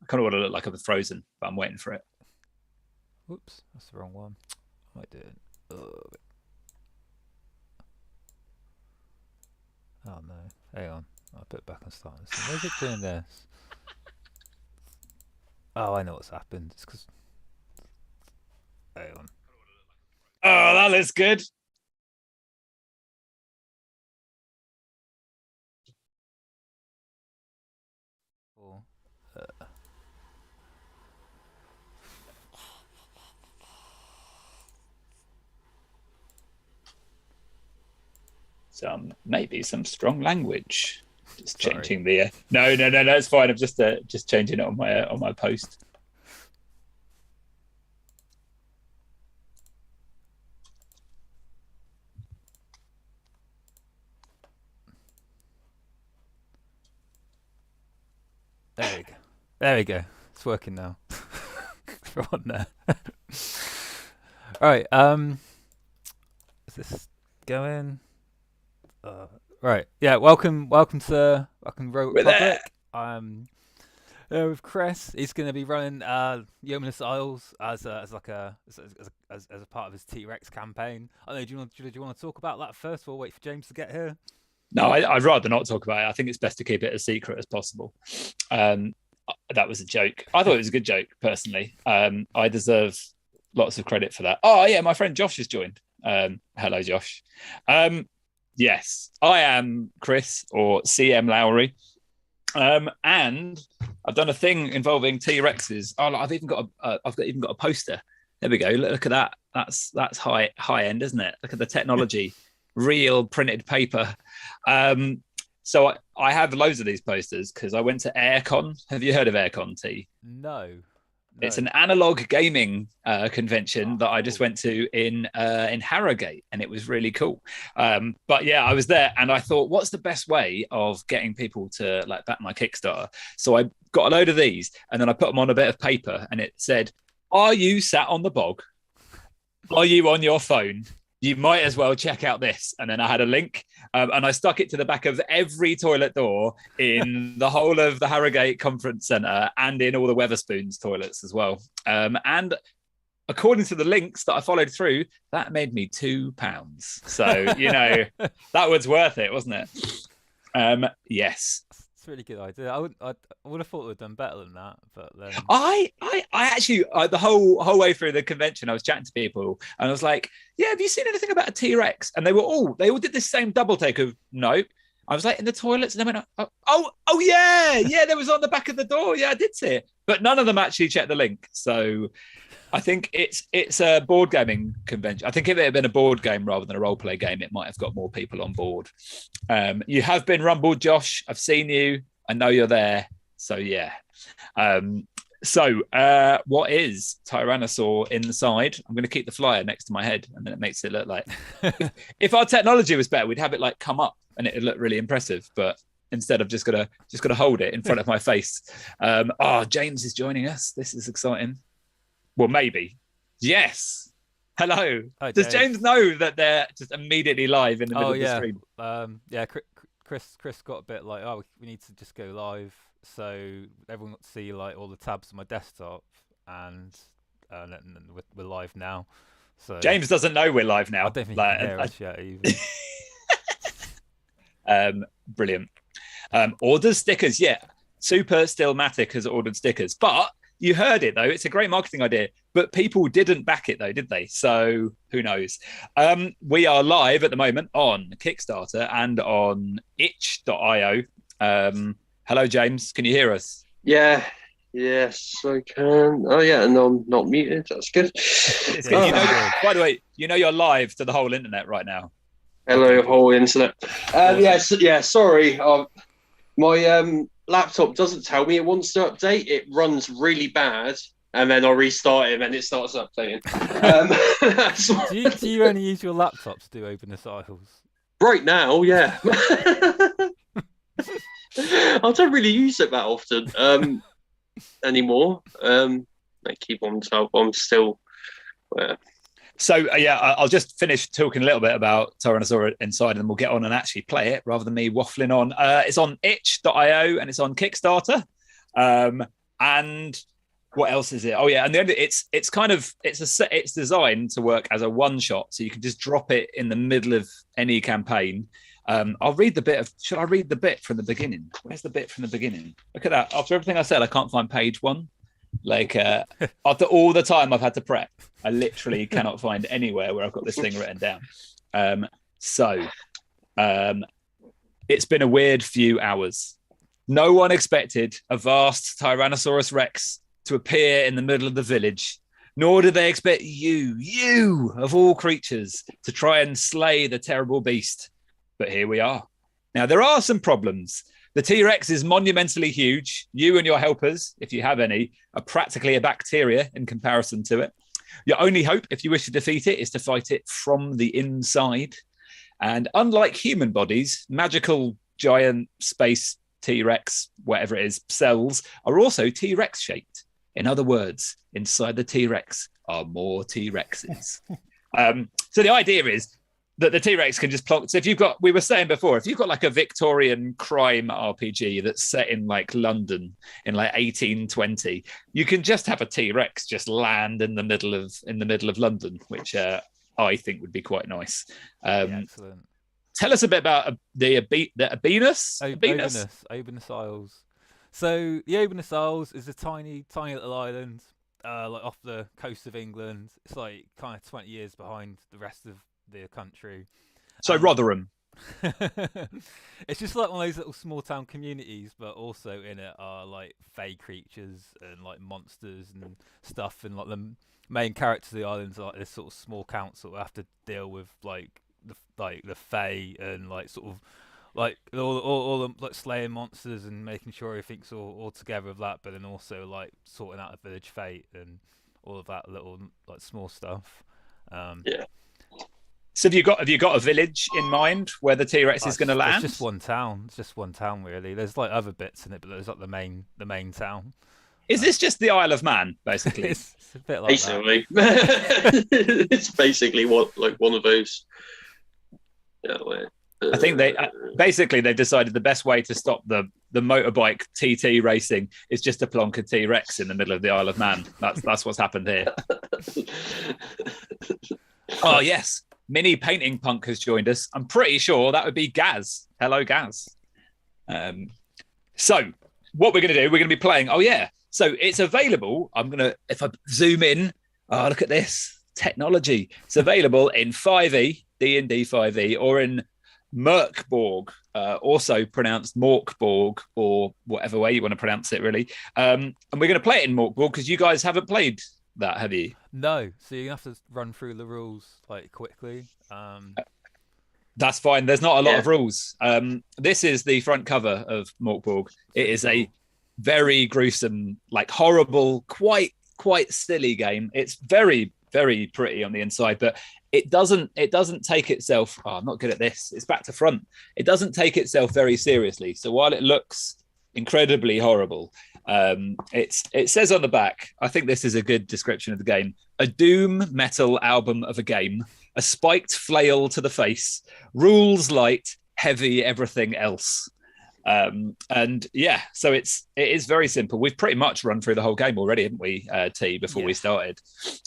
kind of want to look like I was frozen, but I'm waiting for it. Whoops, that's the wrong one. I might do it. Oh no, hang on. I'll put it back on starting. Why is it doing this? Oh, I know what's happened. It's because. Hang on. Oh, that looks good. Maybe some strong language. Just changing the. No, it's fine. I'm just changing it on my post. There we go. It's working now. We're on there. All right. Is this going? Right. Yeah. Welcome to Rogue Republic. I'm with Chris. He's going to be running Obeinous Isles as a part of his T-Rex campaign. I don't know. Do you want to talk about that first, or wait for James to get here? No, I'd rather not talk about it. I think it's best to keep it as secret as possible. That was a joke. I thought it was a good joke, personally. I deserve lots of credit for that. Oh, yeah, my friend Josh has joined. Hello, Josh. Yes, I am Chris, or CM Lowry. And I've done a thing involving T-Rexes. Oh, I've even got a poster. There we go. Look at that. That's high end, isn't it? Look at the technology. Real printed paper. So I have loads of these posters because I went to Aircon. Have you heard of Aircon, T? No. It's an analog gaming convention that I just went to in Harrogate, and it was really cool. But yeah, I was there, and I thought, what's the best way of getting people to like back my Kickstarter? So I got a load of these, and then I put them on a bit of paper, and it said, "Are you sat on the bog? Are you on your phone? You might as well check out this." And then I had a link, and I stuck it to the back of every toilet door in the whole of the Harrogate Conference Centre and in all the Wetherspoons toilets as well. And according to the links that I followed through, that made me £2. So, that was worth it, wasn't it? Yes. It's a really good idea. I would have thought we'd done better than that, but then I actually the whole way through the convention, I was chatting to people, and I was like, "Yeah, have you seen anything about a T-Rex?" And they all did this same double take of no. I was like in the toilets, and they went, "Oh yeah, there was on the back of the door. Yeah, I did see it," but none of them actually checked the link. So I think it's a board gaming convention. I think if it had been a board game rather than a role play game, it might have got more people on board. You have been rumbled, Josh. I've seen you. I know you're there. So yeah. What is Tyrannosaur Inside? I'm going to keep the flyer next to my head, and then it makes it look like if our technology was better, we'd have it like come up, and it'd look really impressive. But instead, I've just got to hold it in front of my face. James is joining us. This is exciting. Well, maybe. Yes. Hello. Hi, Does James know that they're just immediately live in the middle of the stream? Yeah. Chris got a bit like, we need to just go live, so everyone got to see like all the tabs on my desktop, and we're live now. So James doesn't know we're live now. I don't think he can hear us yet either. Brilliant. Orders stickers. Yeah. Super Stillmatic has ordered stickers, but you heard it though. It's a great marketing idea, but people didn't back it though, did they? So who knows? We are live at the moment on Kickstarter and on itch.io. Hello, James. Can you hear us? Yeah. Yes, I can. Oh yeah, and I'm not muted. That's good. It's good. By the way, you're live to the whole internet right now. Hello, whole internet. Awesome. Sorry. My laptop doesn't tell me it wants to update. It runs really bad, and then I restart it, and then it starts updating. Do you only use your laptop to do Obeinous Isles? Right now, yeah. I don't really use it that often anymore. I keep on top. I'm still. So I'll just finish talking a little bit about Tyrannosaur Inside, and then we'll get on and actually play it rather than me waffling on. It's on itch.io and it's on Kickstarter. And what else is it? Oh yeah, and it's designed to work as a one shot, so you can just drop it in the middle of any campaign. I'll read the bit of. Should I read the bit from the beginning? Where's the bit from the beginning? Look at that. After everything I said, I can't find page 1. Like after all the time I've had to prep, I literally cannot find anywhere where I've got this thing written down. It's been a weird few hours. No one expected a vast Tyrannosaurus Rex to appear in the middle of the village, nor did they expect you of all creatures, to try and slay the terrible beast. But here we are. Now, there are some problems. The T-Rex is monumentally huge. You and your helpers, if you have any, are practically a bacteria in comparison to it. Your only hope, if you wish to defeat it, is to fight it from the inside. And unlike human bodies, magical giant space T-Rex, whatever it is, cells are also T-Rex shaped. In other words, inside the T-Rex are more T-Rexes. So the idea is that the T-Rex can just plonk. So if you've got, we were saying before, if you've got like a Victorian crime RPG that's set in like London in like 1820, you can just have a T-Rex just land in the middle of London, which I think would be quite nice. Excellent. Tell us a bit about the Obeinous Isles. So the Obeinous Isles is a tiny little island, like off the coast of England. It's like kind of 20 years behind the rest of the country. So Rotherham. It's just like one of those little small town communities, but also in it are like fey creatures and like monsters and stuff, and like the main characters of the islands are like this sort of small council that have to deal with like the fey and like sort of like all the like slaying monsters and making sure everything's all together with that, but then also like sorting out a village fate and all of that little like small stuff. Yeah. So have you got a village in mind where the T-Rex is going to land? It's just one town. It's just one town, really. There's like other bits in it, but there's like the main town. Is this just the Isle of Man, basically? It's a bit like basically. It's basically one of those. Yeah. I think they've decided the best way to stop the motorbike TT racing is just to plonk a T-Rex in the middle of the Isle of Man. That's what's happened here. Oh yes. Mini Painting Punk has joined us. I'm pretty sure that would be Gaz. Hello, Gaz. So what we're going to do, we're going to be playing. Oh, yeah. So it's available. If I zoom in, look at this technology. It's available in 5e, D&D 5e, or in Merkborg, also pronounced Morkborg, or whatever way you want to pronounce it, really. And we're going to play it in Morkborg because you guys haven't played that, have you? No, so you have to run through the rules like quickly. That's fine. There's not a lot of rules. This is the front cover of Morkborg. It is a very gruesome, like horrible, quite silly game. It's very, very pretty on the inside, but it doesn't take itself. Oh, I'm not good at this. It's back to front. It doesn't take itself very seriously. So while it looks incredibly horrible, it says on the back, I think this is a good description of the game: a doom metal album of a game, a spiked flail to the face, rules light, heavy everything else. And yeah, so it is very simple. We've pretty much run through the whole game already, haven't we, T, before we started?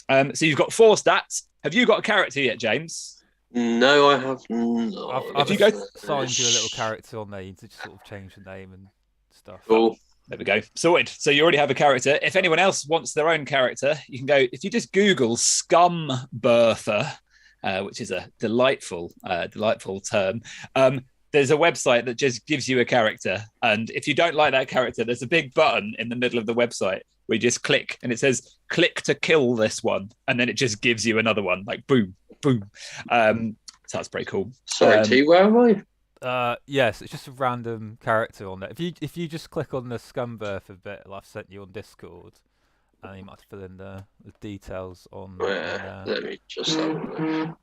So you've got 4 stats. Have you got a character yet, James? No, I have not. I've assigned you a little character on there to just sort of change the name and stuff. Cool. There we go. Sorted. So you already have a character. If anyone else wants their own character, you can go, if you just Google Scum Birther, which is a delightful term. There's a website that just gives you a character. And if you don't like that character, there's a big button in the middle of the website where you just click and it says, click to kill this one. And then it just gives you another one, like boom, boom. So that's pretty cool. Sorry, T, where am I? Yes, it's just a random character on there. If you just click on the Scumberth bit I've sent you on Discord, and you might have to fill in the details on. Let me just have a look.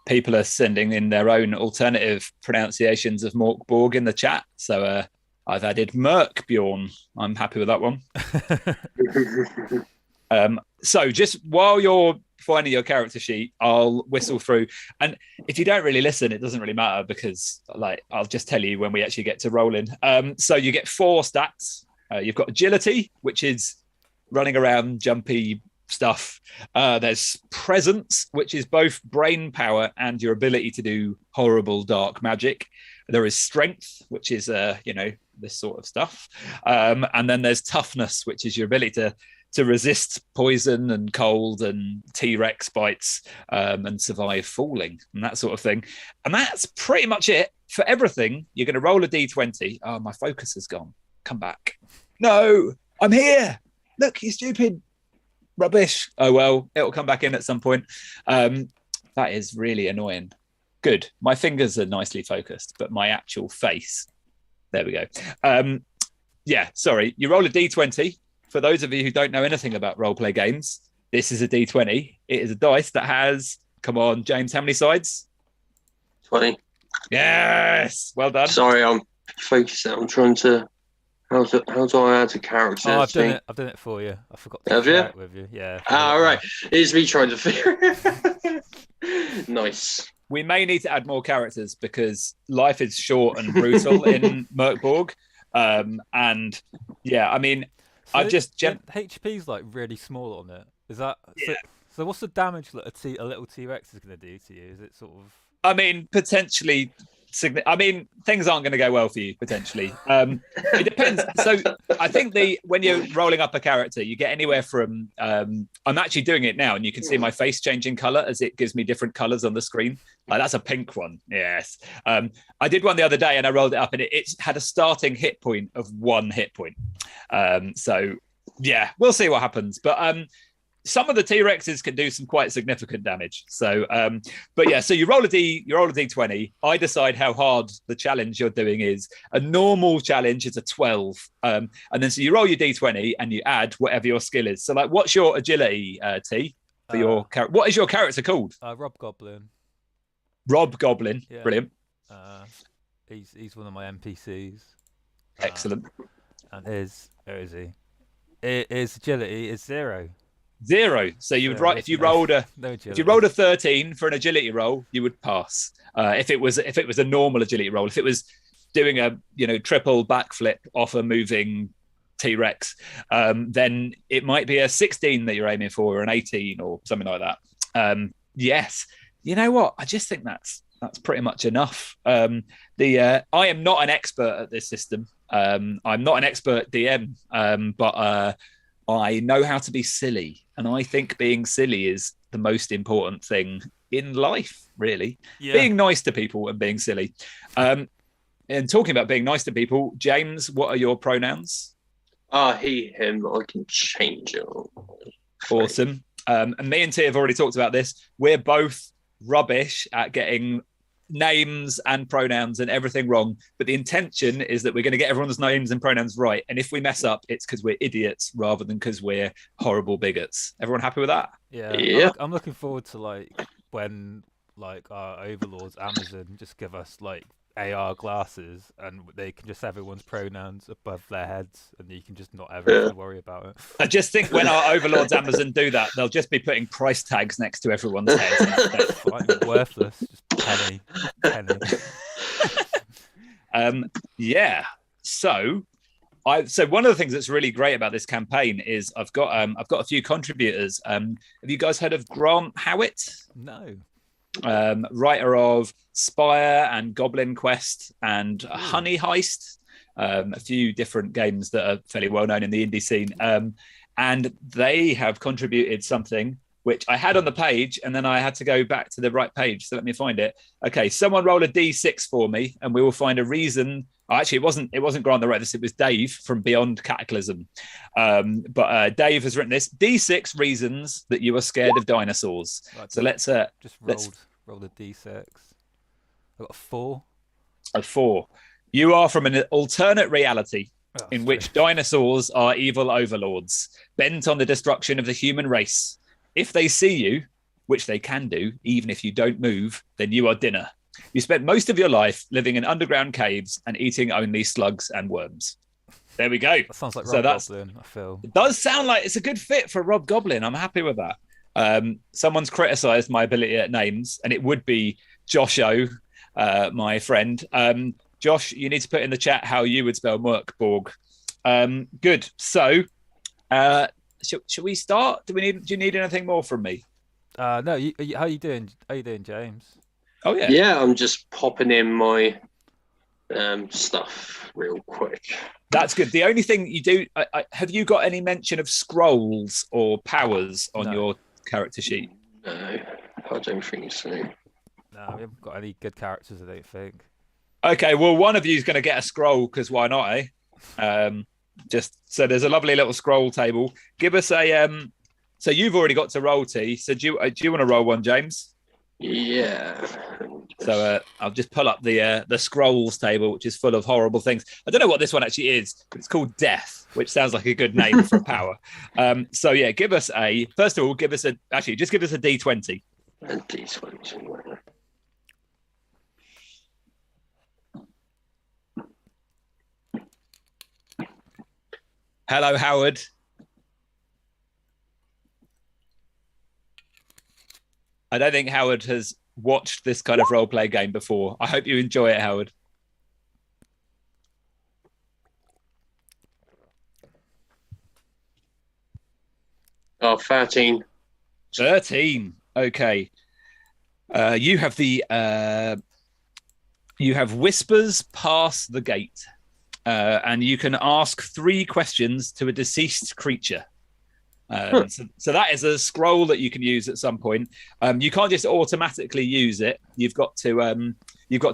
People are sending in their own alternative pronunciations of Morkborg in the chat. So I've added Merkbjorn. I'm happy with that one. So just while you're finding your character sheet, I'll whistle through. And if you don't really listen, it doesn't really matter because like I'll just tell you when we actually get to rolling. So you get 4 stats. You've got agility, which is running around, jumpy stuff. There's presence, which is both brain power and your ability to do horrible dark magic. There is strength, which is this sort of stuff. And then there's toughness, which is your ability to resist poison and cold and T-Rex bites and survive falling and that sort of thing. And that's pretty much it for everything. You're going to roll a D20. Oh, my focus has gone. Come back. No, I'm here. Look, you stupid rubbish. Oh, well, it'll come back in at some point. That is really annoying. Good. My fingers are nicely focused, but my actual face. There we go. Sorry. You roll a D20. For those of you who don't know anything about roleplay games, this is a D20. It is a dice that has, come on, James, how many sides? 20. Yes. Well done. Sorry, I'm focused. I'm trying to. How do I add a character? Oh, I've done it for you. I forgot to have you? With you. Yeah. All right. It's me trying to figure it. Nice. We may need to add more characters because life is short and brutal in Merkborg. And yeah, I mean, so I've just HP's like really small on it. Is that so? What's the damage that a little T-Rex is going to do to you? Is it sort of? I mean, potentially. I mean, things aren't going to go well for you potentially. It depends. So I think when you're rolling up a character, you get anywhere from. I'm actually doing it now, and you can see my face changing color as it gives me different colors on the screen. That's a pink one. Yes. I did one the other day, and I rolled it up, and it had a starting hit point of 1 hit point. So yeah, we'll see what happens. But some of the T-Rexes can do some quite significant damage. So, but yeah, so you roll a D20. I decide how hard the challenge you're doing is. A normal challenge is a 12. And then so you roll your D20 and you add whatever your skill is. So like, what's your agility, T, for your character? What is your character called? Rob Goblin. Rob Goblin. Yeah. Brilliant. He's one of my NPCs. Excellent. And where is he? His agility is 0. 0. So you would write if you rolled a 13 for an agility roll, you would pass. If it was a normal agility roll, if it was doing a triple backflip off a moving T-Rex, then it might be a 16 that you're aiming for, or an 18 or something like that. Yes, you know what? I just think that's pretty much enough. I am not an expert at this system. I'm not an expert DM, but I know how to be silly. And I think being silly is the most important thing in life, really. Yeah. Being nice to people and being silly. And talking about being nice to people, James, what are your pronouns? He, him. I can change it. Awesome. And me and T have already talked about this. We're both rubbish at getting names and pronouns and everything wrong, but the intention is that we're going to get everyone's names and pronouns right, and if we mess up, it's because we're idiots rather than because we're horrible bigots. Everyone happy with that? Yeah. I'm looking forward to when our overlords Amazon just give us AR glasses and they can just have everyone's pronouns above their heads and you can just not ever have to worry about it. I just think when our overlords Amazon do that, they'll just be putting price tags next to everyone's heads. Worthless, just penny. Yeah. So one of the things that's really great about this campaign is I've got a few contributors. Have you guys heard of Grant Howitt? No. Writer of Spire and Goblin Quest and Honey Heist, a few different games that are fairly well known in the indie scene. And they have contributed something which I had on the page, and then I had to go back to the right page. So let me find it. Okay, someone roll a D6 for me, and we will find a reason. Oh, actually, it wasn't Grant that wrote this. It was Dave from Beyond Cataclysm. But Dave has written this: D6 reasons that you are scared of dinosaurs. Right, so let's roll the D6. I've got a 4. A 4. You are from an alternate reality in which dinosaurs are evil overlords bent on the destruction of the human race. If they see you, which they can do, even if you don't move, then you are dinner. You spent most of your life living in underground caves and eating only slugs and worms. There we go. That sounds like Rob Goblin, I feel. It does sound like it's a good fit for Rob Goblin. I'm happy with that. Someone's criticised my ability at names, and it would be Josho, my friend. Josh, you need to put in the chat how you would spell Merkborg. Good. So, should we start? Do you need anything more from me? No. How you doing? How you doing, James? Oh yeah. Yeah, I'm just popping in my stuff real quick. That's good. The only thing you do, have you got any mention of scrolls or powers on your character sheet? No, I don't think so. No, we haven't got any good characters, I don't think. Okay, well, one of you is going to get a scroll, because why not, eh? Just so there's a lovely little scroll table. Give us a so you've already got to roll, T. So do you want to roll one, James? Yeah. So I'll just pull up the scrolls table, which is full of horrible things. I don't know what this one actually is, but it's called Death, which sounds like a good name for a power. So yeah, give us a just give us a D20. A D20. Hello, Howard. I don't think Howard has watched this kind of role play game before. I hope you enjoy it, Howard. Oh, 13. 13. Okay. You have whispers pass the gate, and you can ask 3 questions to a deceased creature. So that is a scroll that you can use at some point. You can't just automatically use it. You've got to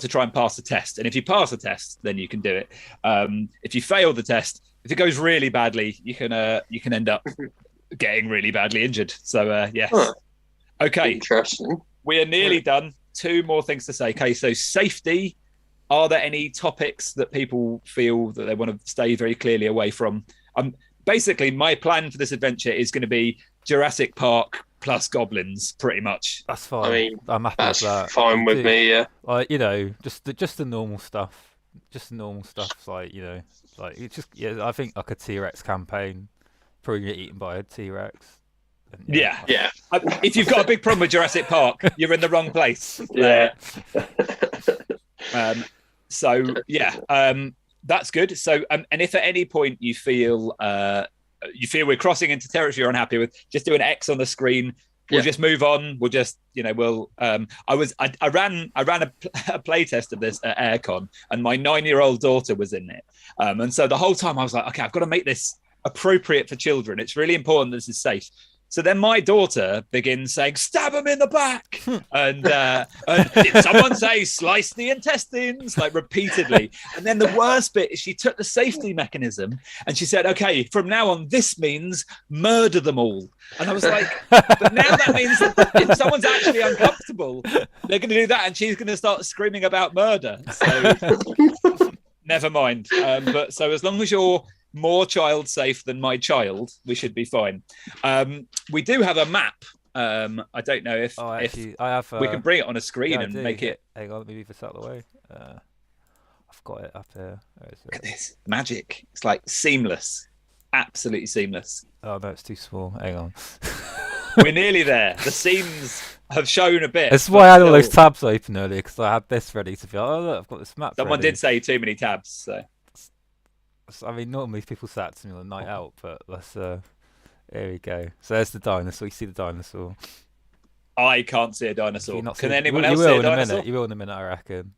try and pass the test. And if you pass the test, then you can do it. If you fail the test, if it goes really badly, you can end up getting really badly injured. So yes. Huh. Okay. Interesting. We are nearly done. 2 more things to say. Okay, so safety. Are there any topics that people feel that they want to stay very clearly away from? Basically, my plan for this adventure is going to be Jurassic Park plus goblins, pretty much. That's fine. I mean, I'm happy with that. That's fine with me, yeah. Just the normal stuff. Just the normal stuff, like it's just I think like a T-Rex campaign, probably get eaten by a T-Rex. Yeah. If you've got a big problem with Jurassic Park, you're in the wrong place. Yeah. That's good. So, and if at any point you feel we're crossing into territory you're unhappy with, just do an X on the screen. We'll just move on. We'll just, I ran a play test of this at Aircon, and my 9-year-old daughter was in it. And so the whole time I was like, okay, I've got to make this appropriate for children. It's really important this is safe. So then my daughter begins saying, stab him in the back. And did someone say slice the intestines? Like repeatedly. And then the worst bit is she took the safety mechanism and she said, okay, from now on, this means murder them all. And I was like, but now that means that if someone's actually uncomfortable, they're going to do that. And she's going to start screaming about murder. So never mind. But so as long as you're more child safe than my child, we should be fine. We do have a map. I don't know if I have. We can bring it on a screen and make it. Hang on, let me move this out of the way. I've got it up here. Look at this magic! It's like seamless, absolutely seamless. Oh no, it's too small. Hang on. We're nearly there. The seams have shown a bit. That's why I had all those tabs open earlier, because I had this ready to be. Oh look, I've got this map. Someone did say too many tabs. So. I mean, normally people say that to me on a night out, but let's. Here we go. So there's the dinosaur. You see the dinosaur? I can't see a dinosaur. Can anyone else see a dinosaur? You will in a minute, I reckon.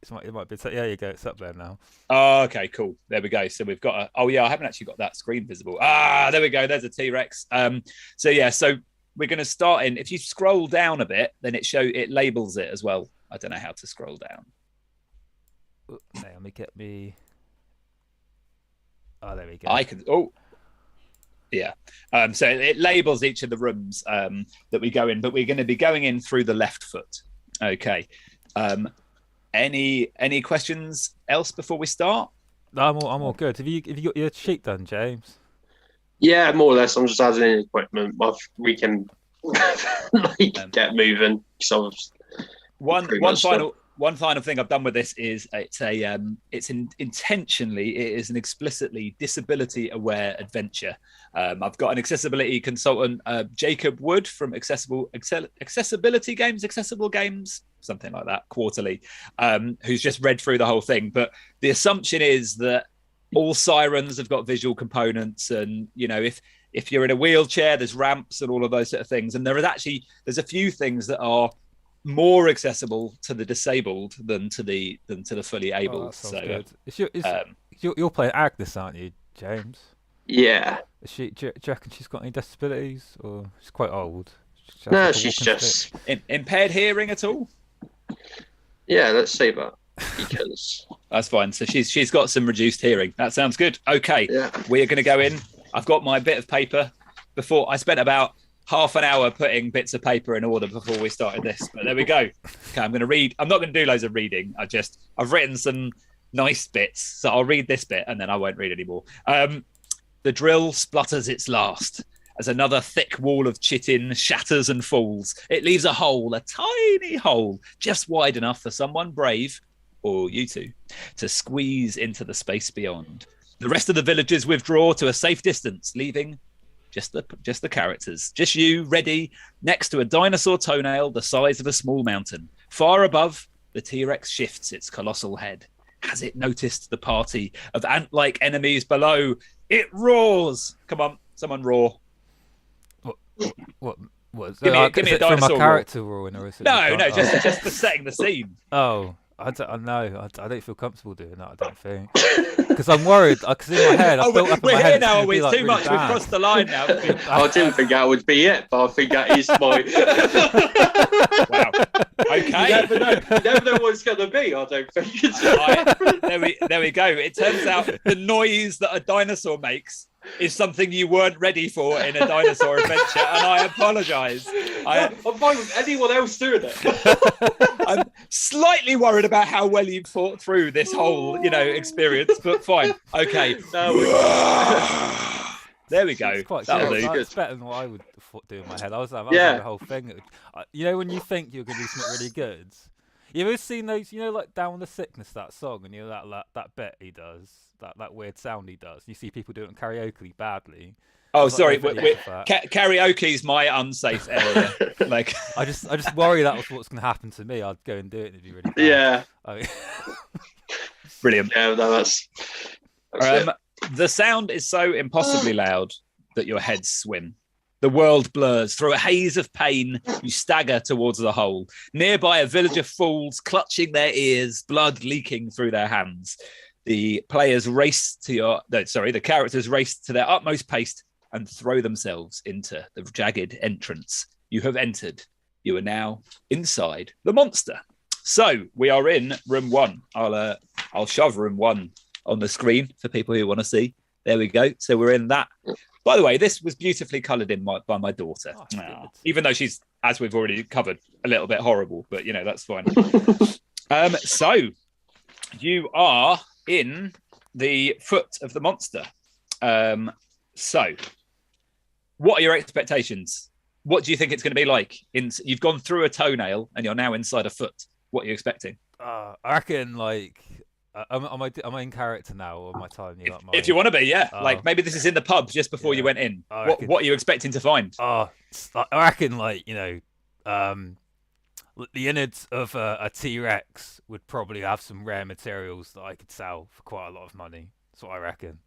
It might be. Yeah, you go. It's up there now. Oh, okay, cool. There we go. So we've got a. Oh yeah, I haven't actually got that screen visible. Ah, there we go. There's a T-Rex. So yeah, so we're going to start in. If you scroll down a bit, then it labels it as well. I don't know how to scroll down. Hey, let me get me. Oh, there we go. I can. Oh, yeah. So it labels each of the rooms that we go in, but we're going to be going in through the left foot. Okay. Any questions else before we start? No, I'm all good. Have you got your sheet done, James? Yeah, more or less. I'm just adding in equipment. We can get moving. So one one final thing I've done with this is intentionally, it is an explicitly disability aware adventure. I've got an accessibility consultant, Jacob Wood from Accessible Games, something like that, Quarterly, who's just read through the whole thing. But the assumption is that all sirens have got visual components, and if you're in a wheelchair, there's ramps and all of those sort of things. And there's a few things that are more accessible to the disabled than to the fully able. So you're playing Agnes, aren't you, James? Yeah. Do you reckon she's got any disabilities, or she's quite old? No, she's just impaired hearing at all. Yeah, let's say that, because that's fine. So she's got some reduced hearing. That sounds good. Okay, yeah. We are going to go in. I've got my bit of paper. Before I spent about half an hour putting bits of paper in order before we started this, but there we go. Okay, I'm going to read. I'm not going to do loads of reading. I've written some nice bits, so I'll read this bit and then I won't read anymore. The drill splutters its last as another thick wall of chitin shatters and falls. It leaves a hole, a tiny hole, just wide enough for someone brave, or you two, to squeeze into the space beyond. The rest of the villagers withdraw to a safe distance, leaving just the characters. Just you, ready, next to a dinosaur toenail the size of a small mountain. Far above, the T-Rex shifts its colossal head. Has it noticed the party of ant-like enemies below? It roars. Come on, someone roar. What? Give me a dinosaur from a character roaring, or is it? No, just for setting the scene. Oh, I don't know. I don't feel comfortable doing that. I don't think, because I'm worried. Because in my head, we're here now. Are we? It's too much. We've crossed the line now. I didn't think that would be it, but I think that is my. Wow. Okay. You never know what it's going to be. I don't think. There we go. It turns out the noise that a dinosaur makes is something you weren't ready for in a dinosaur adventure, and I apologise. I'm fine with anyone else doing it. I'm slightly worried about how well you've thought through this whole, experience, but fine. Okay. There we go. It's quite That'll good. do. It's better than what I would do in my head. I was like the whole thing. When you think you're going to do something really good. You ever seen those, like Down with the Sickness, that song, and that bit he does, that weird sound he does. You see people doing it karaoke badly. Oh, sorry. Karaoke's my unsafe area. Like, I just worry that was what's going to happen to me. I'd go and do it, and it'd be really Yeah. bad. Brilliant. Yeah, no, that's it. The sound is so impossibly loud that your heads swim. The world blurs. Through a haze of pain, you stagger towards the hole. Nearby, a villager falls, clutching their ears, blood leaking through their hands. The characters race to their utmost pace and throw themselves into the jagged entrance. You have entered. You are now inside the monster. So we are in room 1. I'll shove room 1 on the screen for people who want to see. There we go. So we're in that. By the way, this was beautifully coloured in by my daughter. Even though she's, as we've already covered, a little bit horrible, but that's fine. So you are in the foot of the monster. So what are your expectations? What do you think it's going to be like? You've gone through a toenail and you're now inside a foot. What are you expecting? I reckon am I in character now, or am I telling you? If you want to be, yeah. Maybe this is in the pub just before you went in. What are you expecting to find? I reckon the innards of a T-Rex would probably have some rare materials that I could sell for quite a lot of money. That's what I reckon.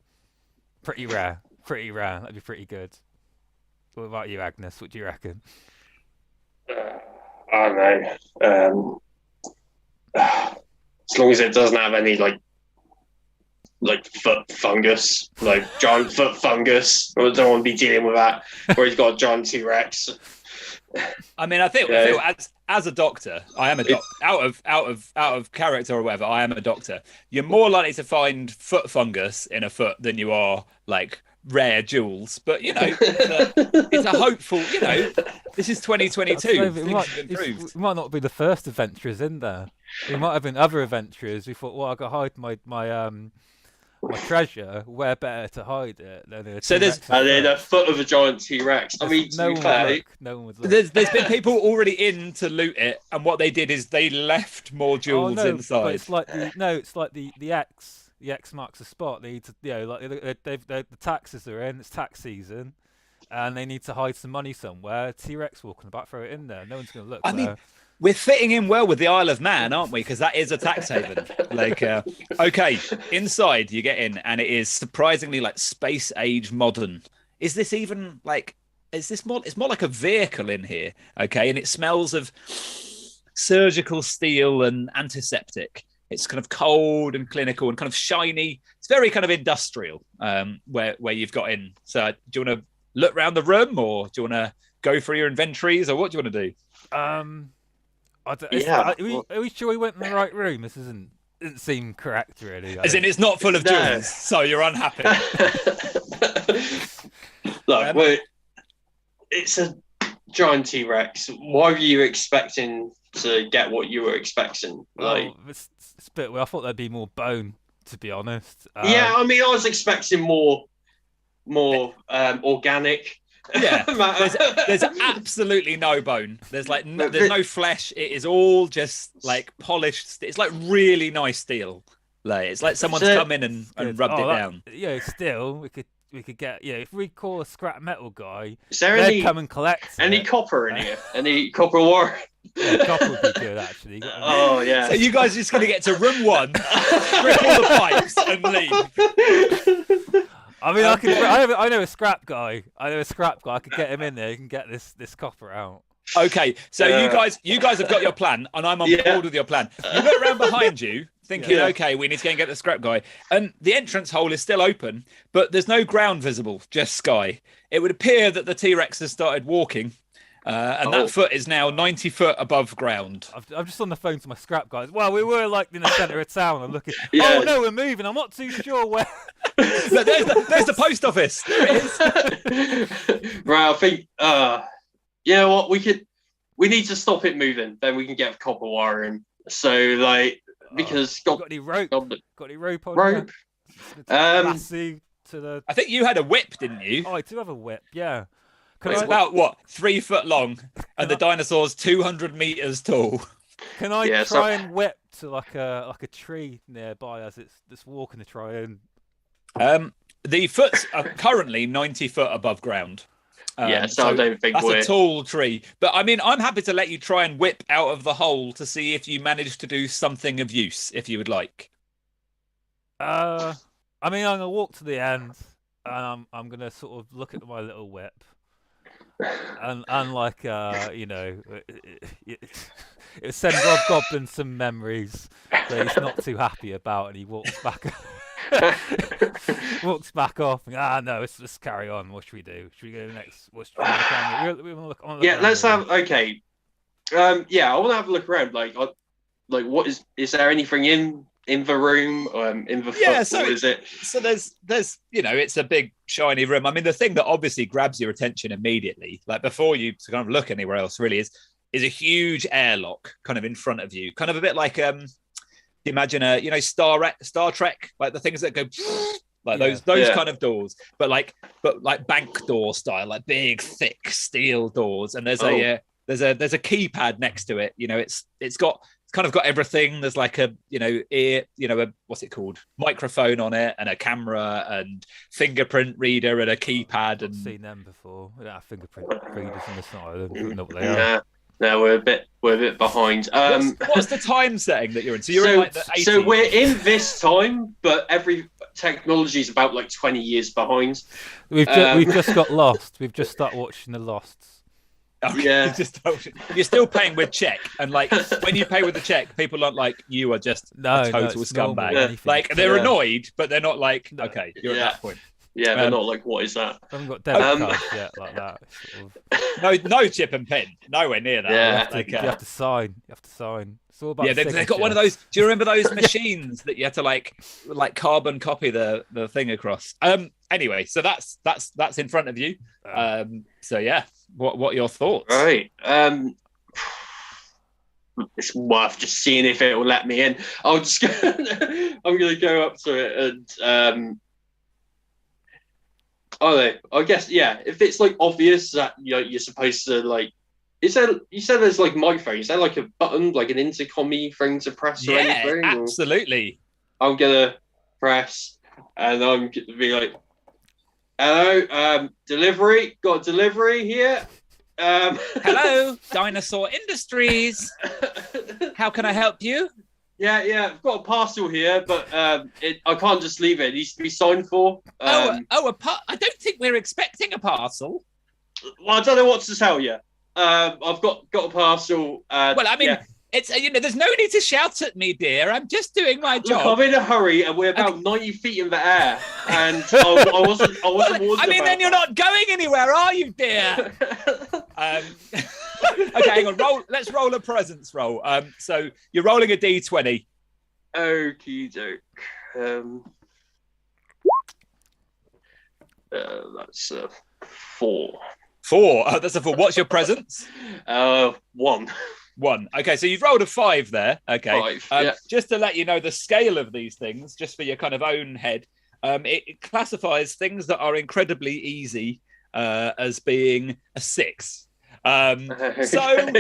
Pretty rare. That'd be pretty good. What about you, Agnes? What do you reckon? I don't know. As long as it doesn't have any like foot fungus, like giant foot fungus, I don't want to be dealing with that. Where he's got a giant T-Rex. I mean, I feel as a doctor, I am a doctor. Out of character or whatever, I am a doctor. You're more likely to find foot fungus in a foot than you are like rare jewels. But it's a hopeful. This is 2022. We might not be the first adventurers in there. We might have been other adventurers. We thought, well, I got to hide my treasure, where better to hide it than a So T-Rex And then a foot? foot of a giant T-Rex. I mean, to no be one fair, would look. No one would look. there's been people already in to loot it, and what they did is they left more jewels no, inside. but it's like the X. The X marks a spot. They need to, the taxes are in. It's tax season, and they need to hide some money somewhere. T-Rex walking about, throw it in there. No one's going to look. I mean, we're fitting in well with the Isle of Man, aren't we? Because that is a tax haven. Okay, inside you get in, and it is surprisingly like space age modern. Is this even like? Is this more? It's more like a vehicle in here. Okay, and it smells of surgical steel and antiseptic. It's kind of cold and clinical and kind of shiny. It's very kind of industrial. Where you've got in. So, do you want to look around the room, or do you want to go through your inventories, or what do you want to do? Are we sure we went in the right room? This didn't seem correct, really. As in, it's not full of jewels, so you're unhappy. Look, wait, it's a giant T-Rex. Why were you expecting to get what you were expecting? Like, it's a bit. Well, I thought there'd be more bone, to be honest. Yeah, I mean, I was expecting more organic. Yeah, there's absolutely no bone. There's no flesh. It is all just like polished. It's like really nice steel. Like it's like someone's come in and rubbed it down. Yeah, still we could get if we call a scrap metal guy, is there they'd come and collect any copper in here? Any copper wire? Yeah, copper would be good actually. Oh yeah. So you guys are just gonna get to room 1, strip all the pipes, and leave. I mean, I know a scrap guy. I could get him in there. You can get this copper out. Okay, so you guys have got your plan, and I'm on board with your plan. You look around behind you, thinking, okay, we need to go and get the scrap guy. And the entrance hole is still open, but there's no ground visible, just sky. It would appear that the T-Rex has started walking, and that foot is now 90 foot above ground. I'm just on the phone to my scrap guys. Well, we were like in the centre of town. I'm looking. Yeah. Oh no, we're moving. I'm not too sure where. Look, there's the post office. There it is. Right, I think. You know what? We need to stop it moving. Then we can get copper wire in. So because got any rope? Got any rope on? Rope. Lassie to the. I think you had a whip, didn't you? Oh, I do have a whip. Yeah. It's about what 3 foot long, and the dinosaur's 200 meters tall. Can I try and whip to like a tree nearby as it's walking to try and? The foots are currently 90 foot above ground. So I don't think that's a tall tree. But I mean, I'm happy to let you try and whip out of the hole to see if you manage to do something of use, if you would like. I mean, I'm gonna walk to the end, and I'm gonna sort of look at my little whip, and like it sends Rob Goblin some memories that he's not too happy about, and he walks back. Walks back off. And, no, let's carry on. What should we do? Should we go next? We want to look. Let's have. Okay. I want to have a look around. Like what is there anything in the room? In the is it? So there's it's a big shiny room. I mean, the thing that obviously grabs your attention immediately, like before you kind of look anywhere else, really is a huge airlock kind of in front of you, kind of a bit like imagine Star Trek, like the things that go like those kind of doors, but like bank door style, like big thick steel doors. And there's a keypad next to it. It's kind of got everything. There's like a what's it called, microphone on it, and a camera and fingerprint reader and a keypad. I've seen them before. We don't have fingerprint readers on this island. I don't know what they are. No, we're a bit behind. What's the time setting that you're in? So you're in like the 80s. So we're in this time, but every technology is about like 20 years behind. We've just got lost. We've just started watching the Losts. Okay. Yeah, you're still paying with check, and like when you pay with the check, people aren't like you are just a total scumbag. Like they're annoyed, but they're not like okay, you're at that point. Yeah, they're not like, what is that? I haven't got debit cards yet, like that. Sort of. No chip and pin, nowhere near that. Yeah, you have to sign. It's all about. Yeah, they've got one of those. Do you remember those machines that you had to like carbon copy the thing across? Anyway, so that's in front of you. So yeah, what are your thoughts? Right. it's worth just seeing if it will let me in. I'm going to go up to it and I guess if it's like obvious that you're supposed to like. You said there's like microphone. Is there like a button, like an intercom-y thing to press or anything? Absolutely. I'm gonna press, and I'm gonna be like, "Hello, delivery. Got a delivery here. Hello, Dinosaur Industries. How can I help you? Yeah. I've got a parcel here, but I can't just leave it. It needs to be signed for. I don't think we're expecting a parcel. Well, I don't know what to tell you. I've got a parcel. It's there's no need to shout at me, dear. I'm just doing my job. Look, I'm in a hurry, and we're about 90 feet in the air, and I wasn't. Then you're not going anywhere, are you, dear? Okay, hang on. Let's roll a presence roll. So you're rolling a d20. Okie doke. That's 4. 4. That's a 4. What's your presence? 1. 1. Okay, so you've rolled a 5 there. Okay. 5, Just to let you know the scale of these things, just for your kind of own head, it classifies things that are incredibly easy as being a 6. Well, if you're going to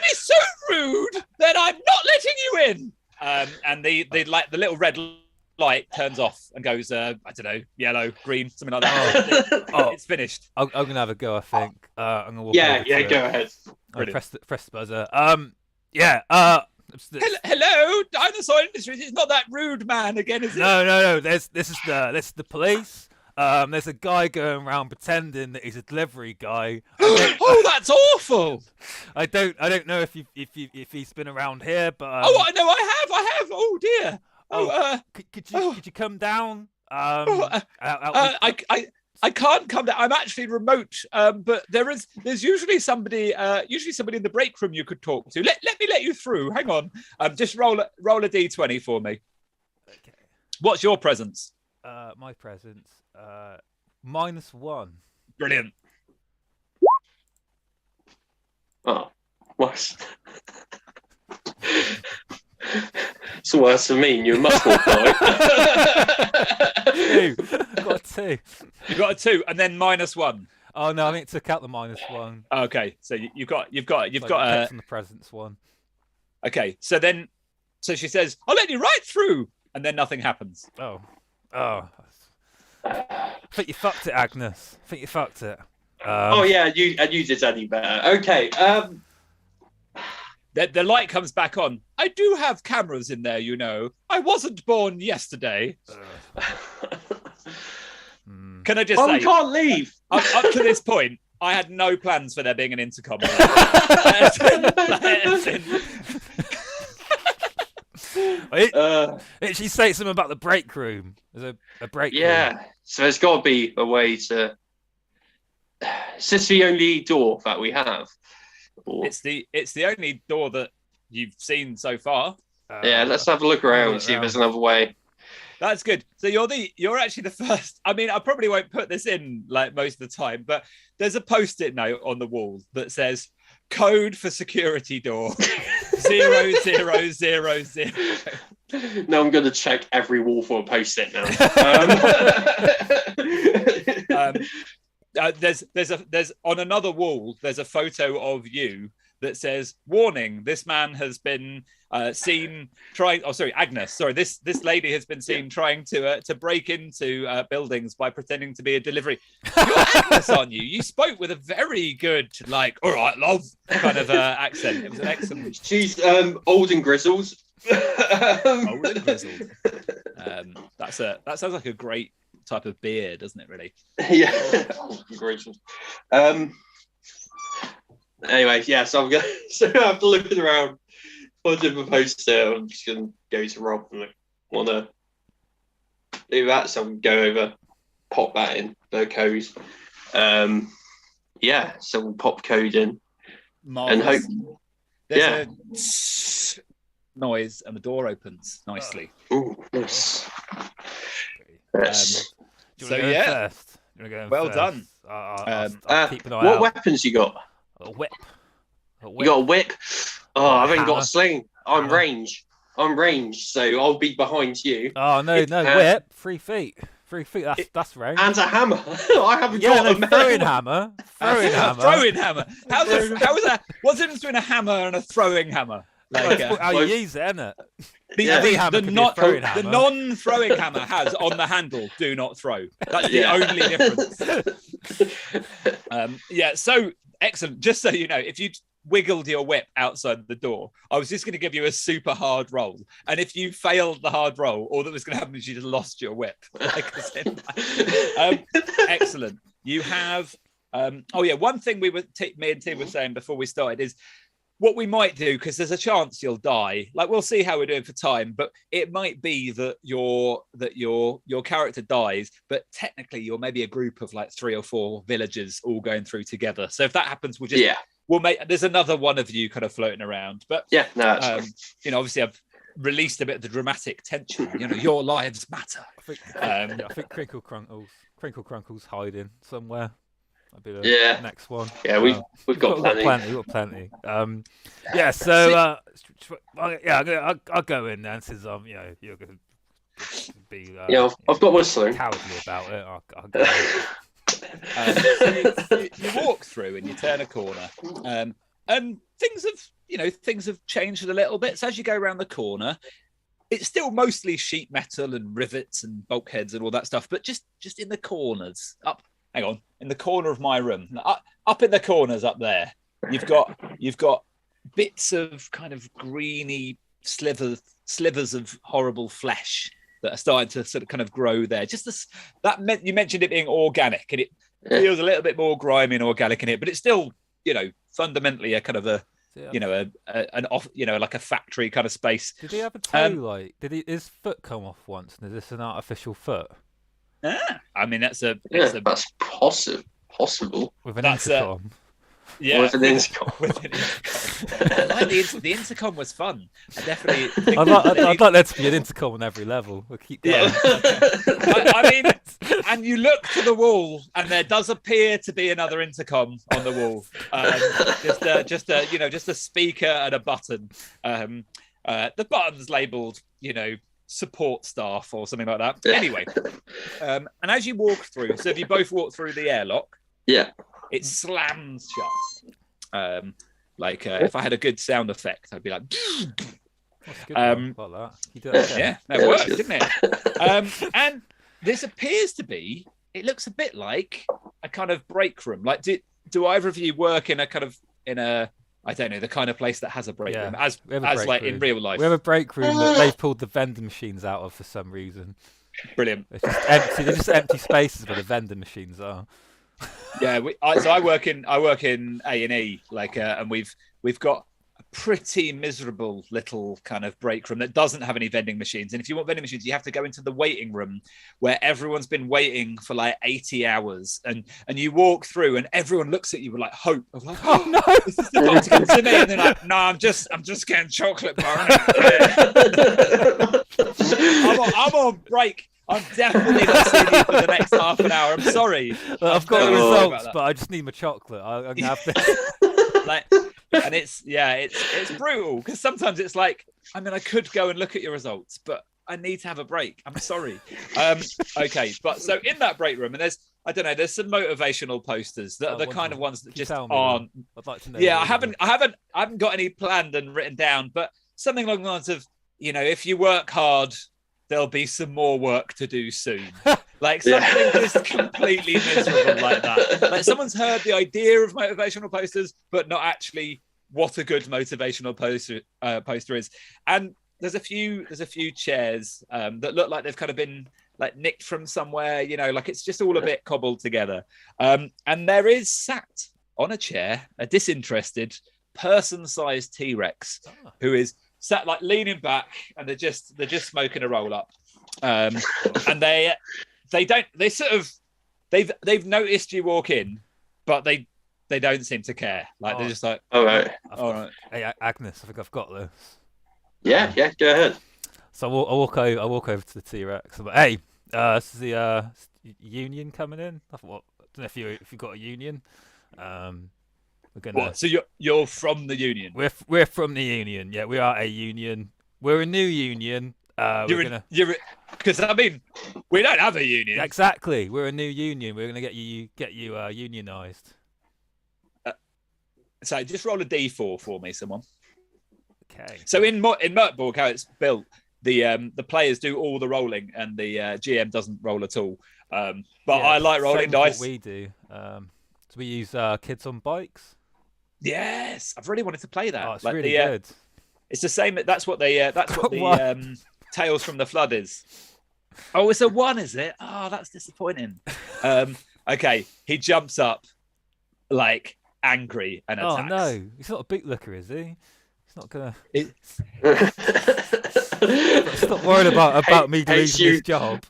be so rude, then I'm not letting you in. And the little red light turns off and goes, I don't know, yellow, green, something like that. It's finished. I'm going to have a go, I think. I'm gonna walk over to go ahead. Press the buzzer. Hello, Dinosaur Industries. It's not that rude man again, is it? No. This is the police. There's a guy going around pretending that he's a delivery guy. Oh, that's awful. I don't know if he's been around here, but I have. Oh dear. Could you come down? I can't come down. I'm actually remote, but there's usually somebody in the break room you could talk to. Let me let you through. Hang on. Just roll a d20 for me. Okay. What's your presence? My presence, -1. Brilliant. Oh, what? It's worse for me. You're much more polite. 2. Got a 2. You got a 2, and then -1. Oh no, I think it took out the -1. Okay, so you've got from the presence 1. Okay, so she says, "I'll let you right through," and then nothing happens. Oh. I think you fucked it, Agnes. I think you fucked it. You did any better. Okay. The light comes back on. I do have cameras in there, you know. I wasn't born yesterday. Can I just say... we can't leave. Up to this point, I had no plans for there being an intercom. Did she say something about the break room? There's a break room. Yeah, so there's got to be a way to... Is this the only door that we have? Or... It's the only door that you've seen so far. Let's have a look around and see if there's another way. That's good. So you're actually the first. I mean, I probably won't put this in like most of the time, but there's a post-it note on the wall that says code for security door 0000. No, I'm going to check every wall for a post-it now. There's on another wall. There's a photo of you that says, "Warning: this man has been seen trying." Oh, sorry, Agnes. Sorry, this lady has been seen trying to break into buildings by pretending to be a delivery. You're Agnes, aren't you? You spoke with a very good, like, "All right, love," kind of accent. It was an excellent. She's old and grizzled. Old and grizzled. That sounds like a great type of beer, doesn't it? Really? Yeah. Anyway, so I'm going. So after looking around, finding a poster, I'm just going to go to Rob and want to do that. So I'm go over, pop that in the code. So we'll pop code in and hope. There's a noise and the door opens nicely. Oh, nice. Do you want to go first? Well done. I'll keep an eye out. What weapons you got? A whip. You got a whip? Oh, I haven't got a sling. I'm Hammer. ranged, so I'll be behind you. Oh no, whip. 3 feet. 3 feet. That's range. And a hammer. I haven't got a throwing hammer. Throwing hammer. Throwing hammer. How is that? What's the difference between a hammer and a throwing hammer? Like, how you use it, isn't it? The non-throwing hammer has on the handle, do not throw. That's the only difference. So excellent. Just so you know, if you wiggled your whip outside the door, I was just going to give you a super hard roll. And if you failed the hard roll, all that was going to happen is you just lost your whip. Excellent. You have... one thing me and Tim were saying before we started is what we might do, because there's a chance you'll die. Like, we'll see how we're doing for time, but it might be that your character dies, but technically you're maybe a group of like 3 or 4 villagers all going through together. So if that happens, we'll make. There's another one of you kind of floating around. But obviously I've released a bit of the dramatic tension. Your lives matter. I think Crinkle Crunkle's hiding somewhere. That'll be the next one. Yeah, we've got plenty. We've got plenty. So I'll go in then, since you're going to be I've got whistling. Cowardly about it. I'll go. So you walk through and you turn a corner, and things have changed a little bit. So as you go around the corner, it's still mostly sheet metal and rivets and bulkheads and all that stuff, but just in the corners in the corner of my room, up in the corners up there, you've got bits of kind of greeny slivers of horrible flesh that are starting to sort of kind of grow there. You mentioned it being organic, and it feels a little bit more grimy and organic in it, but it's still, fundamentally a kind of like a factory kind of space. Did he have a toe? His foot come off once? And is this an artificial foot? I mean, that's possible. With an intercom. With an intercom. The intercom was fun. I definitely. I'd like there to be an intercom on every level. We'll keep going. I mean, and you look to the wall, and there does appear to be another intercom on the wall. Just a speaker and a button. The button's labelled, support staff or something like that. Anyway, and as you walk through, so if you both walk through the airlock, it slams shut. If I had a good sound effect, I'd be like, like that. That worked, didn't it? And this appears to be, it looks a bit like a kind of break room. Like, do either of you work in a I don't know, the kind of place that has a break room, as like in real life? We have a break room that they've pulled the vending machines out of for some reason. Brilliant. It's just empty. They're just empty spaces where the vending machines are. Yeah, I work in A&E, and we've got a pretty miserable little kind of break room that doesn't have any vending machines. And if you want vending machines, you have to go into the waiting room where everyone's been waiting for like 80 hours. And you walk through and everyone looks at you with like hope of like, oh no, this is about to come to me. And they're like, no, I'm just getting chocolate bar. I'm on break. I'm definitely not seeing you for the next half an hour. I'm sorry. I've got the results, but I just need my chocolate. I'm gonna have this. And it's brutal, because sometimes it's like, I mean, I could go and look at your results, but I need to have a break. I'm sorry. Okay, but so in that break room, and there's some motivational posters that are the kind of ones that just aren't. I'd like to know. Yeah, I haven't got any planned and written down, but something along the lines of, if you work hard, there'll be some more work to do soon. Like something just completely miserable like that. Like someone's heard the idea of motivational posters, but not actually what a good motivational poster is. And there's a few chairs that look like they've kind of been like nicked from somewhere, like it's just all a bit cobbled together. And there is sat on a chair a disinterested person-sized T-Rex who is sat like leaning back, and they're just smoking a roll up, and they've noticed you walk in, but they don't seem to care. Like they're just like, all right. Hey Agnes, I think I've got this. Yeah, go ahead. So I walk over to the T-Rex. I'm like, hey, this is the union coming in. I thought, I don't know if you got a union. We're gonna. What? So you're from the union? We're from the union. Yeah, we are a union. We're a new union. You're because I mean, we don't have a union. Exactly. We're a new union. We're gonna get you unionized. So just roll a d4 for me, someone. Okay. So in Merkborg, how it's built, the players do all the rolling, and the GM doesn't roll at all. But I like rolling dice. What we do. So we use kids on bikes. Yes, I've really wanted to play that. Oh, it's really good. It's the same. That's what the Tales from the Flood is. Oh, it's a 1, is it? Oh, that's disappointing. Okay, he jumps up like angry and attacks. Oh no, he's not a bootlooker, is he? He's not gonna. Stop worrying about me losing this job.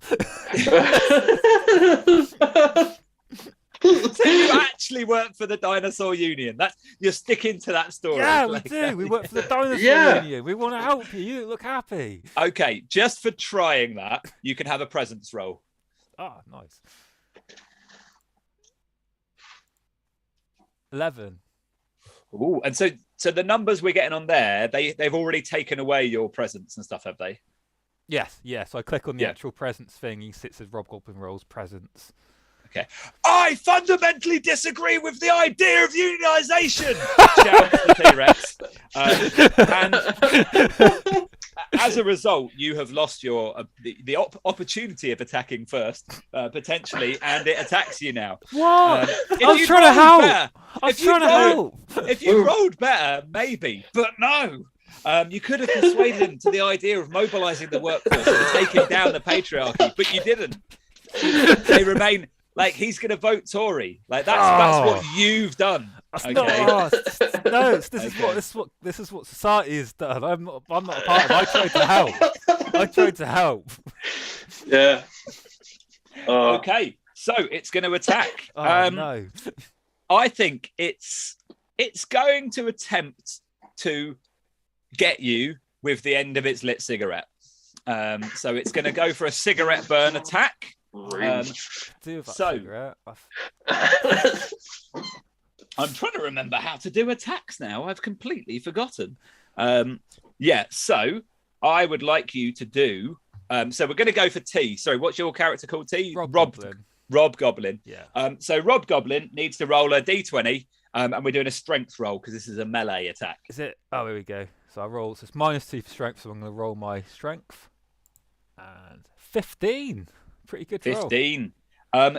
So you actually work for the Dinosaur Union? You're sticking to that story. Yeah, we do. We work for the Dinosaur Union. We want to help you. You look happy. Okay, just for trying that, you can have a presence roll. Ah, nice. 11. Ooh, and so the numbers we're getting on there, they've already taken away your presence and stuff, have they? Yes. So I click on the actual presence thing. He sits as Rob Goblin rolls presence. Okay. I fundamentally disagree with the idea of unionization, shouts the T-Rex. And as a result, you have lost your the opportunity of attacking first, potentially, and it attacks you now. What? I was trying to help. If you rolled better, maybe, but no. You could have persuaded him to the idea of mobilizing the workforce and taking down the patriarchy, but you didn't. They remain. Like, he's going to vote Tory. Like, that's what you've done. Okay? This is what society has done. I'm not a part of it. I tried to help. Yeah. Okay, so it's going to attack. No. I think it's going to attempt to get you with the end of its lit cigarette. So it's going to go for a cigarette burn attack. I'm trying to remember how to do attacks now. I've completely forgotten. So I would like you to do. So we're going to go for T. Sorry, what's your character called? T. Rob Goblin. Rob Goblin. Yeah. So Rob Goblin needs to roll a d20, and we're doing a strength roll because this is a melee attack. Is it? Oh, here we go. So I roll. So it's -2 for strength. So I'm going to roll my strength. And 15. Pretty good 15.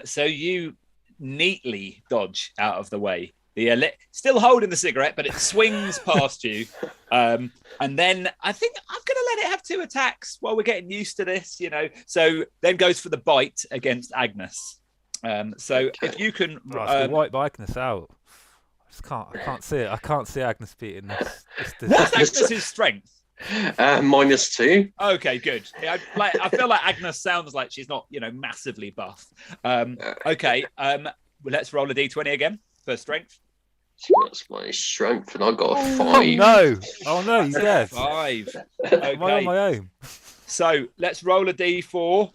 So you neatly dodge out of the way. Still holding the cigarette, but it swings past you. And then I think I'm going to let it have 2 attacks while we're getting used to this, So then goes for the bite against Agnes. If you can... wipe Agnes out. I can't see it. I can't see Agnes beating this. What's Agnes's strength? -2. Okay, good. I feel like Agnes sounds like she's not, massively buff. Okay. Let's roll a d20 again for strength. That's my strength, and I got a 5. Oh no, he's dead. 5. Okay. Am I on my own? So let's roll a d4.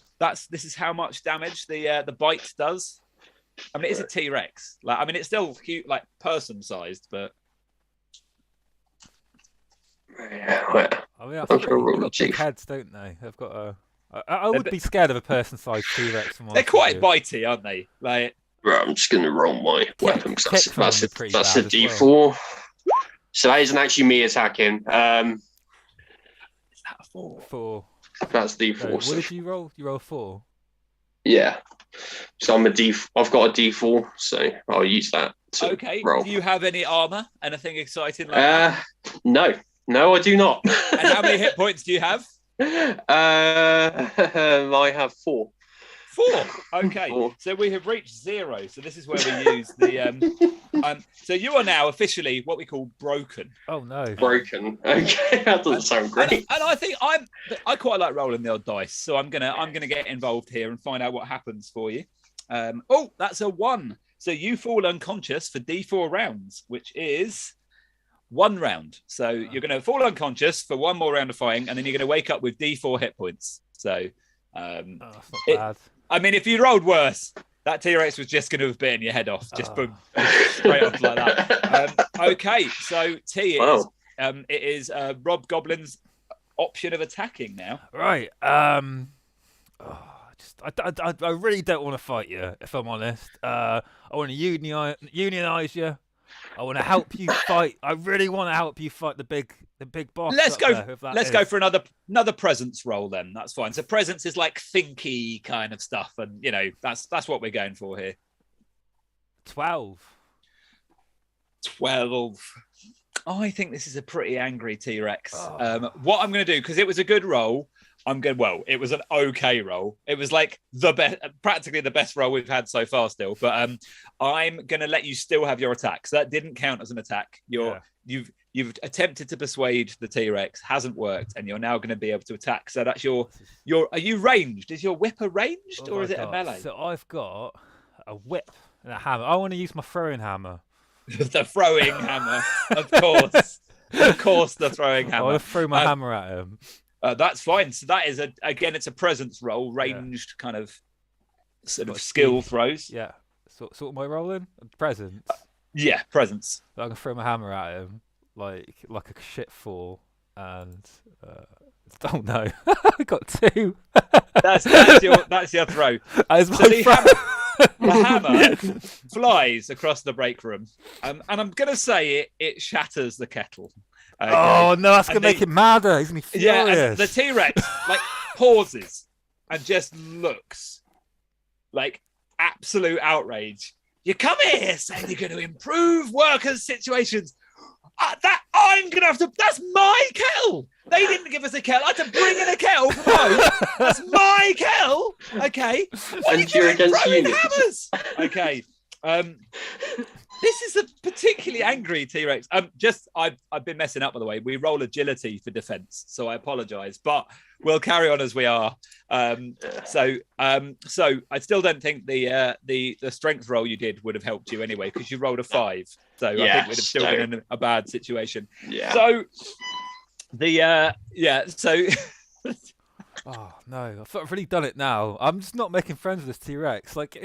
This is how much damage the bite does. I mean, it is a T-Rex. It's still cute, like person-sized, but. I think they've got big heads, don't they? They've got a. I would be scared of a person-sized T-Rex. They're quite bitey, aren't they? Like. Right, I'm just going to roll my weapon. That's a D4. Well. So that isn't actually me attacking. Is that a 4? 4. That's D4. So what did you roll? You roll 4. Yeah. So I've got a D4, so I'll use that to roll. Do you have any armor? Anything exciting like that? No, I do not. And how many hit points do you have? I have 4. 4. Okay. 4. So we have reached 0. So this is where we use the so you are now officially what we call broken. Oh no. Broken. Okay. That doesn't sound great. And I think I quite like rolling the odd dice. So I'm gonna get involved here and find out what happens for you. That's a 1. So you fall unconscious for D4 rounds, which is 1 round. So you're going to fall unconscious for 1 more round of fighting, and then you're going to wake up with D4 hit points. So that's not bad. I mean, if you rolled worse, That T-Rex was just going to have bitten your head off, just boom, straight off like that. Okay, so T is it is Rob Goblin's option of attacking now. Right. I really don't want to fight you, if I'm honest. I want to unionize you. I want to help you fight. I really want to help you fight the big boss. Let's go for another presence roll then. That's fine. So presence is like thinky kind of stuff, and that's what we're going for here. 12. I think this is a pretty angry T-Rex. What I'm going to do, because it was a good roll, it was an okay roll. It was like practically the best roll we've had so far still. But I'm going to let you still have your attack. So that didn't count as an attack. You've attempted to persuade the T-Rex, hasn't worked, and you're now going to be able to attack. So that's your. Are you ranged? Is your whip ranged, or is it a melee? So I've got a whip and a hammer. I want to use my throwing hammer. The throwing hammer, of course. Of course, the throwing hammer. I want to throw my hammer at him. That's fine. So that is it's a presence roll, ranged kind of sort of skill throws. Yeah. So what am I rolling? Presence. Yeah, presence. I'm gonna throw my hammer at him like a shit fall, and don't know. I got 2. That's your throw. The hammer flies across the break room, and I'm gonna say it shatters the kettle. Okay. Oh no, that's gonna make him madder. He's gonna be furious. Yeah, and the T-Rex pauses and just looks like absolute outrage. You come here saying you're going to improve workers' situations. I'm going to have to. That's my kettle. They didn't give us a kettle. I had to bring in a kettle from home. That's my kettle. Okay. What are you doing? Throwing hammers. Okay. This is a particularly angry T-Rex. I've been messing up, by the way. We roll agility for defense, so I apologize, but we'll carry on as we are. So I still don't think the strength roll you did would have helped you anyway, because you rolled a 5. So I think we'd have still been in a bad situation. Yeah. So so. Oh no! I've really done it now. I'm just not making friends with this T-Rex. Like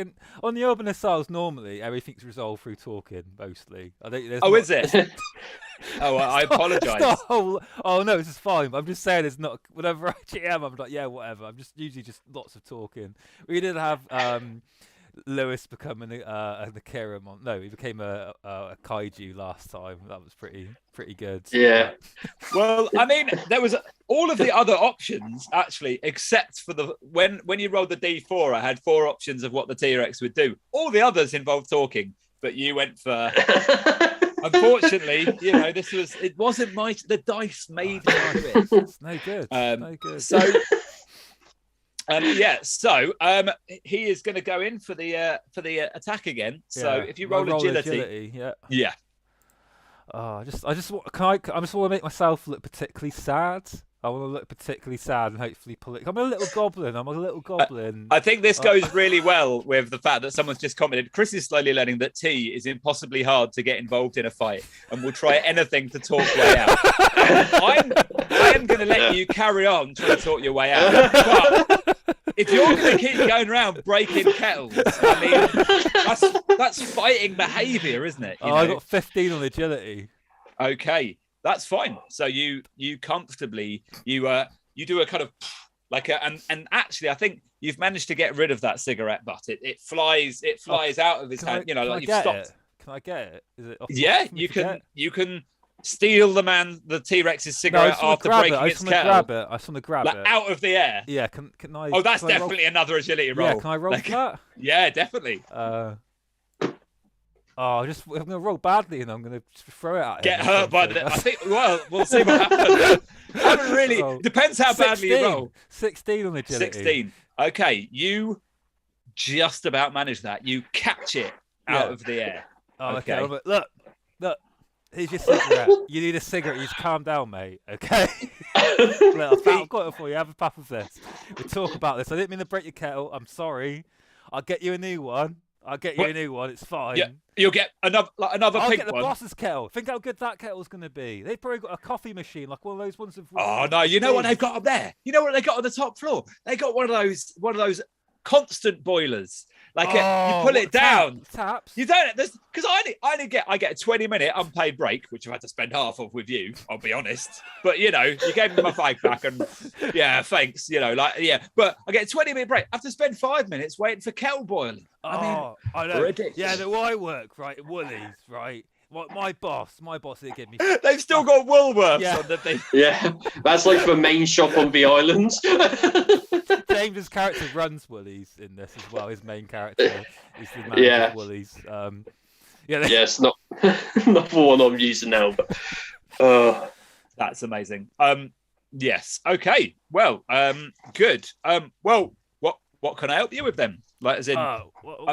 on the Obeinous Isles, normally everything's resolved through talking mostly. Is it? I apologise. Oh no, this is fine. I'm just saying it's not. Whenever I GM, I'm like, yeah, whatever. I'm just usually just lots of talking. We did have Lewis becoming a Akira monster. No, he became a kaiju last time. That was pretty good. Yeah. Well, I mean, there was all of the other options actually, except for when you rolled the D4, I had 4 options of what the T-Rex would do. All the others involved talking, but you went for. Unfortunately, it wasn't the dice made me do it. It's no good. No good. So. So he is going to go in for the attack again. So if you roll agility, yeah. I just want to make myself look particularly sad. I want to look particularly sad and hopefully pull it. I'm a little goblin. I think this goes really well with the fact that someone's just commented. Chris is slowly learning that T is impossibly hard to get involved in a fight and will try anything to talk way out. I am going to let you carry on trying to talk your way out. But if you're going to keep going around breaking kettles, I mean, that's fighting behaviour, isn't it? I got 15 on agility. Okay. That's fine. So you comfortably you do a kind of like and actually I think you've managed to get rid of that cigarette butt. It flies out of his hand. Like you've stopped. Can I get it? Is it? Yeah, you can steal the T-Rex's cigarette after breaking its kettle. I just want to grab it out of the air. Yeah. Can I? Oh, that's definitely another agility roll. Yeah. Can I roll that? Yeah, definfinitely. I'm going to roll badly and I'm going to throw it at him. Get hurt by I think, we'll see what happens. Haven't really, depends how 16, badly you roll. 16 on agility. 16. Okay, you just about manage that. You catch it out of the air. Oh, okay. Look, here's your cigarette. You need a cigarette. You just calm down, mate. Okay? Look, I've got it for you. Have a puff of this. We'll talk about this. I didn't mean to break your kettle. I'm sorry. I'll get you a new one. It's fine. Yeah, you'll get another pink one. I'll get the boss's kettle. Think how good that kettle's going to be. They've probably got a coffee machine, like one of those ones. Oh no! You know what they've got up there? You know what they got on the top floor? They got one of those constant boilers. Like you pull it down. Taps. You don't, because I get a 20-minute unpaid break, which I've had to spend half of with you. I'll be honest, but you gave me my fag back, and yeah, thanks. But I get a 20-minute break. I have to spend 5 minutes waiting for kettle boiling. I know. Ridiculous. Yeah, the way I work, right, at Woolies, right. My boss, they give me. They've still got Woolworths on the thing. Yeah, that's like the main shop on the island. James's character runs Woolies in this as well. His main character is the man of Woolies. Yes, not the one I'm using now, but that's amazing. Yes. Okay. Well. Good. Well. What can I help you with then? Like, as in, I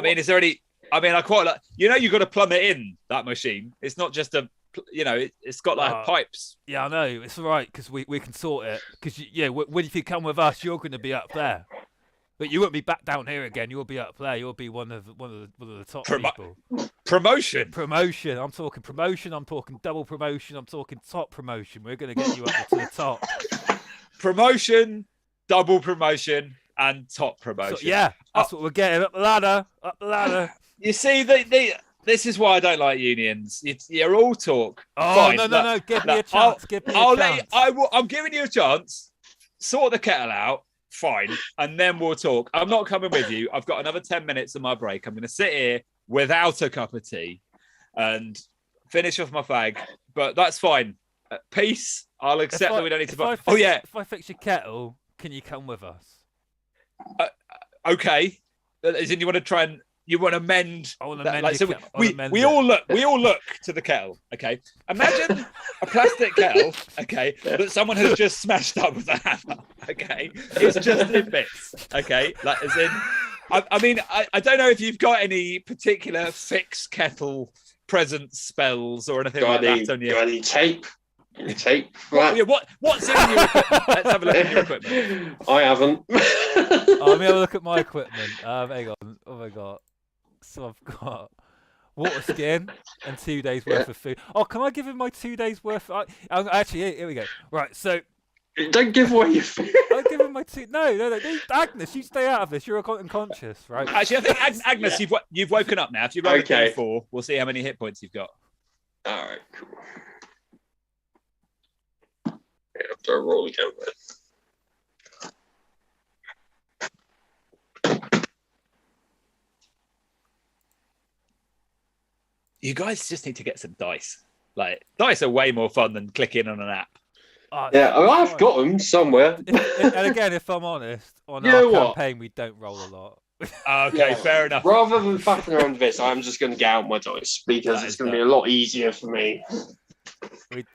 mean, is there any? I mean, I quite like. You've got to plumb it in that machine. It's not just a. It's got like pipes. Yeah, I know. It's all right because we can sort it. Because if you come with us, you're going to be up there, but you won't be back down here again. You'll be up there. You'll be one of the top people. Promotion. I'm talking promotion. I'm talking double promotion. I'm talking top promotion. We're going to get you up to the top. Promotion, double promotion, and top promotion. So, that's what we're getting. Up the ladder. You see, this is why I don't like unions. You're all talk. Oh, fine. No. Give me a chance. I'm giving you a chance. Sort the kettle out. Fine. And then we'll talk. I'm not coming with you. I've got another 10 minutes of my break. I'm going to sit here without a cup of tea and finish off my fag. But that's fine. Peace. I'll accept that we don't need to... If I fix your kettle, can you come with us? Okay. As in, you want to try and... You want to mend. I want to that, mend. So we all look to the kettle. Okay, imagine a plastic kettle. Okay, that someone has just smashed up with a hammer. Okay, it's just in bits. Okay, like as in, I mean, I don't know if you've got any particular fixed kettle present spells or anything like that on you. Got any tape? What's in your equipment? Let's have a look at your equipment. I haven't. Let me have a look at my equipment. Hang on. Oh my god. So I've got water skin and 2 days worth of food. Oh, can I give him my 2 days worth? Actually, here we go. Right, so don't give away your food. I'll give him my two. No. Agnes, you stay out of this. You're unconscious, right? Actually, I think Agnes, you've woken up now. If you roll a 4, we'll see how many hit points you've got. All right, cool. After I roll again, then. You guys just need to get some dice. Like, dice are way more fun than clicking on an app. I've got them somewhere. And again, if I'm honest, on our campaign, we don't roll a lot. Okay, fair enough. Rather than faffing around this, I'm just going to get out my dice because it's going to be a lot easier for me.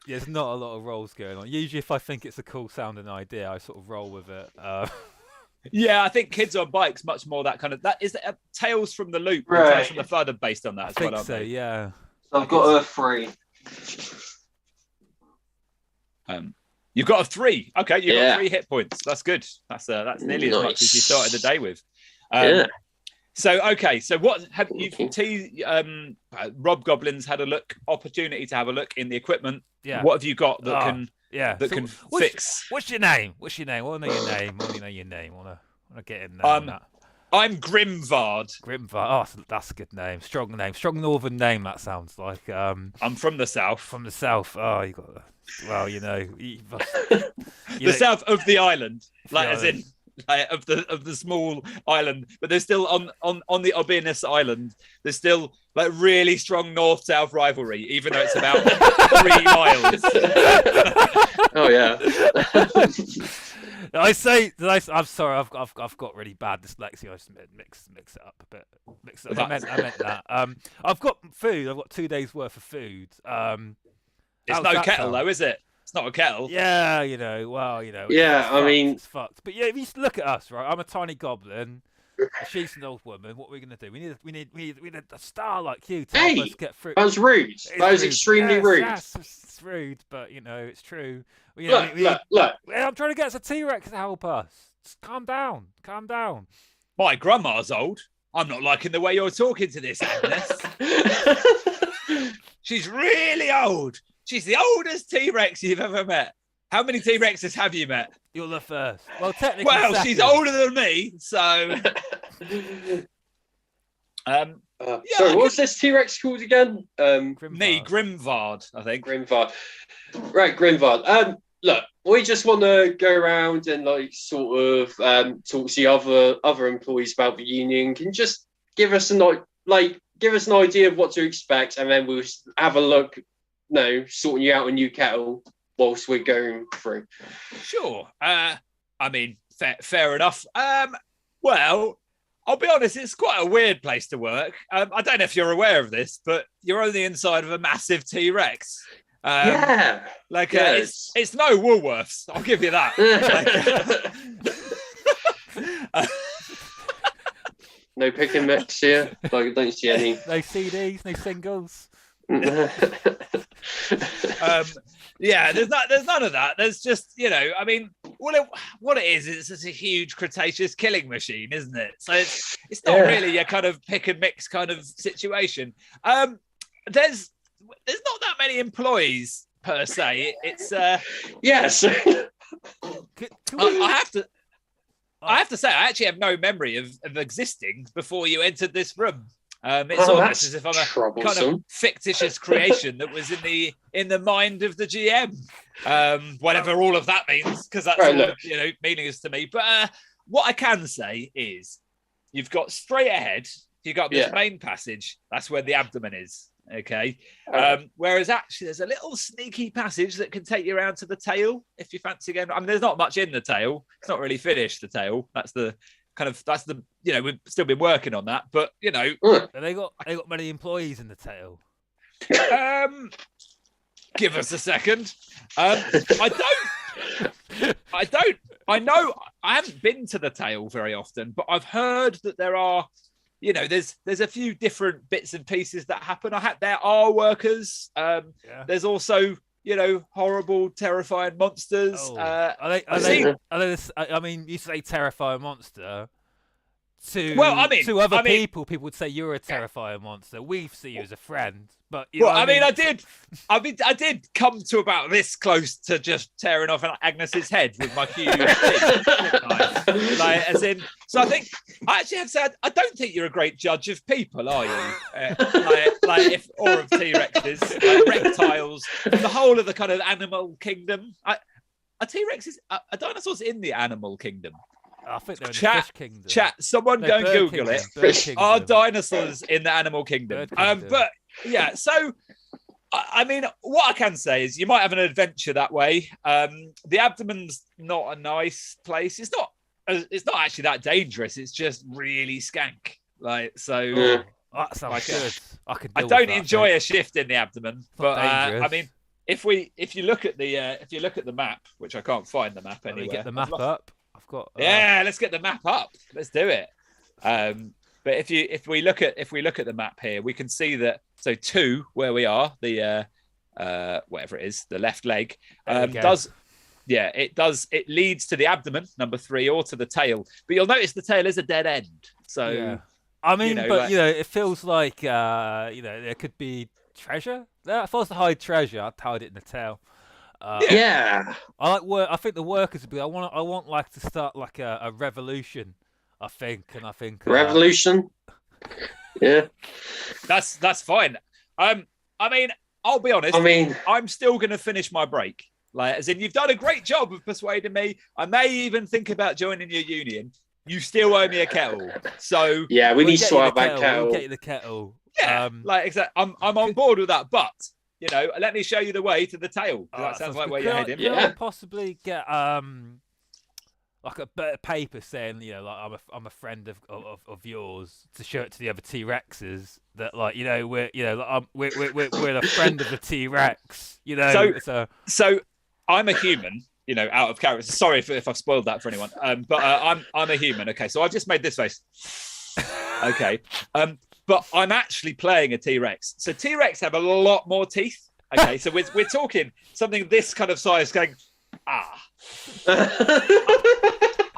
There's not a lot of rolls going on. Usually, if I think it's a cool sounding idea, I sort of roll with it. Yeah, I think Kids on Bikes much more that kind of that is Tales from the Loop, right. Tales from the Flood are based on that as well. I think so, yeah. So I've got a 3. You've got a 3. Okay, you've got 3 hit points. That's good. That's nearly as much as you started the day with. So what have you? Rob Goblin's had a opportunity to have a look in the equipment. Yeah. What have you got that can? Yeah, that can fix. What's your name? I want to know your name. I want to get in there. I'm Grimvard. Oh, that's a good name. Strong name. Strong northern name. That sounds like. I'm from the south. From the south. Oh, you got. Well, the south of the island, as in. Of the small island, but there's still on the Obeinous Island. There's still like really strong north-south rivalry, even though it's about 3 miles. Oh yeah. I'm sorry. I've got really bad dyslexia. I just mix it up a bit. I meant that. I've got food. I've got 2 days worth of food. It's no kettle though, is it? It's not a kettle. Yeah, Yeah, I mean, it's fucked. But yeah, if you look at us, right? I'm a tiny goblin. She's an old woman. What are we gonna do? We need a star like you to help us get through. That was rude. That was extremely rude. Yes, it's rude, but it's true. Look. I'm trying to get us a T-Rex to help us. Just calm down. My grandma's old. I'm not liking the way you're talking to this, Agnes. She's really old. She's the oldest T-Rex you've ever met. How many T-Rexes have you met? You're the first. Well, technically, Well, second. she's older than me, so. Sorry, what was this T-Rex called again? Grimvard, I think. Grimvard. Right, Grimvard. Look, we just want to go around and sort of talk to the other employees about the union. Can you just give us give us an idea of what to expect, and then we'll have a look. Sorting you out a new kettle whilst we're going through. Sure. I mean, fair enough. Well, I'll be honest, it's quite a weird place to work. I don't know if you're aware of this, but you're on the inside of a massive T-Rex. Yeah. It's no Woolworths, I'll give you that. No pick and mix here. I don't see any. No CDs, no singles. There's none of that. There's just, I mean, what it is, it's just a huge Cretaceous killing machine, isn't it? So it's not really a kind of pick and mix kind of situation. There's not that many employees per se. It's yes. I have to say, I actually have no memory of existing before you entered this room. It's almost as if I'm a kind of fictitious creation that was in the mind of the GM, whatever all of that means, because that's all meaningless to me. But what I can say is, you've got straight ahead. You've got this main passage. That's where the abdomen is. Okay. Whereas actually, there's a little sneaky passage that can take you around to the tail if you fancy going. I mean, there's not much in the tail. It's not really finished. The tail. That's the we've still been working on that, but they got many employees in the tail. Give us a second. I know I haven't been to the tail very often, but I've heard that there are, there's a few different bits and pieces that happen. There are workers. There's also horrible, terrifying monsters. I mean, you say terrifying monster to other people would say you're a terrifying monster. We see you as a friend, but I did come to about this close to just tearing off Agnes's head with my huge teeth. So I think I actually have said I don't think you're a great judge of people, are you? Or of T-Rexes, reptiles, the whole of the kind of animal kingdom. A T-Rex a dinosaur's in the animal kingdom. I think they're in the fish kingdom. Someone go and Google it. Are dinosaurs in the animal kingdom? But yeah, so I mean, what I can say is you might have an adventure that way. The abdomen's not a nice place. It's not actually that dangerous. It's just really skank. That sounds good. I don't enjoy a shift in the abdomen, but I mean, if you look at the map, which I can't find the map anywhere. Get the map up. I've got. Let's get the map up. Let's do it. But if we look at the map here, we can see that. So 2, where we are, the whatever it is, the left leg it leads to the abdomen, number 3, or to the tail. But you'll notice the tail is a dead end. So. Yeah. I mean, it feels like there could be treasure. If I was to hide treasure, I'd hide it in the tail. I like work. I think the workers would be. I want to start like a revolution. I think revolution. Yeah, that's fine. I mean, I'll be honest. I'm still going to finish my break. As in, you've done a great job of persuading me. I may even think about joining your union. You still owe me a kettle. So yeah, we need to sort out that kettle. We'll get you the kettle. Yeah, exactly. I'm on board with that, but let me show you the way to the tail. That sounds like where you're heading. Yeah, possibly get like a bit of paper saying I'm a friend of yours to show it to the other T-Rexes that we're a friend of the T-Rex. So I'm a human. Out of character. Sorry if I've spoiled that for anyone. But I'm a human. Okay, so I've just made this face. Okay. But I'm actually playing a T-Rex. So T-Rex have a lot more teeth. Okay, so we're talking something this kind of size going, I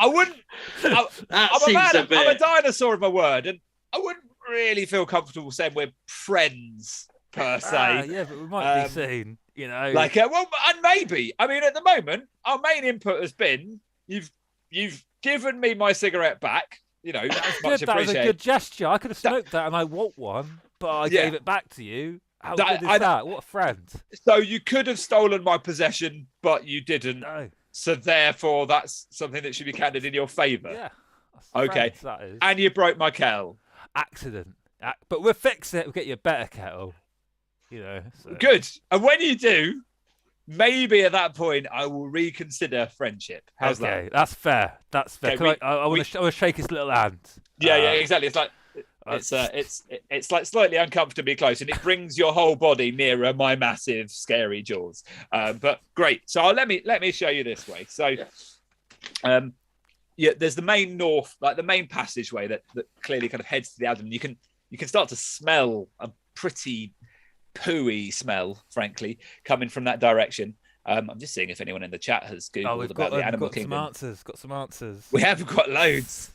wouldn't. I'm a dinosaur of my word, and I wouldn't really feel comfortable saying we're friends per se. Yeah, but we might be seen. You know, like well, and maybe. I mean, at the moment, our main input has been you've given me my cigarette back. You know, that's much good. That was a appreciated. good gesture. I could have smoked that, and I want one, but I gave it back to you. How good is that? What a friend! So you could have stolen my possession, but you didn't. No. So therefore, that's something that should be counted in your favour. Yeah. Okay. Friends, that is. And you broke my kettle. Accident. But we'll fix it. We'll get you a better kettle. You know. So. Good. And when you do, maybe at that point I will reconsider friendship. How's that? Okay, that's fair. That's fair. Okay, I want to shake his little hand. Yeah, exactly. It's like it's like slightly uncomfortably close, and it brings your whole body nearer my massive, scary jaws. But great. So let me show you this way. So, there's the main the main passageway that clearly kind of heads to the abdomen. You can start to smell a pretty pooey smell, frankly, coming from that direction. I'm just seeing if anyone in the chat has Googled about the animal kingdom. Got some answers. We have got loads.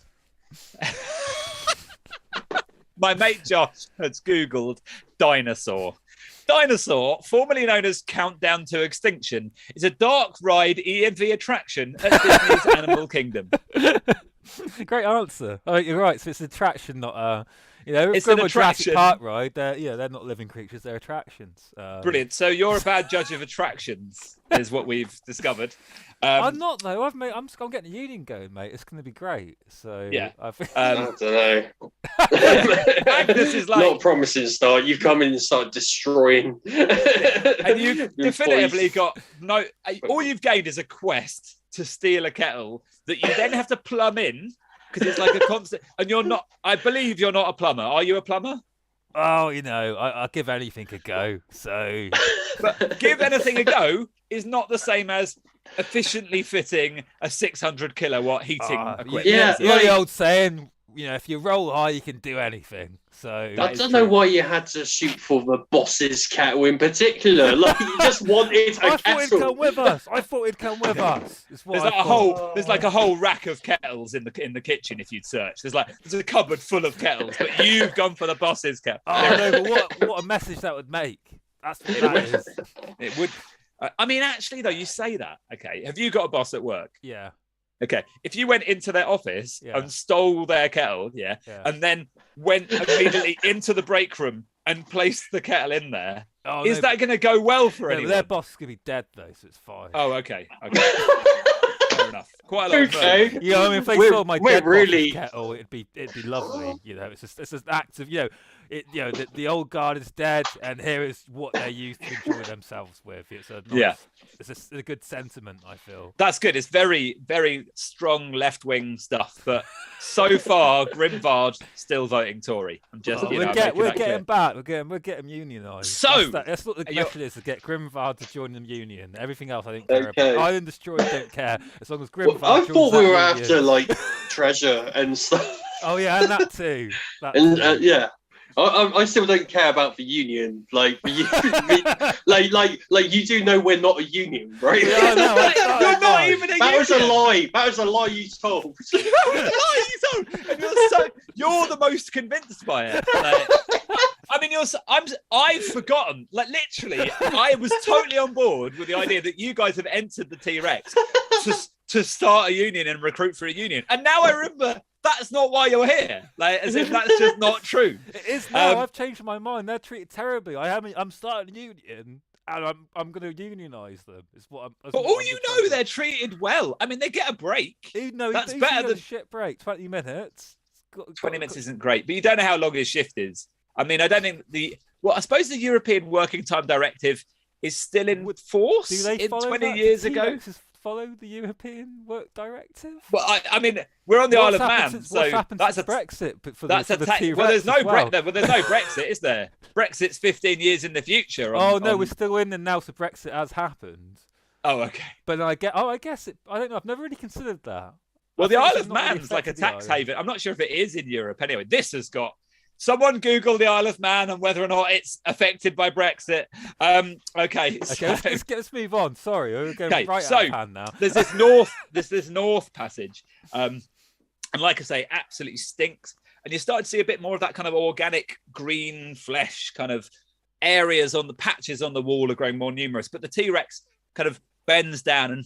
My mate Josh has Googled dinosaur. Dinosaur, formerly known as Countdown to Extinction, is a dark ride EMV attraction at Disney's Animal Kingdom. Great answer. Oh, you're right. So it's an attraction, not it's an attraction. Jurassic Park ride. They're not living creatures. They're attractions. Brilliant. So you're a bad judge of attractions, is what we've discovered. I'm not though. I'm getting a union going, mate. It's going to be great. So yeah. I don't know. Magnus is like not a promising start. You've come in and started destroying, and you've definitively got no. All you've gained is a quest to steal a kettle that you then have to plumb in. Because it's like a constant, and you're not. I believe you're not a plumber. Are you a plumber? Oh, I give anything a go. So, but give anything a go is not the same as efficiently fitting a 600 kilowatt heating equipment. Yeah, the old saying. If you roll high, you can do anything. So I don't know why you had to shoot for the boss's kettle in particular. Like you just wanted a kettle. I thought it'd come with us. There's like a whole rack of kettles in the kitchen if you'd search. There's a cupboard full of kettles, but you've gone for the boss's kettle. Oh no, but what a message that would make. That's what that is. It would. I mean, actually, though, you say that. Okay, have you got a boss at work? Yeah. Okay, if you went into their office and stole their kettle, and then went immediately into the break room and placed the kettle in there, is that going to go well for anyone? Their boss is going to be dead, though, so it's fine. Oh, okay. Fair enough. Quite a lot of okay. If they stole my dead boss's kettle, it'd be lovely. It's an act of, the old guard is dead, and here is what they used to enjoy themselves with. It's a nice, it's a good sentiment, I feel. That's good. It's very, very strong left-wing stuff, but so far, Grimvard still voting Tory. I'm just, we're getting back. We're getting unionised. So that's what the question is: to get Grimvard to join the union. Everything else, I don't care about. Island Destroyed don't care as long as Grimvard. I thought we were after like treasure and stuff. Oh yeah, and that too. I still don't care about the union. Like you do know we're not a union, right? Yeah, no, you're not even a union. That was a lie. That was a lie you told. And you're the most convinced by it. I've forgotten. Like literally, I was totally on board with the idea that you guys have entered the T-Rex to start a union and recruit for a union, and now I remember. That's not why you're here. Like, as if that's just not true. It is now. I've changed my mind. They're treated terribly. I'm starting a union, and I'm going to unionise them. They're treated well. I mean, they get a break. That's better than shit break. 20 minutes. 20 minutes isn't great, but you don't know how long his shift is. I mean, I don't think I suppose the European Working Time Directive is still in force. Do they 20 years ago? Follow the European Work Directive? Well, I mean, we're on the Isle of Man, so that's a Brexit. There's no Brexit, is there? Brexit's 15 years in the future. We're still in, and now so Brexit has happened. Oh, okay. But I guess it. I don't know. I've never really considered that. Well, the Isle of Man's like a tax haven. I'm not sure if it is in Europe. Anyway, this has got. Someone Google the Isle of Man and whether or not it's affected by Brexit. Okay, let's move on. Sorry, we're going right out of hand now. There's this north passage, and like I say, absolutely stinks. And you start to see a bit more of that kind of organic green flesh kind of areas on the patches on the wall are growing more numerous. But the T-Rex kind of bends down and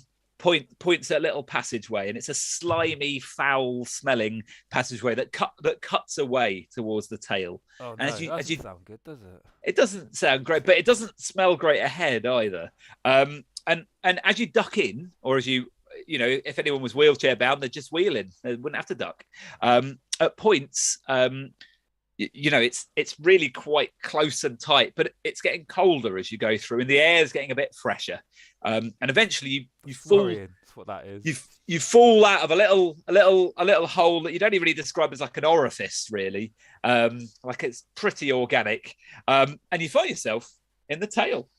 points at a little passageway, and it's a slimy, foul-smelling passageway that cuts away towards the tail. Oh, and no, that doesn't sound good, does it? It doesn't sound great, but it doesn't smell great ahead either. And as you duck in, or as you know, if anyone was wheelchair bound, they'd just wheel in. They wouldn't have to duck. At points, you know, it's really quite close and tight, but it's getting colder as you go through, and the air is getting a bit fresher. And eventually, you fall. That's what that is. You fall out of a little hole that you don't even really describe as like an orifice, really. Like it's pretty organic, and you find yourself in the tail.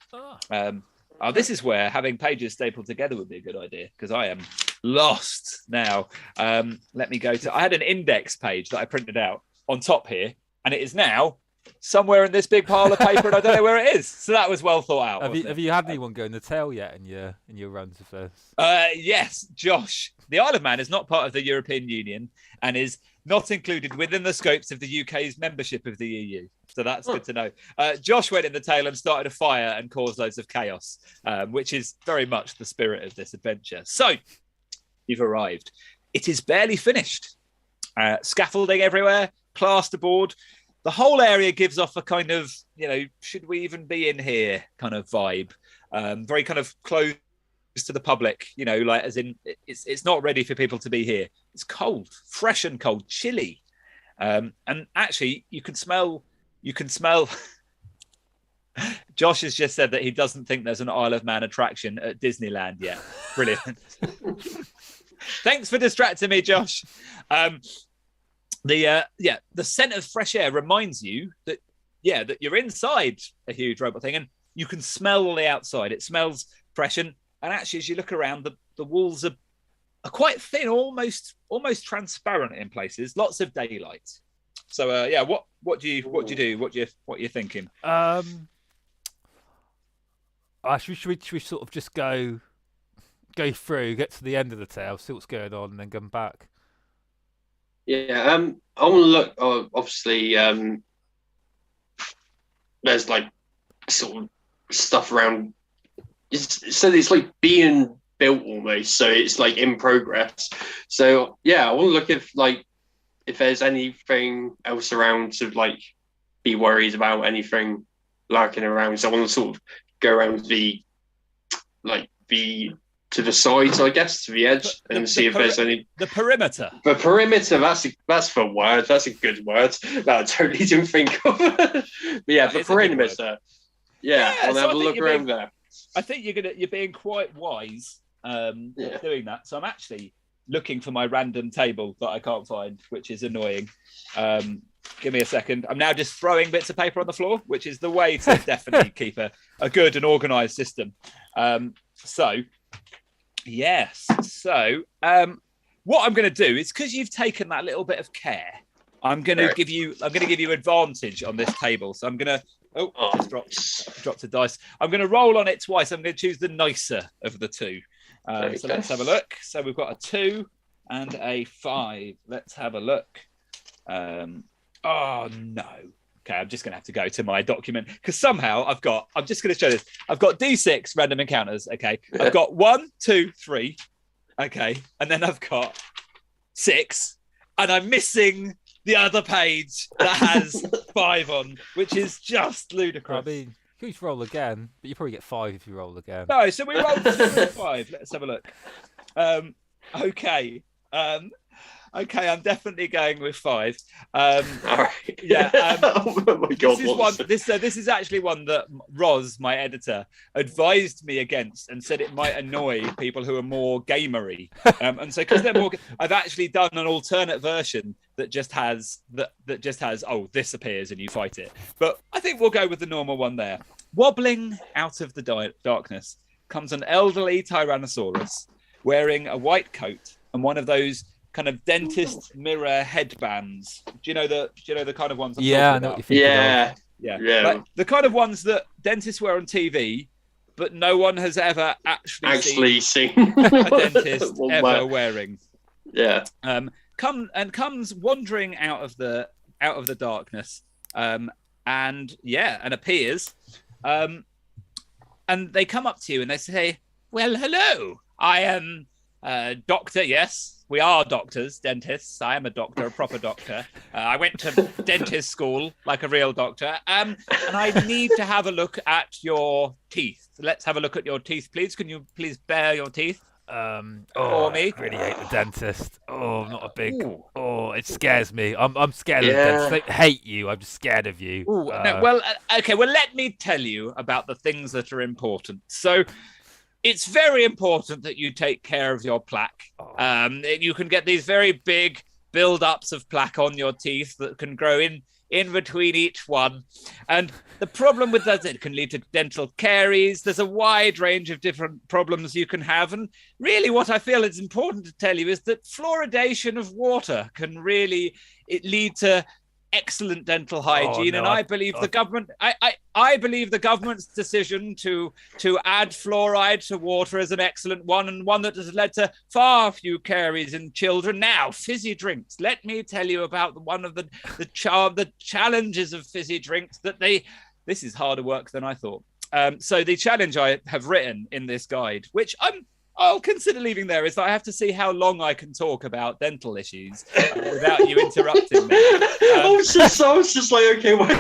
This is where having pages stapled together would be a good idea, because I am lost now. Let me go to. I had an index page that I printed out on top here, and it is now somewhere in this big pile of paper, and I don't know where it is. So that was well thought out. Have you had anyone go in the tail yet in your runs of this? Yes, Josh. The Isle of Man is not part of the European Union and is not included within the scopes of the UK's membership of the EU. So that's good to know. Josh went in the tail and started a fire and caused loads of chaos, which is very much the spirit of this adventure. So you've arrived. It is barely finished. Scaffolding everywhere, plasterboard. The whole area gives off a kind of, you know, should we even be in here kind of vibe. Very kind of close to the public, you know, like as in it's not ready for people to be here. It's cold, fresh and cold, chilly. And actually you can smell Josh has just said that he doesn't think there's an Isle of Man attraction at Disneyland yet. Brilliant. Thanks for distracting me, Josh. The scent of fresh air reminds you that you're inside a huge robot thing, and you can smell the outside. It smells fresh, and actually, as you look around, the walls are quite thin, almost transparent in places. Lots of daylight. So what do you do? What are you thinking? Should we sort of just go through, get to the end of the tail, see what's going on, and then come back? Yeah, I want to look. Obviously, there's like sort of stuff around. It's like being built almost, so it's like in progress. So yeah, I want to look if there's anything else around to like be worried about, anything lurking around. So I want to sort of go around to the sides, I guess, to the edge, and see if there's any. The perimeter. The perimeter. That's the word. That's a good word that I totally didn't think of. But yeah, the perimeter. Yeah, I'll have a look around there. I think you're being quite wise doing that. So I'm actually looking for my random table that I can't find, which is annoying. Give me a second. I'm now just throwing bits of paper on the floor, which is the way to definitely keep a good and organised system. Yes. So what I'm going to do is, because you've taken that little bit of care, I'm going to give you advantage on this table. So I'm going to just dropped a dice. I'm going to roll on it twice. I'm going to choose the nicer of the two. So let's have a look. So we've got a 2 and a 5. Let's have a look. Oh no. Okay, I'm just going to have to go to my document, because somehow I'm just going to show this. I've got D6 random encounters. Okay. I've got 1, 2, 3. Okay. And then I've got 6. And I'm missing the other page that has 5 on, which is just ludicrous. I mean, you could roll again, but you probably get 5 if you roll again. No, so we rolled 5. Let's have a look. Okay. Okay, I'm definitely going with 5. All right. Yeah. Oh my God. This is actually one that Roz, my editor, advised me against and said it might annoy people who are more gamery. And so, because they're more, I've actually done an alternate version that just has this appears and you fight it. But I think we'll go with the normal one there. Wobbling out of the darkness comes an elderly Tyrannosaurus wearing a white coat and one of those kind of dentist mirror headbands. Do you know the kind of ones? I know what you're thinking of. Yeah. Like the kind of ones that dentists wear on TV, but no one has ever actually seen a dentist ever wearing. Yeah. Comes wandering out of the darkness, and appears. And they come up to you and they say, "Well, hello. I am doctor. Yes, we are doctors, dentists. I am a doctor, a proper doctor. I went to dentist school like a real doctor. And I need to have a look at your teeth. Let's have a look at your teeth, please. Can you please bare your teeth for me?" I really hate the dentist. I'm not a big. It scares me. I'm scared of the dentist. I hate you. I'm just scared of you. No, well, okay. Well, let me tell you about the things that are important. So, it's very important that you take care of your plaque. You can get these very big build-ups of plaque on your teeth that can grow in between each one. And the problem with that, it can lead to dental caries. There's a wide range of different problems you can have. And really what I feel is important to tell you is that fluoridation of water can really lead to excellent dental hygiene. I believe the government, I believe the government's decision to add fluoride to water is an excellent one, and one that has led to far few caries in children. Now, fizzy drinks. Let me tell you about one of the challenges of fizzy drinks. This is harder work than I thought. So the challenge I have written in this guide, which I'll consider leaving there, is that I have to see how long I can talk about dental issues without you interrupting me. I was just like, okay, what?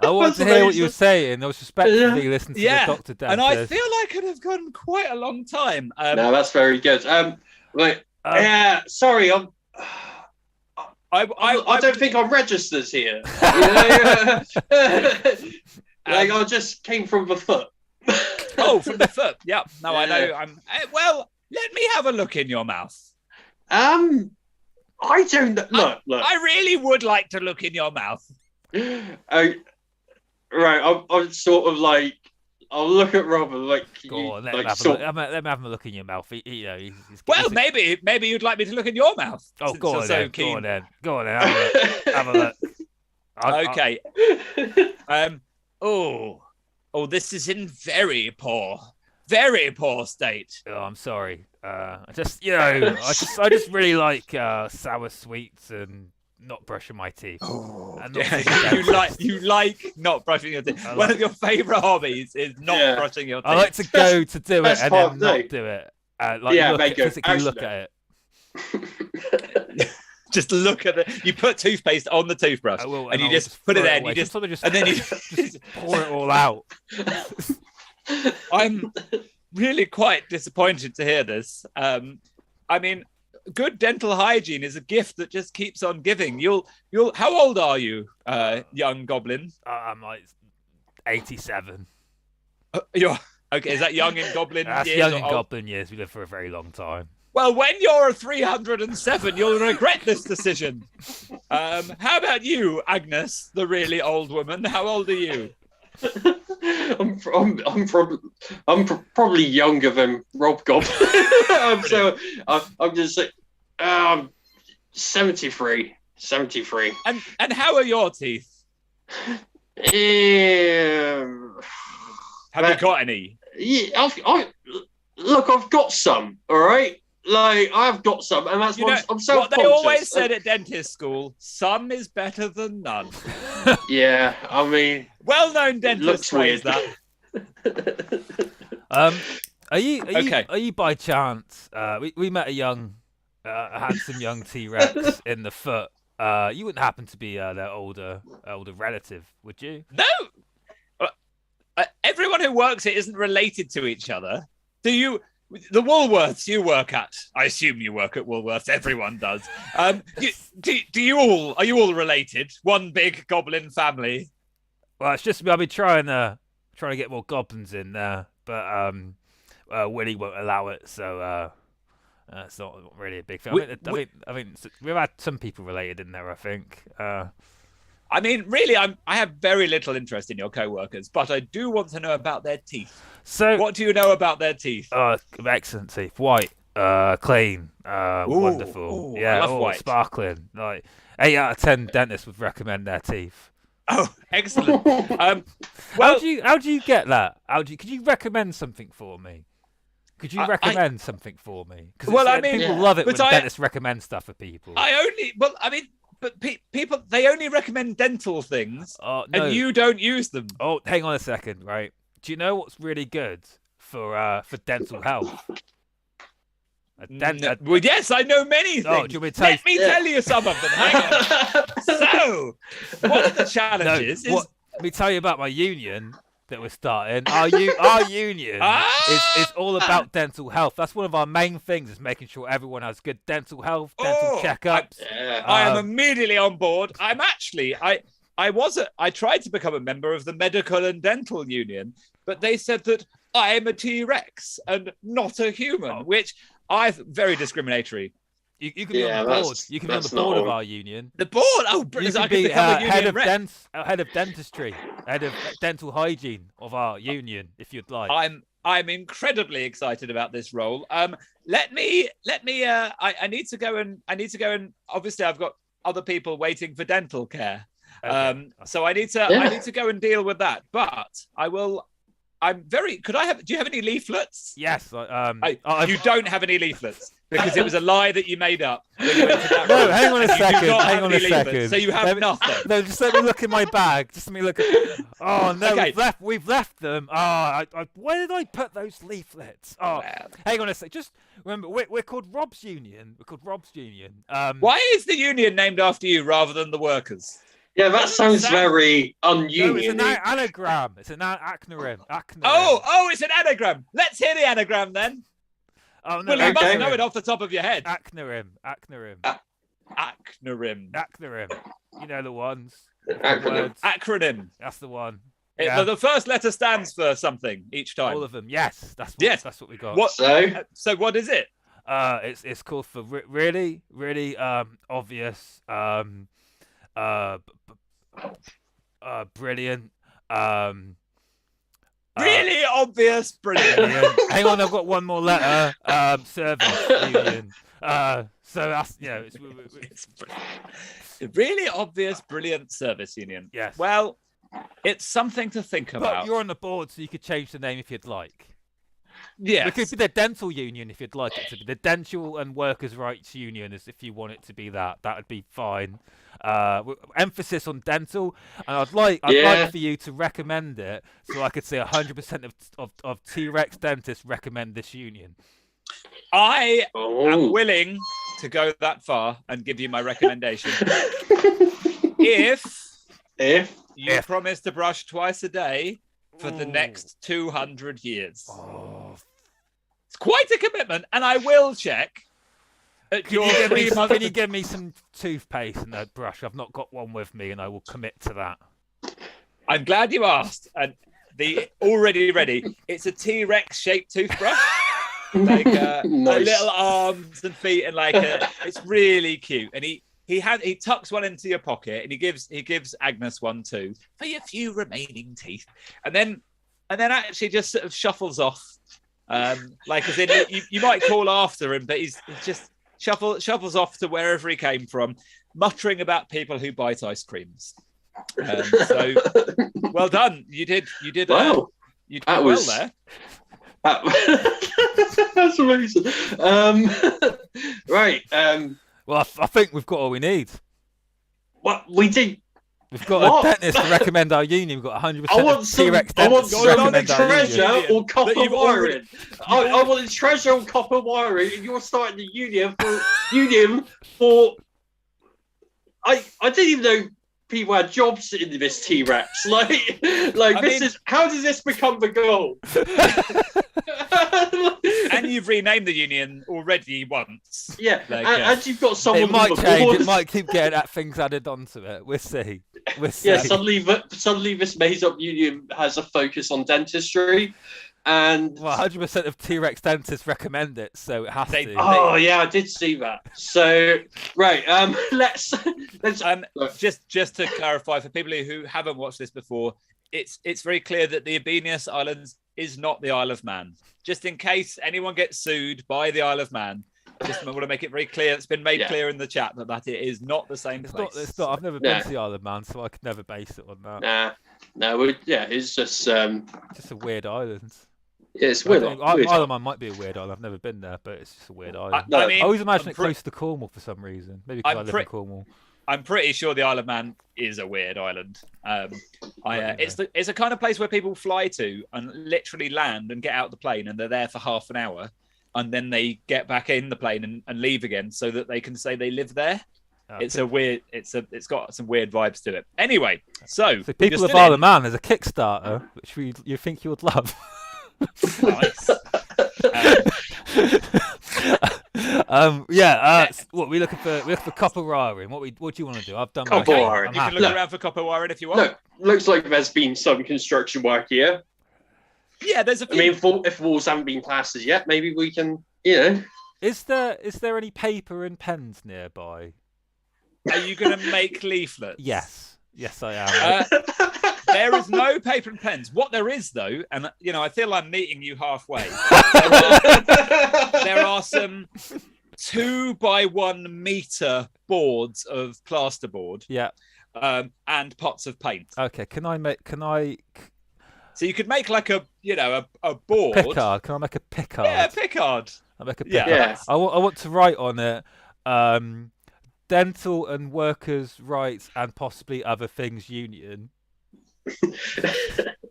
I wanted to hear what you were saying. I was respectfully listening to the doctor dentist. And I feel I could have gone quite a long time. No, that's very good. Sorry, I don't think I'm registered here. I just came from the foot. From the foot. Yeah. No, I know. Well, let me have a look in your mouth. I don't know. Look. I really would like to look in your mouth. I'm sort of like, I'll look at Rob and like. Go on, let me have a look in your mouth. Maybe you'd like me to look in your mouth. Go on then. Have a look. Okay. Oh, this is in very poor state. Oh, I'm sorry. I just really like sour sweets and not brushing my teeth. You like not brushing your teeth. One of your favourite hobbies is not brushing your teeth. I like to go to do it and then not do it. Physically look at it. Just look at you put toothpaste on the toothbrush and you just put it there and you just pour it all out. I'm really quite disappointed to hear this. I mean, good dental hygiene is a gift that just keeps on giving. How old are you, young goblin? I'm like 87. You're okay. Is that young in goblin years? That's young in goblin years. We live for a very long time. Well, when you're 307, you'll regret this decision. How about you, Agnes, the really old woman? How old are you? I'm probably younger than Rob Goblin. So I'm just like 73. And how are your teeth? Have you got any? Yeah, I've got some. All right. Like, I've got some, and that's I'm so. What they always said at dentist school: some is better than none. Yeah, I mean, well-known dentist phrase that. Are you by chance? We met a handsome young T-Rex in the foot. You wouldn't happen to be their older relative, would you? No. Everyone who works here isn't related to each other. Do you? The Woolworths you work at, I assume you work at Woolworths. Everyone does. Are you all related? One big goblin family. Well, it's just I've been trying to get more goblins in there, but Willie won't allow it, so it's not really a big thing. I think we've had some people related in there. I think. I mean, really, I have very little interest in your co-workers, but I do want to know about their teeth. So, what do you know about their teeth? Excellent teeth, white, clean, wonderful. I love white, sparkling. Like 8 out of 10 dentists would recommend their teeth. Oh, excellent. Well, how do you get that? Could you recommend something for me? Because people love it when dentists recommend stuff for people. but people, they only recommend dental things, Oh, no. and you don't use them. Oh, hang on a second, right? Do you know what's really good for dental health? Well, yes, I know many things. Oh, do you want me to tell Let me tell you some of them. Hang on. So, one of the challenges is... Let me tell you about my union that we're starting. Our union is all about dental health. That's one of our main things, is making sure everyone has good dental health, dental checkups. I am immediately on board. I'm actually... I tried to become a member of the Medical and Dental Union, but they said that I am a T-Rex and not a human, which very discriminatory. You can be on the board. You can be on the board of our union. The board? Oh, you can be head of dentistry, head of dental hygiene of our union, if you'd like. I'm incredibly excited about this role. Let me. I need to go and obviously I've got other people waiting for dental care. Okay. So I need to go and deal with that. But I will. Do you have any leaflets? Yes. You don't have any leaflets because it was a lie that you made up. No, hang on a second. So you have nothing. No, just let me look in my bag. Just let me look at. Oh no, okay. We've left them. Oh, where did I put those leaflets? Oh, hang on a sec. Just remember, we're called Rob's Union. Why is the union named after you rather than the workers? Yeah, that sounds very un-union. No, it's an anagram. It's an acronym. Oh, it's an anagram. Let's hear the anagram then. Oh no, well, you must know it off the top of your head. Acronym. You know the ones. Acronym. That's the one. The first letter stands for something each time. All of them. Yes, that's what we got. So what is it? It's called for really obvious. Brilliant. Really obvious, brilliant. Hang on, I've got one more letter. Service union. So that's it's really obvious, brilliant service union. Yes. Well, it's something to think about. But you're on the board, so you could change the name if you'd like. Yeah, it could be the dental union if you'd like it to be the dental and workers' rights union, as if you want it to be that would be fine. Emphasis on dental, and I'd like for you to recommend it, so I could say 100% of T-Rex dentists recommend this union. I am willing to go that far and give you my recommendation. if you promise to brush twice a day for the next 200 years. It's quite a commitment, and I will check. Can you give me some toothpaste and a brush? I've not got one with me, and I will commit to that. I'm glad you asked. And the already ready. It's a T-Rex shaped toothbrush, like nice. Little arms and feet, and it's really cute. And he tucks one into your pocket, and he gives Agnes one too for your few remaining teeth, and then actually just sort of shuffles off, like as in you might call after him, but he's just shuffles off to wherever he came from, muttering about people who bite ice creams. So well done, you did. Wow, you did well there. That's amazing. Right. Well, I think we've got all we need. What we did. We've got a dentist to recommend our union. We've got 100% T-Rex dentists. I want some treasure or copper wiring. I want treasure or copper wiring, and you're starting the union for. I didn't even know people had jobs in this T-Rex. How does this become the goal? And you've renamed the union already once. Yeah, and you've got someone. It might change. It might keep getting things added onto it. We'll see. Yeah, suddenly this made-up union has a focus on dentistry, and 100% of T-Rex dentists recommend it, so it has to. Oh yeah, I did see that. So right, let's just to clarify for people who haven't watched this before, it's very clear that the Obeinous Islands is not the Isle of Man. Just in case anyone gets sued by the Isle of Man, just want to make it very clear. It's been made clear in the chat that it is not the same place. It's not. I've never been to the Isle of Man, so I could never base it on that. It's just a weird island. Yeah, it's weird. Isle of Man might be a weird island. I've never been there, but it's just a weird island. I always imagine it close to Cornwall for some reason. Maybe because I live in Cornwall. I'm pretty sure the Isle of Man is a weird island. It's a kind of place where people fly to and literally land and get out the plane, and they're there for half an hour, and then they get back in the plane and leave again, so that they can say they live there. Okay. It's got some weird vibes to it. Anyway, so people of Isle of Man, there's a Kickstarter which you think you would love. Nice. What we looking for? We're looking for copper wiring. What do you want to do? I've done copper wiring. You can look around for copper wiring if you want. Looks like there's been some construction work here. Yeah, there's a few. I mean, if walls haven't been plastered yet, maybe we can, Is there any paper and pens nearby? Are you going to make leaflets? Yes, I am. There is no paper and pens. What there is, though, and I feel I'm meeting you halfway. There are some 2x1 meter boards of plasterboard. Yeah. And pots of paint. Okay. Can I? So you could make like a board. Pickard. Can I make a pickard? Yeah, pickard. I'll make a pickard. Yeah. I want to write on it. Dental and workers' rights and possibly other things union.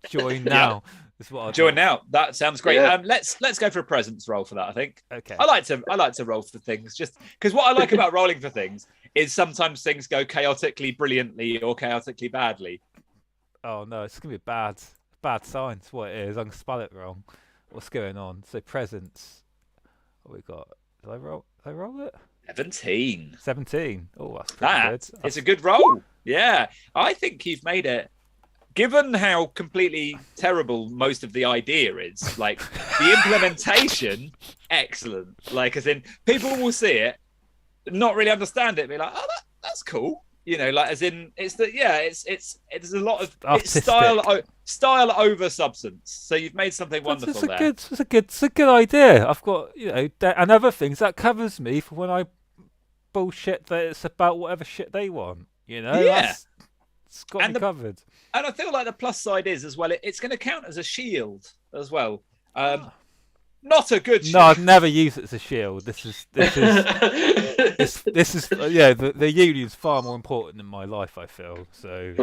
Join now. Is what I'll join do. now. That sounds great. Yeah. Let's go for a presents roll for that. I think. Okay. I like to roll for things just because what I like about rolling for things is sometimes things go chaotically brilliantly or chaotically badly. Oh no, it's gonna be a bad sign. That's what it is. I'm gonna spell it wrong. What's going on? So presents. What we got? Did I roll it? 17. Oh, that's pretty good. It's a good roll. Yeah, I think you've made it. Given how completely terrible most of the idea is, like the implementation, excellent. Like, as in, people will see it, not really understand it, be like, "Oh, that's cool." Like as in, it's a lot of it's style over substance. So you've made something wonderful there. It's a good idea. I've got and other things that covers me for when I bullshit that it's about whatever shit they want. Yeah. It's got me covered. And I feel like the plus side is as well, it's going to count as a shield as well. Not a good shield. No, I've never used it as a shield. This is the union's far more important in my life, I feel. So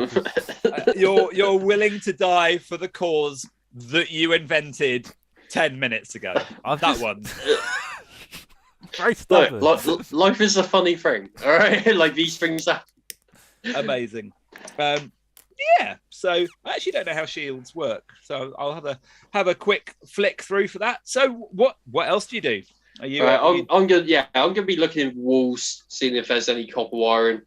you're willing to die for the cause that you invented 10 minutes ago. One. Very stubborn. Life is a funny thing, all right? Like these things happen. Amazing. So I actually don't know how shields work, so I'll have a quick flick through for that. So what else do you do? I'm gonna be looking in walls, seeing if there's any copper wiring.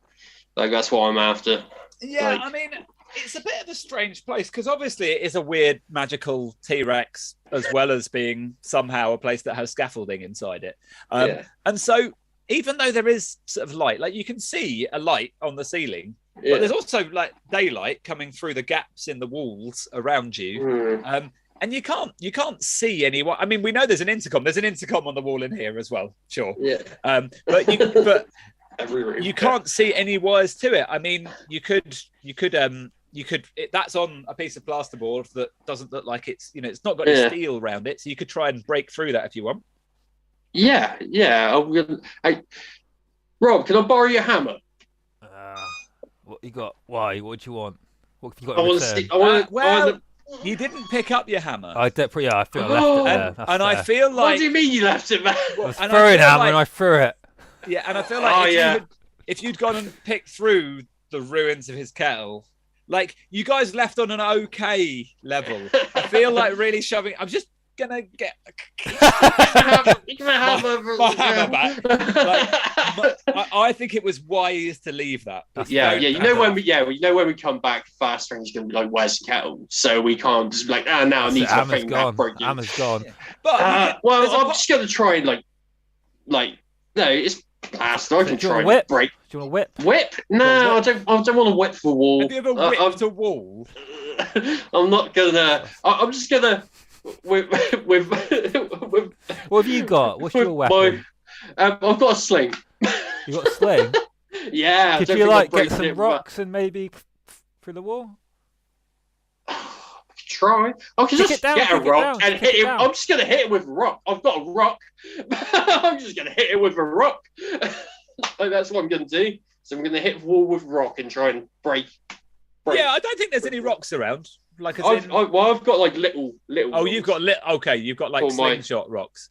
Like that's what I'm after. Yeah, I mean, it's a bit of a strange place because obviously it is a weird magical T-Rex as well as being somehow a place that has scaffolding inside it. And so even though there is sort of light, like you can see a light on the ceiling, but there's also like daylight coming through the gaps in the walls around you. And you can't see anyone. I mean, we know there's an intercom. There's an intercom on the wall in here as well. Sure. Yeah. But every room. You can't see any wires to it. I mean, you could. That's on a piece of plasterboard that doesn't look like it's not got any steel around it. So you could try and break through that if you want. Yeah. Rob, can I borrow your hammer? What you got? Why? What do you want? What have you got? You didn't pick up your hammer. I feel I left it there. I feel like. What do you mean you left it, man? I was throwing hammer and I threw it. Yeah, and I feel like if you'd gone and picked through the ruins of his kettle, like you guys left on an okay level. I feel like really shoving. I'm just gonna get my hammer back. I think it was wise to leave that. When we come back, Fast String's gonna be like, "Where's the kettle?" So we can't just be like, now I need to bring that broken. Hammer's gone. Yeah. But I'm just gonna try and no, it's plaster. I can try and break. Do you want a whip? Whip? No, I don't want to whip the wall. Have you ever whipped a wall? I'm not gonna. I'm just gonna. With what have you got? What's your weapon? I've got a sling. You got a sling? Yeah. Could you get some rocks and maybe through the wall? Try. I can just get a rock and hit him. I'm just gonna hit it with a rock. I've got a rock. I'm just gonna hit it with a rock. That's what I'm gonna do. So I'm going to hit the wall with rock and try and break. Yeah, I don't think there's any rocks around. Like, I've got like little. Oh, you've got okay. You've got like slingshot rocks.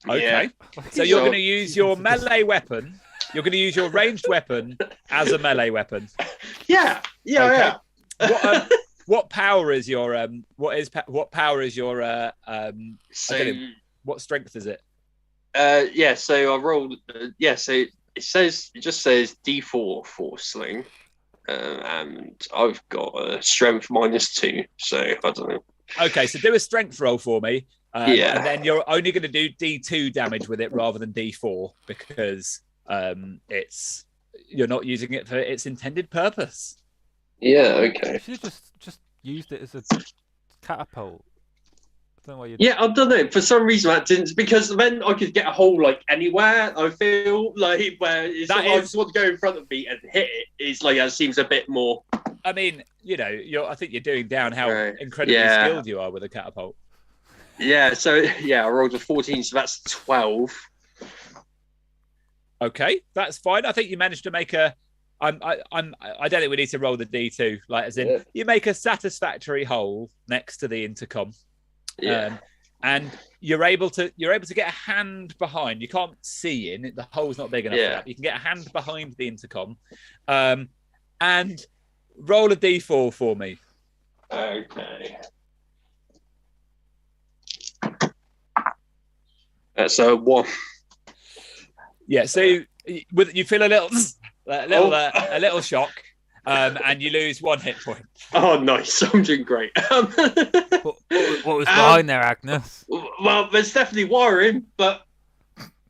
Okay, Yeah. so you're going to use your melee weapon. You're going to use your ranged weapon as a melee weapon. Yeah. Okay. What power is your what power is your So what strength is it? Yeah. So I rolled. So it just says D4 for sling. And I've got a strength -2, so I don't know. Okay, so do a strength roll for me. Yeah. And then you're only going to do D2 damage with it rather than D4 because you're not using it for its intended purpose. Yeah, okay. You should have just used it as a catapult. I don't know. For some reason that didn't, because then I could get a hole like anywhere. I feel like where I just want to go in front of me and hit it. Is like it seems a bit more. I mean, I think you're doing down how incredibly skilled you are with a catapult. Yeah. So I rolled a 14, so that's 12. Okay, that's fine. I think you managed to make a. I don't think we need to roll the D2. Like as in, you make a satisfactory hole next to the intercom. Yeah. And you're able to get a hand behind. You can't see in. The hole's not big enough for that. You can get a hand behind the intercom. And roll a D4 for me. Okay. That's a 1. Yeah, so you feel a little shock. And you lose 1 hit point. Oh, nice. I'm doing great. What was behind there, Agnes? Well, there's definitely wiring, but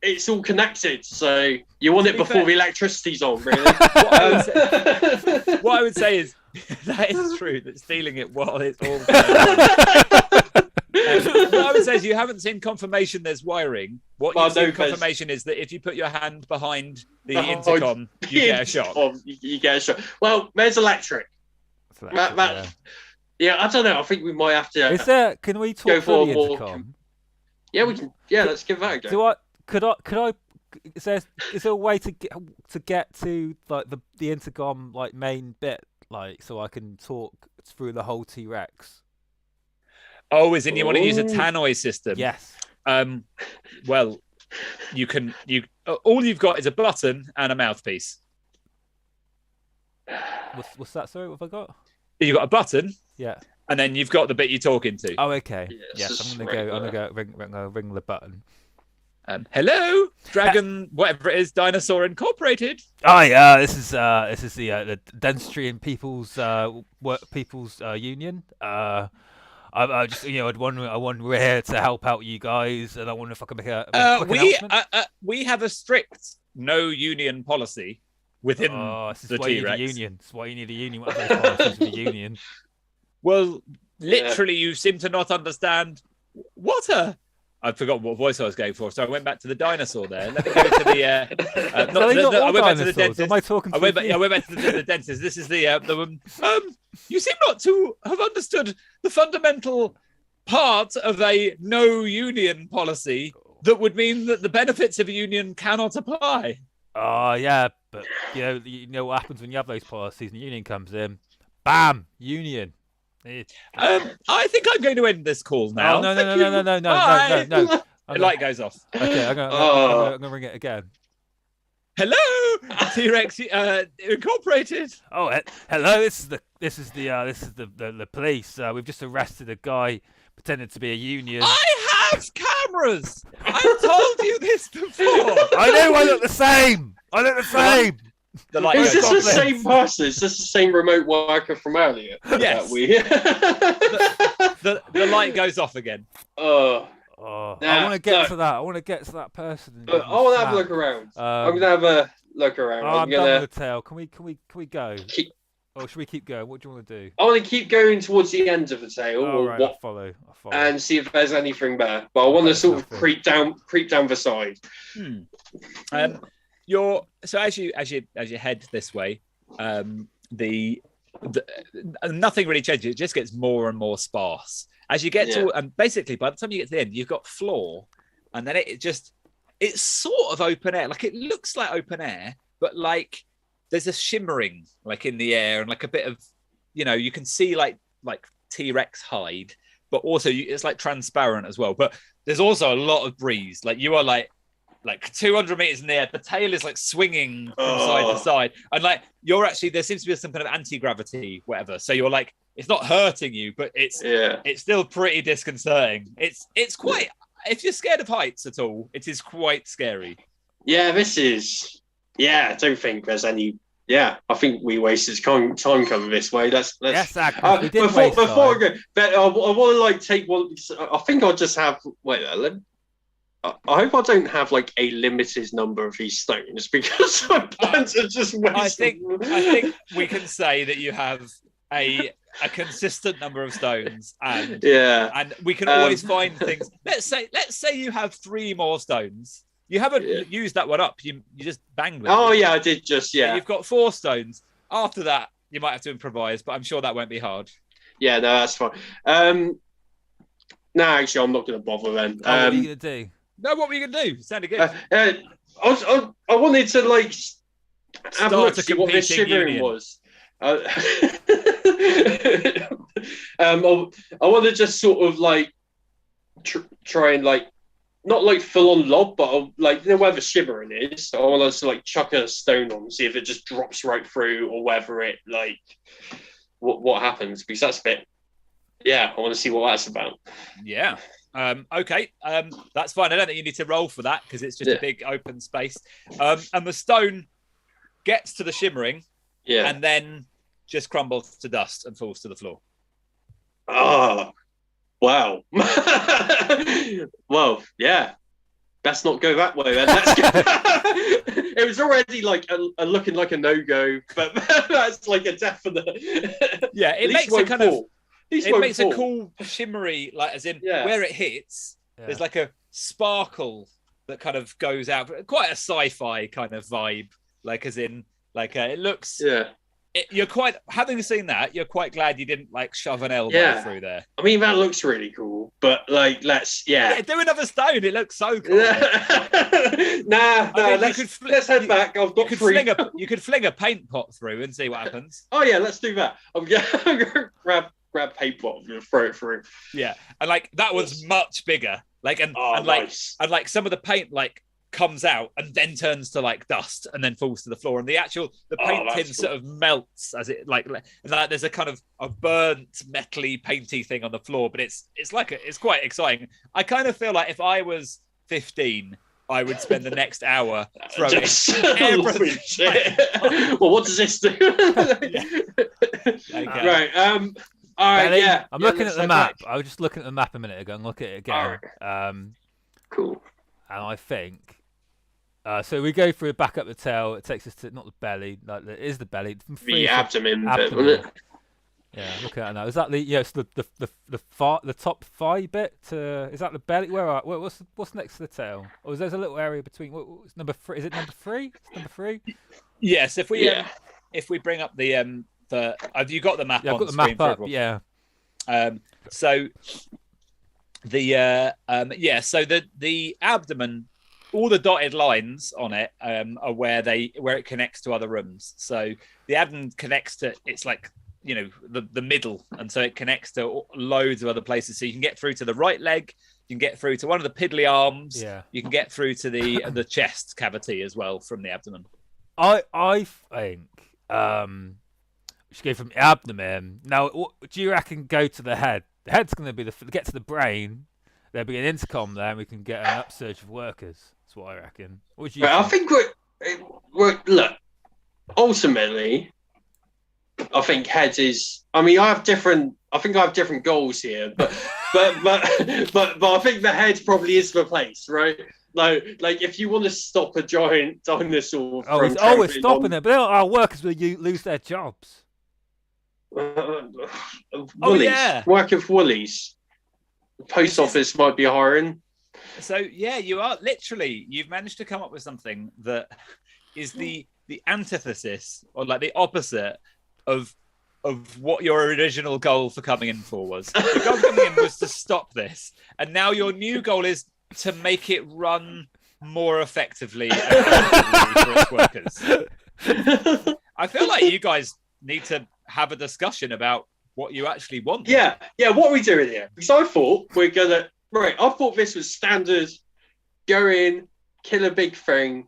it's all connected. So you want it before the electricity's on, really. What I would say is that is true, that stealing it while it's all what I would say is you haven't seen confirmation there's wiring. What you've seen confirmation is that if you put your hand behind the intercom, you get a shock. You get a shock. Well, there's electric. Yeah, I don't know. I think we might have to. Can we talk through the intercom? Yeah, we can. Yeah, let's give that a go. Could I? Is there a way to get to like the intercom like main bit, like so I can talk through the whole T-Rex? Oh, as in you want to use a tannoy system? Yes. Well, you can. All you've got is a button and a mouthpiece. What's that? Sorry, what have I got? You got a button. Yeah. And then you've got the bit you're talking to. Oh, okay. Yes, I'm gonna go ring the button. Hello, Dragon, whatever it is, Dinosaur Incorporated. Oh yeah, this is the Denstrian People's Union. I just we're here to help out you guys, and I wonder if I can make a quick announcement. We have a strict no union policy within the T-Rex. This is why you need a union. What are those policies of the union? Well, literally, you seem to not understand. I forgot what voice I was going for, so I went back to the dinosaur there. Let me go to the. I went back to the dentist. Am I talking to I went back to the dentist. This is the one. You seem not to have understood the fundamental part of a no union policy that would mean that the benefits of a union cannot apply. Oh yeah, but you know what happens when you have those policies and the union comes in, bam, union. I think I'm going to end this call now. Oh, no. The light goes off. Okay, I'm gonna ring it again. Hello, T-Rex Incorporated. Oh, hello. This is the police. We've just arrested a guy pretending to be a union. I have cameras. I've told you this before. I know. I look the same. Is this the same person? Is this the same remote worker from earlier? Yes. The light goes off again. I want to get to that. I want to get to that person. I want to have a look around. I'm gonna have a look around. I'm done with the tail. Can we go? Or should we keep going? What do you want to do? I want to keep going towards the end of the tail. I'll follow. And see if there's anything there. But I want to sort of creep down the side. So as you head this way, the nothing really changes. It just gets more and more sparse as you get to, and basically by the time you get to the end, you've got floor, and then it's sort of open air. Like it looks like open air, but like there's a shimmering like in the air and like a bit of, you can see like T-Rex hide, but also it's like transparent as well. But there's also a lot of breeze. Like you are like 200 meters in the air. The tail is like swinging from side to side, and like you're actually, there seems to be some kind of anti-gravity, whatever. So you're like, it's not hurting you, but it's still pretty disconcerting. It's quite, if you're scared of heights at all, it is quite scary. Yeah, I don't think there's any. Yeah, I think we wasted time coming this way. Let's yes, before I go, but I want to like take one. I think I'll just have. Wait, I hope I don't have like a limited number of these stones, because I plan to just waste. I think we can say that you have a consistent number of stones, and we can always find things. Let's say you have 3 more stones. You haven't used that one up. You just banged it. Oh yeah, I did just You've got 4 stones. After that, you might have to improvise, but I'm sure that won't be hard. Yeah, no, that's fine. No, actually, I'm not going to bother then. What are you going to do? No, what were you going to do? Sounded good. I wanted to like have a look to see what this shimmering was. I want to just sort of like try and like, not like full on lob, but like, where the shimmering is. I want to like chuck a stone on, see if it just drops right through, or whether it like what happens, because that's a bit. Yeah, I want to see what that's about. Yeah. Okay. That's fine. I don't think you need to roll for that, because it's just a big open space. And the stone gets to the shimmering, and then just crumbles to dust and falls to the floor. Oh. Wow. Well, yeah. Let's not go that way then. Let's go. It was already like a looking like a no-go, but that's like a definite. Yeah, it makes a kind of. It makes a cool shimmery, like as in where it hits. There's like a sparkle that kind of goes out. Quite a sci-fi kind of vibe, like as in like it looks. Yeah. You're quite, having seen that, you're quite glad you didn't like shove an elbow through there. I mean, that looks really cool, but like, let's do another stone. It looks so cool. Let's head back. I've got 3. You could fling a paint pot through and see what happens. Oh yeah, let's do that. I'm gonna grab paint pot and throw it through. Yeah, and like that was much bigger. Like nice. And like some of the paint like comes out and then turns to like dust and then falls to the floor, and the paint tin sort of melts as it like there's a kind of a burnt metally painty thing on the floor, but it's quite exciting. I kind of feel like if I was 15, I would spend the next hour throwing everything. Well, what does this do? Right. All right. Benny, yeah. I'm looking at the map. I was just looking at the map a minute ago and look at it again. Right. Cool. And I think so. We go through back up the tail. It takes us to not the belly. Like it is the belly. The abdomen. Bit, wasn't it? Yeah, look at it now. Is that it's the top thigh bit? Is that the belly? What's next to the tail? Or is there a little area between? What's number 3? Is it number 3? It's number 3. Yes. If we bring up the have you got the map? Yeah, I've got the map up. Yeah. So the abdomen, all the dotted lines on it are where it connects to other rooms. So the abdomen connects to, it's like, the middle, and so it connects to loads of other places. So you can get through to the right leg, you can get through to one of the piddly arms, you can get through to the chest cavity as well from the abdomen. I think we should go from the abdomen. Now, what do you reckon? Go to the head. The head's going to be get to the brain. There'll be an intercom there, and we can get an upsurge of workers. That's what I reckon. What do you think? I think we're look. Ultimately, I think head is. I mean, I think I have different goals here, but I think the head probably is the place, right? Like if you want to stop a giant dinosaur, we're stopping it, but our workers will lose their jobs. Woolies, working for Woolies. The post office might be hiring. So you've managed to come up with something that is the antithesis, or like the opposite of what your original goal for coming in for was. Your goal for coming in was to stop this, and now your new goal is to make it run more effectively and for its workers. I feel like you guys need to have a discussion about what you actually want. Yeah. What are we doing here? Because I thought I thought this was standard. Go in, kill a big thing.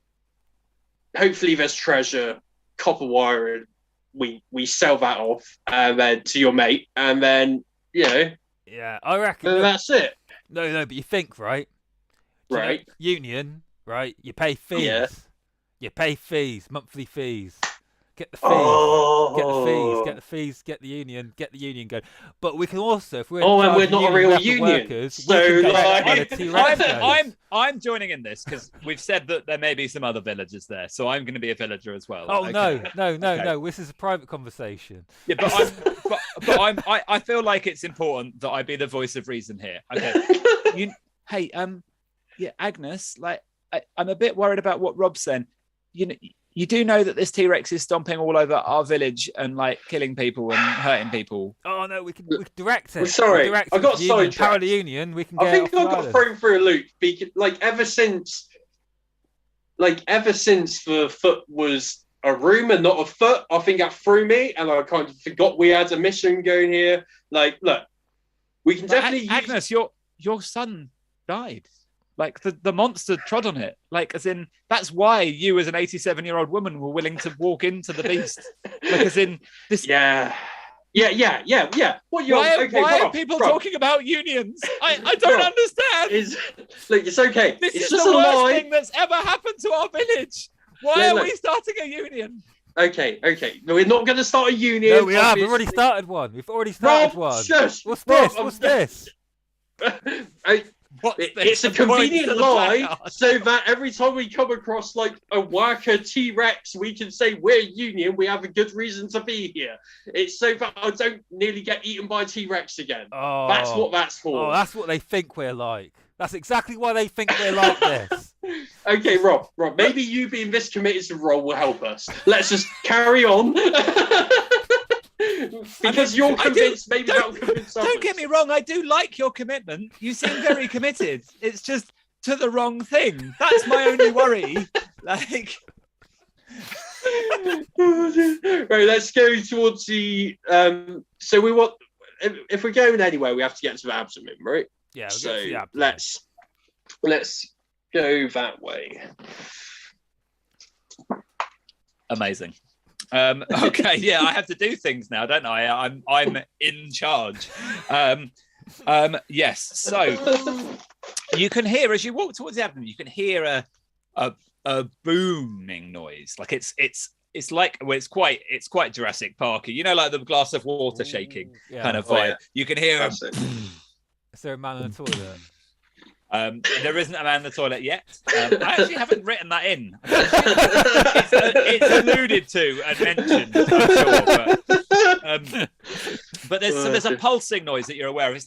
Hopefully, there's treasure, copper wire, and we sell that off, and then to your mate, and then Yeah, I reckon. That's it. No, but you think, right? Right. Union, right? You pay fees. Yeah. You pay fees, monthly fees. Get the fees. Get the fees. Get the union going. But we can also, if we're and we're not a real union, workers, so I'm joining in this because we've said that there may be some other villagers there, so I'm going to be a villager as well. Oh okay. No! This is a private conversation. Yeah, but I feel like it's important that I be the voice of reason here. Okay. Agnes, like I'm a bit worried about what Rob's saying. You do know that this T-Rex is stomping all over our village and like killing people and hurting people. Oh no, we can direct it. Well, sorry, I got sidetracked. Power of the union. We can. I think I got thrown through a loop. Ever since the foot was a room and not a foot, I think that threw me, and I kind of forgot we had a mission going here. Like, look, we can definitely. Agnes, your son died. Like the monster trod on it. Like as in that's why you as an 87-year-old woman were willing to walk into the beast. Like as in this. Yeah. Why are people talking about unions? I don't understand. It's okay. This it's is just the a worst lie. thing that's ever happened to our village. Why are we starting a union? Okay. No, we're not going to start a union. No, we have. We've already started one. One. Shush. What's this? It's a convenient lie so that every time we come across like a worker T-Rex, we can say we're union, we have a good reason to be here. It's so that I don't nearly get eaten by a T-Rex again. Oh, that's what that's for. Oh, that's what they think we're like. That's exactly why they think we're like this. Okay, Rob, maybe you being this committed to role will help us. Let's just carry on. Because you're convinced, maybe that'll convince others. Don't get me wrong, I do like your commitment. You seem very committed. It's just to the wrong thing. That's my only worry. Like, right, let's go towards the. So we want, if we're going anywhere, we have to get to the abdomen, right? Yeah. So let's go that way. Amazing. Okay, yeah, I have to do things now, don't I? I'm in charge. Yes. So you can hear as you walk towards the abdomen, you can hear a booming noise. Like it's like it's quite Jurassic Parky. You know, like the glass of water shaking kind of vibe. You can hear a. Is there a man in the toilet? There isn't a man in the toilet yet. I actually haven't written that in. It's alluded to and mentioned, I'm sure. But there's a pulsing noise that you're aware of.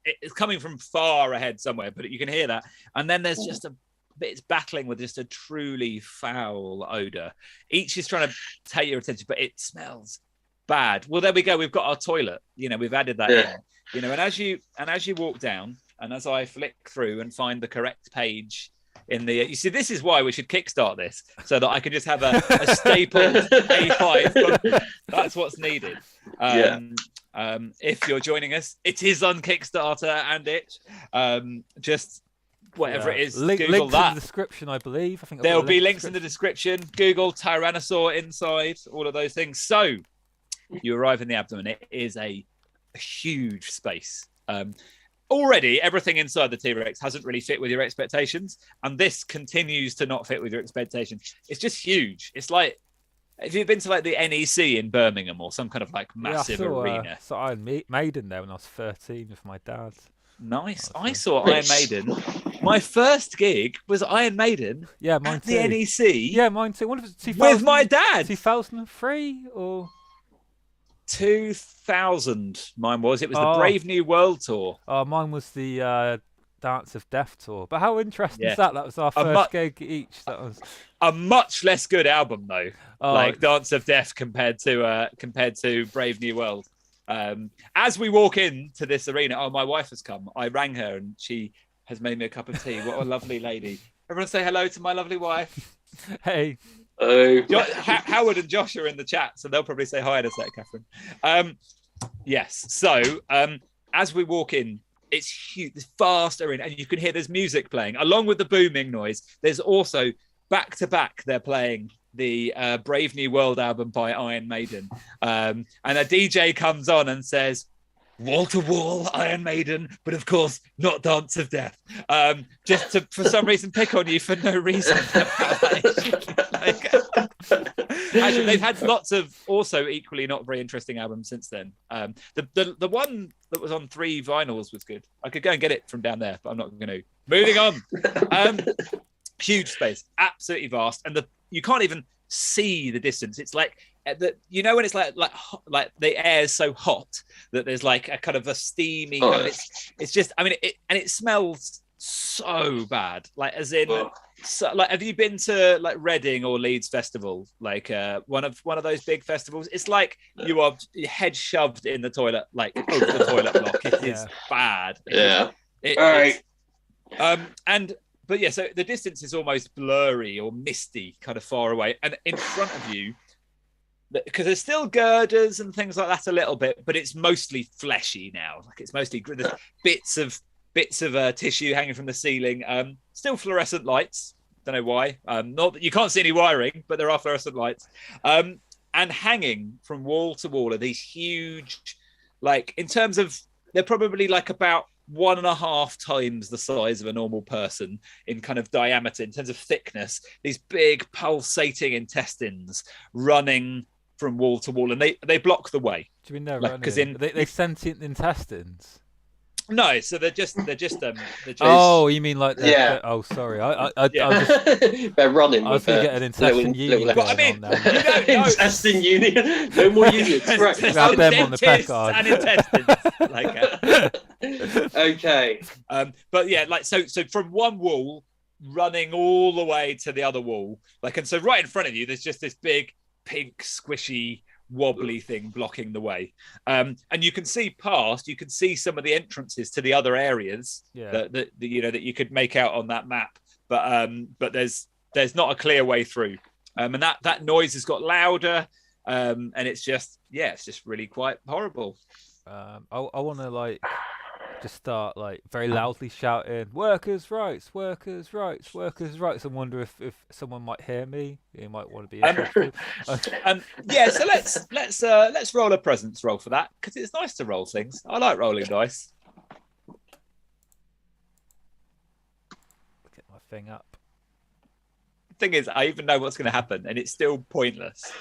It's coming from far ahead somewhere, but you can hear that. And then there's just it's battling with just a truly foul odor. Each is trying to take your attention, but it smells bad. Well, there we go. We've got our toilet. We've added that in. And as you walk down. And as I flick through and find the correct page in the... You see, this is why we should kickstart this, so that I can just have a stapled A5. That's what's needed. If you're joining us, it is on Kickstarter and itch. Just whatever it is, Google links that. In the description, I believe. There'll be links in the description. Google Tyrannosaur Inside, all of those things. So you arrive in the abdomen. It is a huge space. Already, everything inside the T-Rex hasn't really fit with your expectations, and this continues to not fit with your expectations. It's just huge. It's like, have you been to like the NEC in Birmingham or some kind of like massive arena? So I had Maiden there when I was 13 with my dad. Nice. I saw Iron Maiden. My first gig was Iron Maiden. Yeah, mine at too. The NEC. Yeah, mine too. What was it? 2000, with my dad. 2003 or 2000. Mine was. It was the Brave New World tour. Oh, mine was the Dance of Death tour. But how interesting is that? That was our first gig each. That was a much less good album though. Like Dance of Death compared to Brave New World. As we walk into this arena, my wife has come. I rang her and she has made me a cup of tea. What a lovely lady. Everyone say hello to my lovely wife. Hey. Howard and Josh are in the chat, so they'll probably say hi in a sec, Catherine. Yes. So as we walk in, it's huge, this vast arena, and you can hear there's music playing along with the booming noise. There's also back to back they're playing the Brave New World album by Iron Maiden, and a DJ comes on and says, "Wall to wall, Iron Maiden, but of course not Dance of Death." Just to, for some reason, pick on you for no reason. Actually, they've had lots of also equally not very interesting albums since then. The one that was on 3 vinyls was good. I could go and get it from down there, but I'm not going to. Moving on. Huge space, absolutely vast, and you can't even see the distance. It's like when it's like the air is so hot that there's like a kind of a steamy kind of, it's just, I mean, it smells so bad, like as in so, like, have you been to like Reading or Leeds Festival, like one of those big festivals? It's like you are your head shoved in the toilet, like over the toilet block. It is bad. All right. But yeah, so the distance is almost blurry or misty, kind of far away, and in front of you, because there's still girders and things like that a little bit, but it's mostly fleshy now. Like it's mostly there's bits of tissue hanging from the ceiling. Still fluorescent lights. Don't know why. Not that you can't see any wiring, but there are fluorescent lights. And hanging from wall to wall are these huge, like in terms of, they're probably like about 1.5 times the size of a normal person in kind of diameter, in terms of thickness. These big pulsating intestines running from wall to wall, and they block the way. Do you mean they're running? They sentient intestines? No, so they're just. Oh, you mean like oh, sorry, I just, they're running. I was going to get an intestine union. But I mean, on now. You don't know. Intestine union. No more unions. Right. Grab them on the pet card. And intestines. Okay. But yeah, like so from one wall running all the way to the other wall, like, and so right in front of you, there's just this big pink squishy wobbly thing blocking the way, and you can see some of the entrances to the other areas that you could make out on that map, but there's not a clear way through, and that noise has got louder, and it's just really quite horrible. I want to just start very loudly shouting "workers' rights, workers' rights, workers' rights," and wonder if someone might hear me. You might want to be interested. So let's roll a presence roll for that, because it's nice to roll things. I like rolling dice. Get my thing up. The thing is, I even know what's going to happen, and it's still pointless.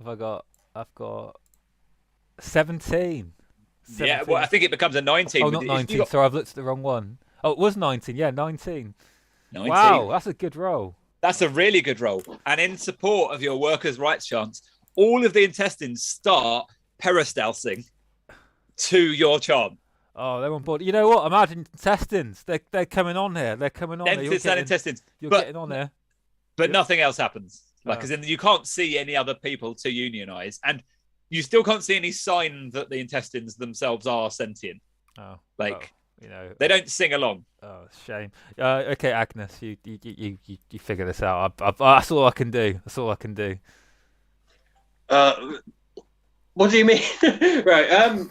I've got 17. Yeah, well, I think it becomes a 19. Oh, not 19. Sorry, I've looked at the wrong one. Oh, it was 19. Yeah, 19. 19. Wow, that's a good roll. That's a really good roll. And in support of your workers' rights chance, all of the intestines start peristalsing to your chant. Oh, they're on board. You know what? Imagine intestines. They're coming on here. They're coming on here. Intestines. You're getting on there. But nothing else happens. Because you can't see any other people to unionize. And you still can't see any sign that the intestines themselves are sentient. Oh, they don't sing along. Oh, shame. Okay, Agnes, you figure this out. That's all I can do. What do you mean? Right.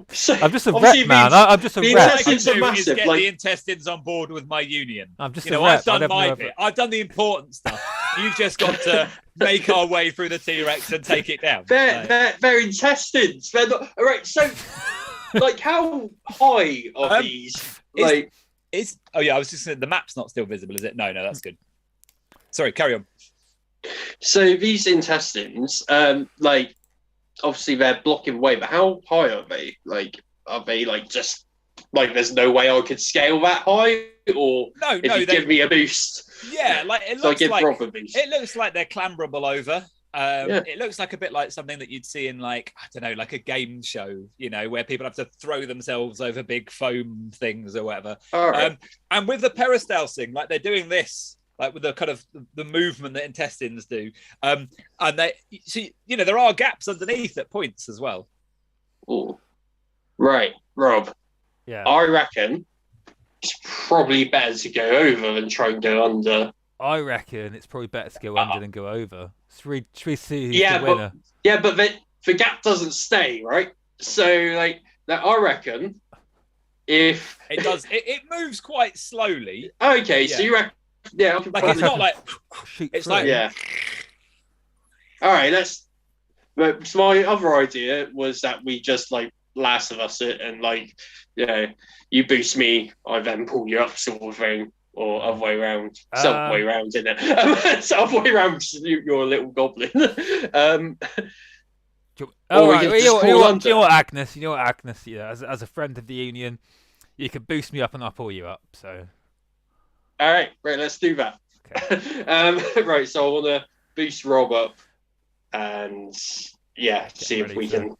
So I'm just a rep, man. I'm just a rep. Intestines are massive. Get the intestines on board with my union. I'm just a rep. I've done my bit. I've done the important stuff. You've just got to make our way through the T-Rex and take it down. They're intestines. They're not. All right. So, how high are these? I was just saying the map's not still visible, is it? No, that's good. Sorry, carry on. So these intestines, obviously they're blocking away, but how high are they? Are they just there's no way I could scale that high? Or give me a boost? Yeah, it looks like they're clamberable over. It looks like a bit like something that you'd see in a game show, where people have to throw themselves over big foam things or whatever. Right. And with the peristalsing, they're doing this, with the kind of the movement that intestines do. And there are gaps underneath at points as well. Ooh. Right, Rob. Yeah. I reckon it's probably better to go over than try and go under. I reckon it's probably better to go under than go over. Should we see who's Yeah, the winner? but the gap doesn't stay, right? So like that, I reckon if It does, it moves quite slowly. Okay, so Yeah. you reckon? Yeah, Like it's not like Shoot it's through. like yeah. All right, let's. But my other idea was that we just like Last of Us it and like, you boost me, I then pull you up, sort of thing, or other way around. Some way around, isn't it? Some way around. You're a little goblin. Oh, right. You You know under. what, Agnes? You know what, Agnes? Yeah, as a friend of the union, you can boost me up and I'll pull you up. So. All right, let's do that. Okay. Right, so I want to boost Rob up and see if we can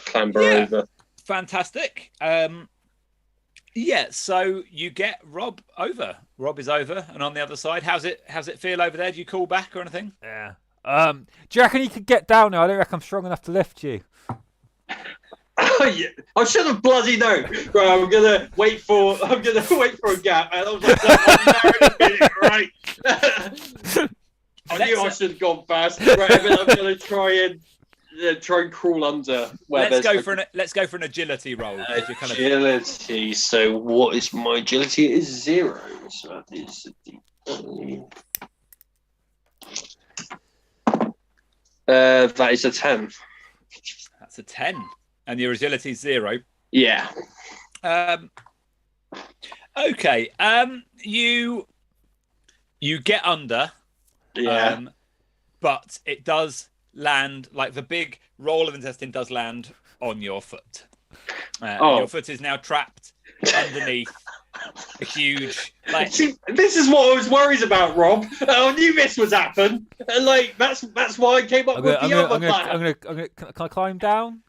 clamber over. Fantastic. So you get Rob over. Rob is over, and on the other side, how's it feel over there? Do you call back or anything? Yeah. Do you reckon you could get down there? I don't reckon I'm strong enough to lift you. Yeah. I should have bloody known. Right, I'm gonna wait for a gap, and I was like, right. I knew I should have gone fast. Right, and then I'm gonna try and crawl under. Let's go for an agility roll. Agility. So what is my agility? It is 0. So that is that is a 10. That's a 10. And your agility is 0. Yeah. Okay. You get under. Yeah. But it does land, like the big roll of intestine does land on your foot. Your foot is now trapped underneath a huge. See, this is what I was worried about, Rob. I knew this would happen, and like that's why I came up with the other plan. Can I climb down?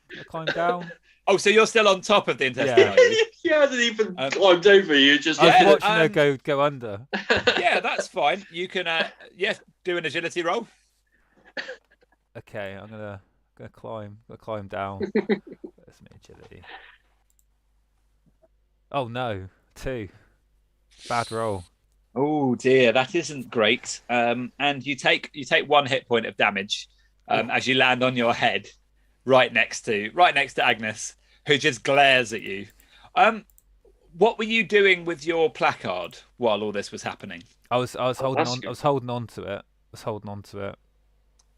Oh, so you're still on top of the intestine? Yeah, I hadn't even climbed over you. Just I was watching her go under. Yeah, that's fine. You can do an agility roll. Okay, I'm gonna climb down. That's my agility. Oh no, 2. Bad roll. Oh dear, that isn't great. And you take 1 hit point of damage as you land on your head, right next to Agnes, who just glares at you. What were you doing with your placard while all this was happening? I was holding on to it.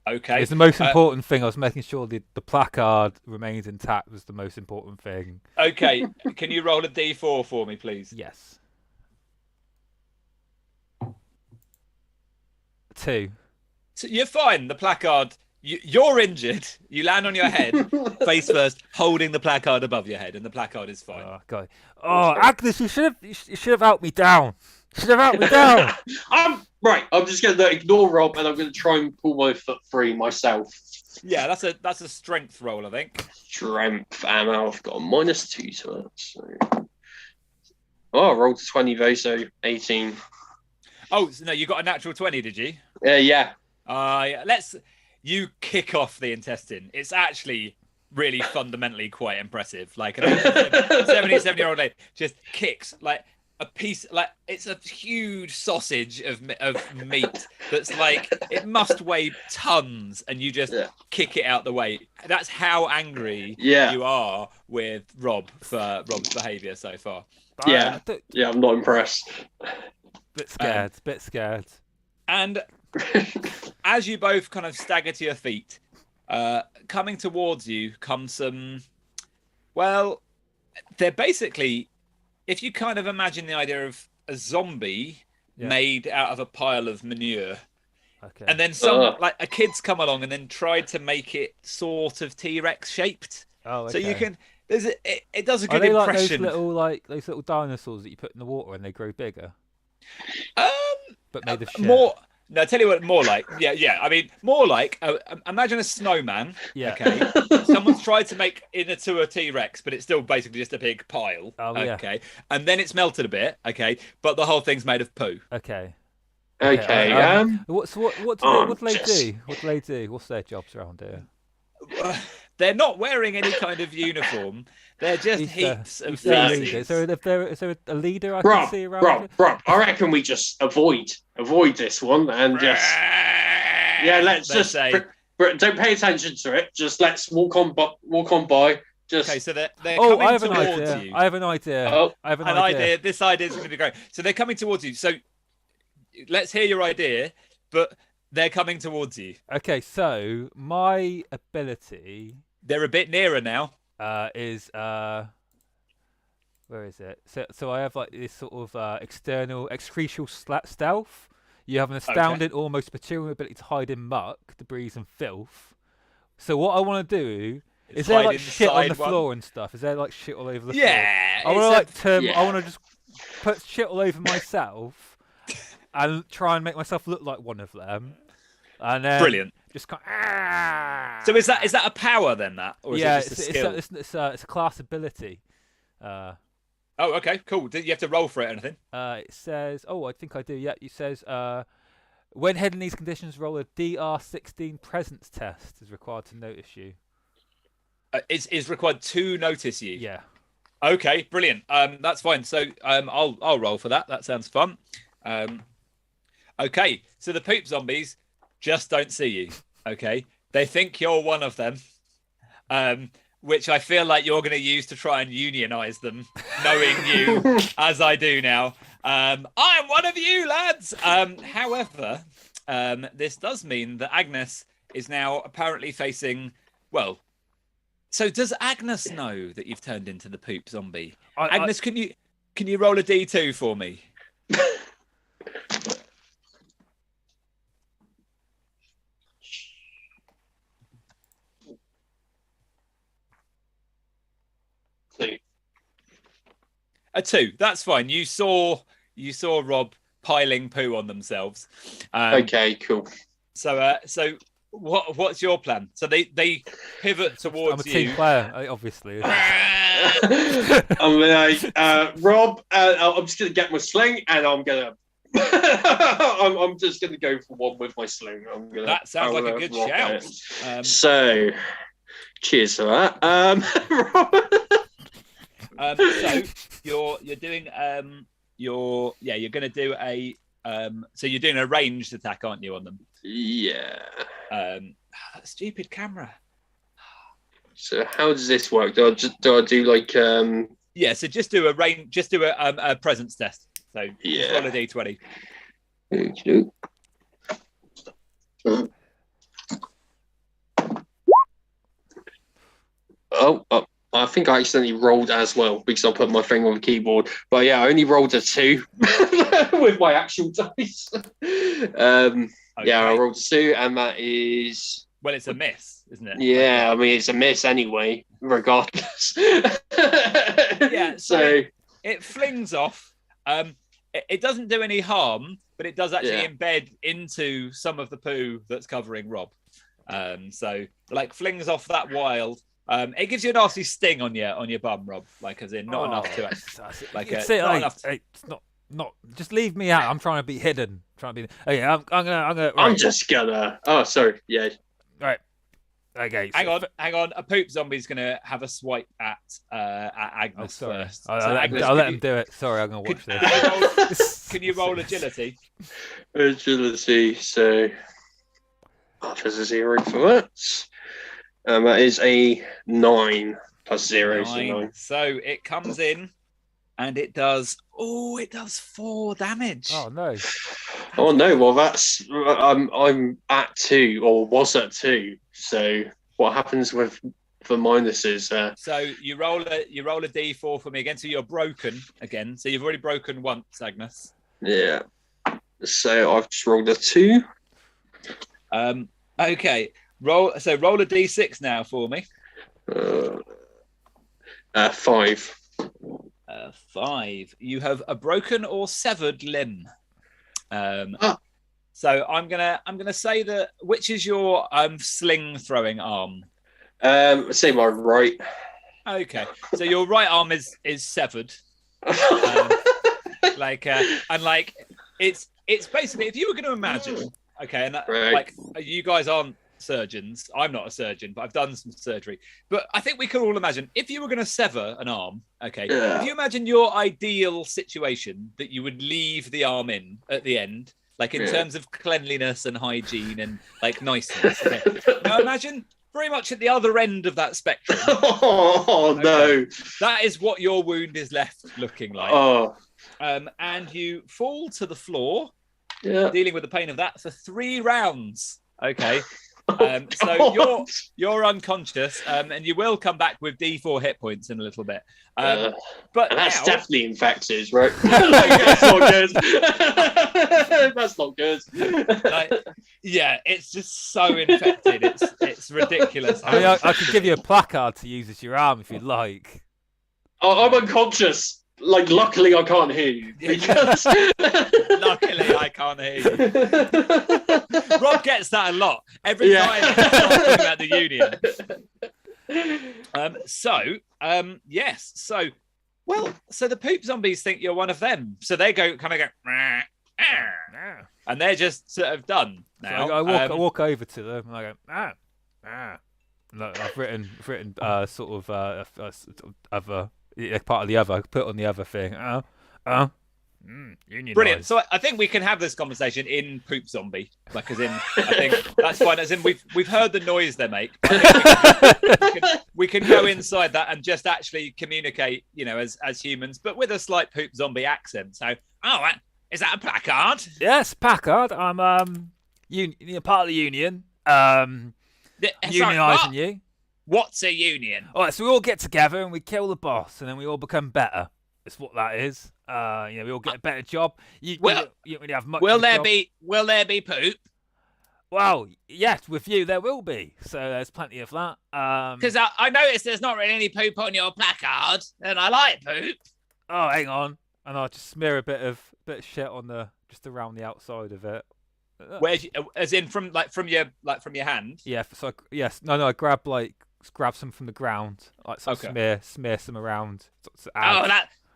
Okay. It's the most important thing. I was making sure the placard remains intact was the most important thing. Okay. Can you roll a d4 for me, please? Yes. 2. So you're fine. The placard. You're injured. You land on your head, face first, holding the placard above your head, and the placard is fine. Oh God! Oh, Agnes, you should have helped me down. You should have helped me down. I'm just going to ignore Rob, and I'm going to try and pull my foot free myself. Yeah, that's a strength roll, I think. Strength, and I've got a -2 to that. So. Oh, I rolled a 20 though, so 18. Oh, so no, you got a natural 20, did you? Yeah. You kick off the intestine. It's actually really fundamentally quite impressive. Like an 77-year-old lady just kicks like a piece, like it's a huge sausage of meat that's like it must weigh tons, and you just kick it out the way. That's how angry you are with Rob for Rob's behaviour so far. Yeah, I'm not impressed. Bit scared. And as you both kind of stagger to your feet, coming towards you come some. Well, they're basically, if you kind of imagine the idea of a zombie made out of a pile of manure, and then like a kid's come along and then tried to make it sort of T-Rex shaped. Oh, okay. So you can. It does a good impression. Like those little dinosaurs that you put in the water and they grow bigger. But made of shit. More. No, I'll tell you what, more like. Yeah. I mean, more like, imagine a snowman. Yeah. Okay. Someone's tried to make it into a T-Rex, but it's still basically just a big pile. Oh, okay. And then it's melted a bit. Okay. But the whole thing's made of poo. Okay. What do they do? What do they do? What's their jobs around here? They're not wearing any kind of uniform. They're just heaps of feces. Is there a leader I can see around? Rob, I reckon we just avoid this one and just let's just say, don't pay attention to it. Just let's walk on by. Just okay. So they're coming towards you. I have an idea. I have an idea. This idea is going to be great. So they're coming towards you. So let's hear your idea, but they're coming towards you. Okay. So my ability. They're a bit nearer now. Is where is it? So I have like this sort of external excretial stealth. You have an astounding, almost material ability to hide in muck, debris, and filth. So what I want to do is there like shit on the floor and stuff? Is there like shit all over the floor? Yeah. I want to I want to just put shit all over myself and try and make myself look like one of them. And then brilliant. Just kind of, So is that a power then? That or is it just a skill? It's a class ability. Oh, okay, cool. Do you have to roll for it or anything? It says, I think I do. Yeah, it says when head in these conditions, roll a DR16 presence test is required to notice you. Is required to notice you. Yeah. Okay, brilliant. That's fine. So I'll roll for that. That sounds fun. Okay, so the poop zombies just don't see you. Okay, they think you're one of them, which I feel like you're going to use to try and unionize them, knowing you as I do now. I'm one of you, lads. However, this does mean that Agnes is now apparently facing. Well, so does Agnes know that you've turned into the poop zombie? Agnes, can you roll a D2 for me? A 2. That's fine. You saw Rob piling poo on themselves. Okay, cool. So what's your plan? So they pivot towards you. I'm a team player, obviously. I'm like, Rob. I'm just gonna get my sling, and I'm gonna. I'm just gonna go for one with my sling. That sounds like a good shout. So, cheers for that. So you're doing you're going to do a so you're doing a ranged attack, aren't you, on them? Yeah. That stupid camera. So how does this work? Do I do like Yeah, so just do a presence test. So just roll a D20. Oh, I think I accidentally rolled as well because I put my finger on the keyboard. But yeah, I only rolled a 2 with my actual dice. Yeah, I rolled a 2, and that is. Well, it's a miss, isn't it? Yeah, I mean it's a miss anyway, regardless. Yeah, so it flings off. It doesn't do any harm, but it does actually embed into some of the poo that's covering Rob. So like flings off that wild. It gives you a nasty sting on your bum, Rob. Like as in not enough to actually, like not enough. It's not. Just leave me out. I'm trying to be hidden. Okay, I'm gonna. Right. I'm just gonna. Oh, sorry. Yeah. Right. Okay. So hang on. A poop zombie's gonna have a swipe at Agnes first. I'll let him do it. Sorry, I'm gonna watch this. Can you roll agility? Agility. So, there's a 0 for that. That is a 9 plus 0. 9. So it comes in, and it does. Oh, it does 4 damage. Oh no! Oh no! Well, that's I'm at 2 or was at 2. So what happens with the minuses? So you roll a D4 for me again. So you're broken again. So you've already broken once, Agnes. Yeah. So I've just rolled a 2. Okay. Roll a D6 now for me. 5. 5. You have a broken or severed limb. So I'm gonna say that which is your sling throwing arm? Say my right. Okay. So your right arm is severed. It's basically, if you were going to imagine, okay, and that, like you guys aren't surgeons. I'm not a surgeon, but I've done some surgery. But I think we can all imagine if you were going to sever an arm, okay, if you imagine your ideal situation that you would leave the arm in at the end, like in terms of cleanliness and hygiene and like niceness. Okay? Now imagine very much at the other end of that spectrum. Oh, no. That is what your wound is left looking like. Oh. And you fall to the floor, Yeah. dealing with the pain of that for 3 rounds. Okay. So you're unconscious, and you will come back with D4 hit points in a little bit. But and that's now, definitely infected, right? That's not good. That's not good. Yeah, it's just so infected. It's ridiculous. I mean, I could give you a placard to use as your arm if you'd like. Oh, I'm unconscious. Like, luckily, I can't hear you. Because... Luckily, I can't hear you. Rob gets that a lot. Every time he's talking about the Union. Yes. So the poop zombies think you're one of them. So they go, "Rah, ah," and they're just sort of done now. So I walk over to them and I go, ah. Look, I've written sort of other. Part of the other, put on the other thing. Union. Brilliant. Noise. So I think we can have this conversation in Poop Zombie, like as in, I think that's fine. As in, we've heard the noise they make. We can go inside that and just actually communicate, as humans, but with a slight Poop Zombie accent. So, is that a placard? Yes, placard. I'm part of the union. Unionising you. What's a union? All right, so we all get together and we kill the boss, and then we all become better. That's what that is. We all get a better job. You don't really have much. Will there be poop? Well, yes, with you there will be. So there's plenty of that. Because I noticed there's not really any poop on your placard, and I like poop. Oh, hang on, and I'll just smear a bit of shit on just around the outside of it. Where, as in from your hand? Yeah. So I grab some from the ground, smear some around.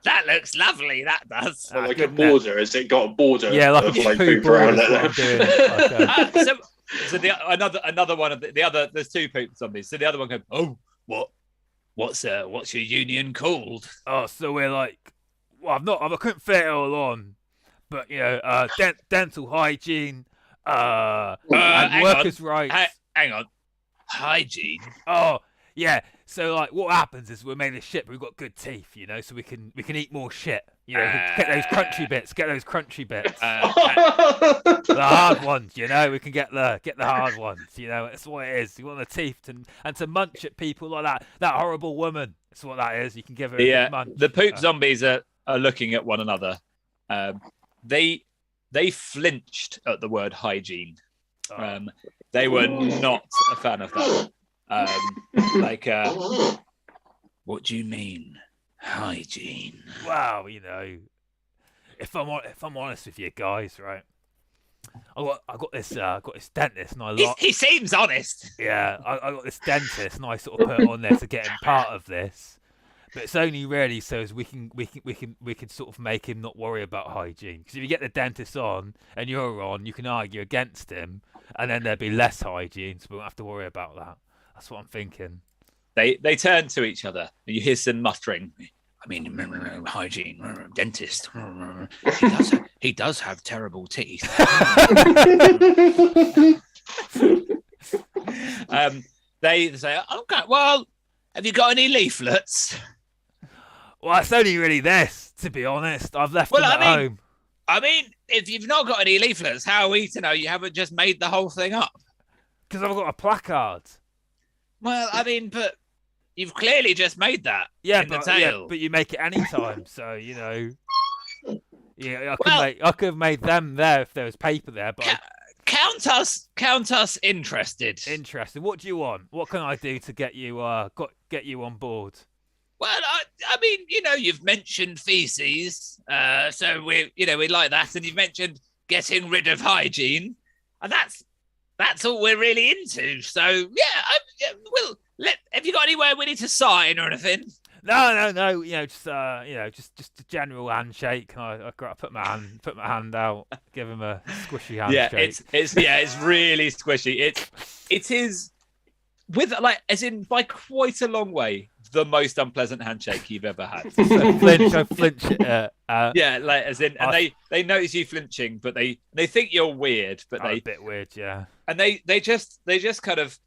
That looks lovely. That does. Well, like a border. Has it got a border? Yeah, like a poop around it. So another one of the other. There's 2 poop zombies. So the other one goes, "Oh, what's your union called?" Oh, so we're like, I couldn't fit it all on, but dental hygiene, and workers' rights. Hang on, hygiene. Oh, yeah. So what happens is we're made of shit, but we've got good teeth, so we can eat more shit. Get those crunchy bits. The hard ones, we can get the hard ones. That's what it is. You want the teeth and to munch at people like that horrible woman. That's what that is. You can give her a munch. The poop zombies are looking at one another. They flinched at the word hygiene. They were not a fan of that. What do you mean, hygiene? Wow, if I'm honest with you guys, right? I got this dentist, and he seems honest. Yeah, I got this dentist, and I sort of put it on there to get him part of this. But it's only really so as we can sort of make him not worry about hygiene. Because if you get the dentist on and you're on, you can argue against him, and then there'd be less hygiene, so we won't have to worry about that. That's what I'm thinking. They turn to each other, and you hear some muttering. I mean, hygiene, dentist. He does have terrible teeth. They say, "Okay, well, have you got any leaflets?" Well, it's only really this, to be honest. I've left them at home. I mean, if you've not got any leaflets, how are we to know you haven't just made the whole thing up? Because I've got a placard. Well, I mean, but you've clearly just made that. Yeah, in the tail. Yeah, but you make it any time, so Yeah, I could have made them there if there was paper there, but count us interested. Interested. What do you want? What can I do to get you on board? Well, I mean, you've mentioned feces, so we like that, and you've mentioned getting rid of hygiene, and that's all we're really into. So yeah, have you got anywhere we need to sign or anything? No. Just just a general handshake. I put my hand out, give him a squishy handshake. It's really squishy. It is with as in by quite a long way the most unpleasant handshake you've ever had. I flinch it. As in, and they notice you flinching, but they think you're weird, but a bit weird, yeah. And they just kind of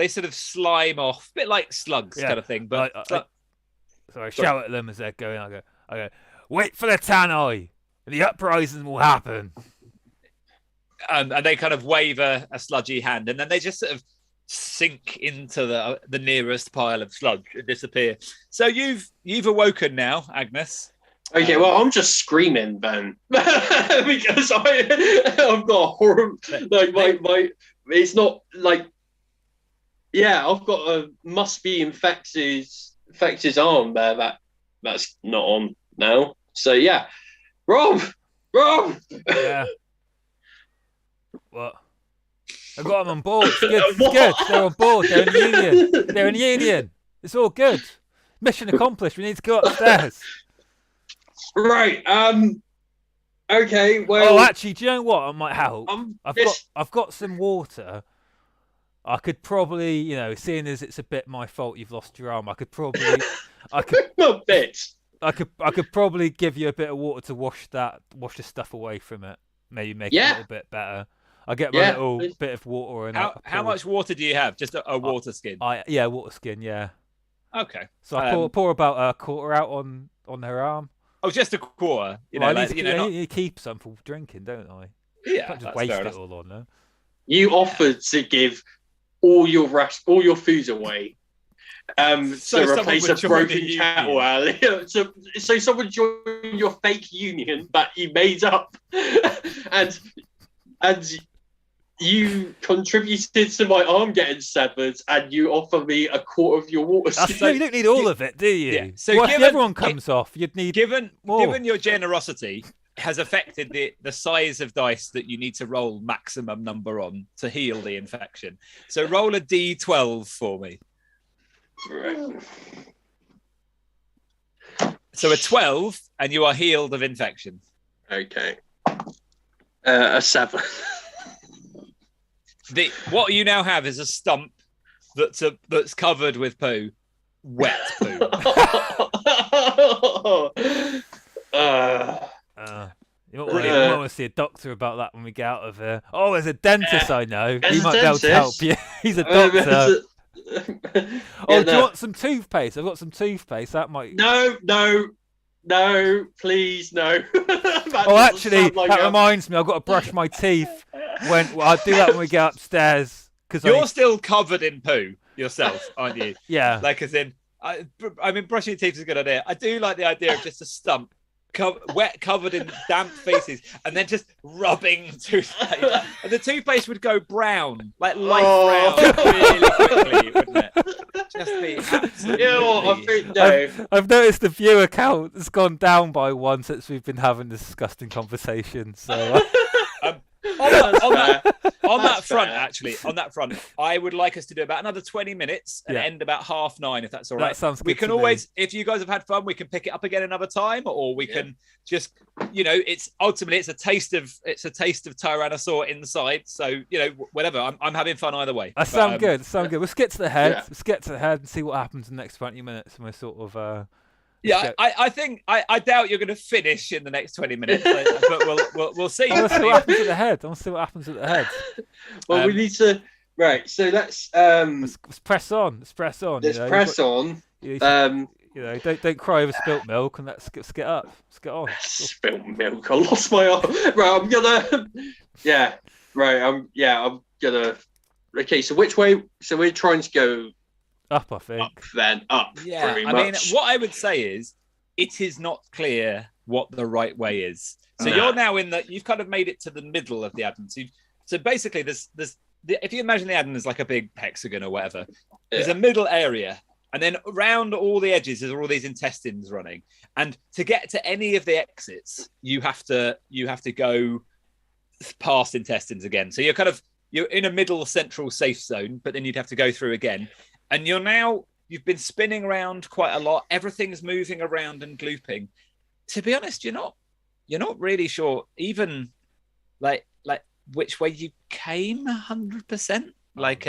sort of slime off, a bit like slugs kind of thing. But I shout at them as they're going. I go, wait for the tannoy, the uprising will happen. And they kind of wave a sludgy hand, and then they just sort of sink into the nearest pile of sludge and disappear. So you've awoken now, Agnes. Okay, well, I'm just screaming then because I've got a horrible my it's not like I've got a must be infected arm there that's not on now. So yeah, Rob. Yeah. What? I got them on board. It's good. It's good. They're on board. They're in union. It's all good. Mission accomplished. We need to go upstairs. Right. Okay. Well. Oh, actually, do you know what? It might help. I've got some water. I could probably, seeing as it's a bit my fault you've lost your arm, I could not bit. I could probably give you a bit of water to wash the stuff away from it. Maybe make it a little bit better. I get my little bit of water and how much water do you have? Just a water skin. Water skin. Yeah. Okay. So I pour about a quarter out on her arm. Oh, just a quarter. I need to keep some for drinking, don't I? Yeah. I can't just waste it all on her. You offered to give all your food away. To replace a broken cattle alley. So someone joined your fake union that you made up, and you contributed to my arm getting severed, and you offer me a quarter of your water. You don't need all of it, do you? Yeah. So if everyone comes off, you'd need more. Given your generosity has affected the size of dice that you need to roll maximum number on to heal the infection. So roll a D12 for me. So a 12, and you are healed of infection. Okay. A 7. What you now have is a stump that's covered with poo, wet poo. You don't really want to see a doctor about that when we get out of here. Oh, there's a dentist I know. He might be able to help you. He's a doctor. Do you want some toothpaste? I've got some toothpaste. That might. No, please, no. Actually, that reminds me. I've got to brush my teeth. I'll do that when we get upstairs. You're still covered in poo yourself, aren't you? Yeah. Like as in, I mean, brushing your teeth is a good idea. I do like the idea of just a stump. Wet, covered in damp faces, and then just rubbing toothpaste, and the toothpaste would go brown, like light brown, really quickly, wouldn't it? Just be absolutely. I think no. I've noticed the viewer count has gone down by 1 since we've been having this disgusting conversation. So. On that front, I would like us to do about another 20 minutes and end about 9:30, if that's all right. That sounds good. We can always, if you guys have had fun, we can pick it up again another time, or we can just, it's a taste of Tyrannosaur inside. So whatever. I'm having fun either way. That sounds good. Let's get to the head. Let's get to the head and see what happens in the next 20 minutes. And we're sort of. I think I doubt you're going to finish in the next 20 minutes, but we'll see. Let's see what happens at the head. I want to see what happens at the head. Well, we need to. Right, so let's press on. Let's press on. Press on. Don't cry over spilt milk, and let's get up. Let's get on. Spilt milk. I lost my arm. Right, I'm gonna. Yeah. Right. I'm gonna. Okay. So which way? So we're trying to go. Up, I think. Up. Yeah, I mean, what I would say is, it is not clear what the right way is. So you're now you've kind of made it to the middle of the abdomen. So basically, if you imagine the abdomen as like a big hexagon or whatever, there's a middle area, and then around all the edges there's all these intestines running. And to get to any of the exits, you have to go past intestines again. So you're in a middle central safe zone, but then you'd have to go through again. And you're you've been spinning around quite a lot. Everything's moving around and glooping. To be honest, you're not really sure even like which way you came 100%. Like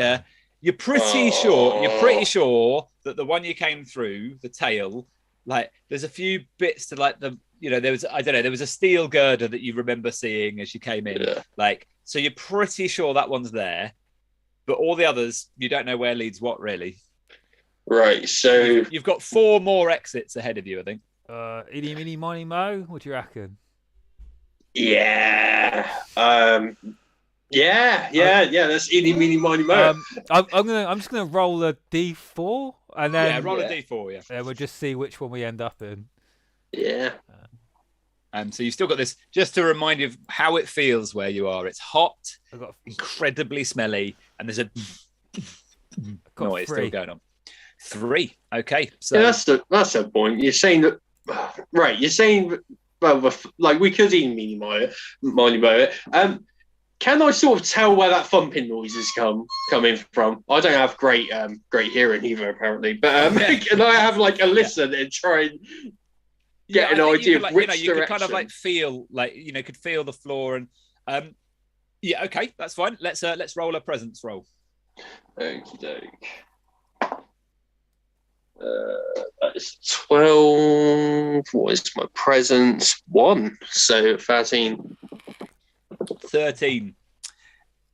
you're pretty sure that the one you came through, the tail, like there's a few bits to like the, there was a steel girder that you remember seeing as you came in. Yeah. Like, so you're pretty sure that one's there, but all the others, you don't know where leads what really. Right. So you've got 4 more exits ahead of you, I think. Eeny, meeny, miny, mo. What do you reckon? Yeah. Yeah. That's eeny, meeny, miny, mo. I'm just gonna roll a d4 and then roll a d4. Yeah. We'll just see which one we end up in. Yeah. So you've still got this, just to remind you of how it feels where you are. It's hot, incredibly smelly, and there's a noise still going on. 3. Okay. So that's the point. You're saying that, right? You're saying, well, like we could even meeny, miny, mo. Can I sort of tell where that thumping noise is coming from? I don't have great hearing either, apparently. But can I have like a listen and try and get an idea of which direction? You could kind of like feel like could feel the floor and yeah, okay, that's fine. Let's roll a presence roll. Okie doke. That's 12. What is my presence? 1. So 13. 13.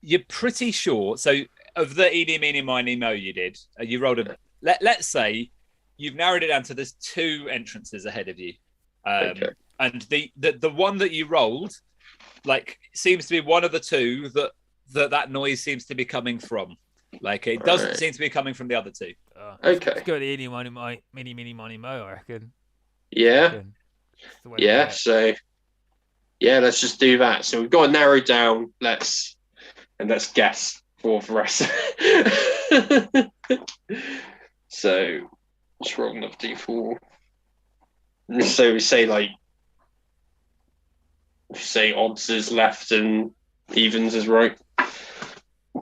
You're pretty sure. So of the eeny, meeny, miny, mo you did, you rolled a. Let's say you've narrowed it down to there's 2 entrances ahead of you, Okay. And the one that you rolled, like, seems to be one of the 2 that noise seems to be coming from. Like it doesn't seem to be coming from the other 2. Okay. Let's go to the eeny, miny, mo. I reckon. Yeah. Yeah. So. Yeah, let's just do that. So we've got to narrow down. Let's guess for the rest. So let's roll another d4. So we say odds is left and evens is right. I've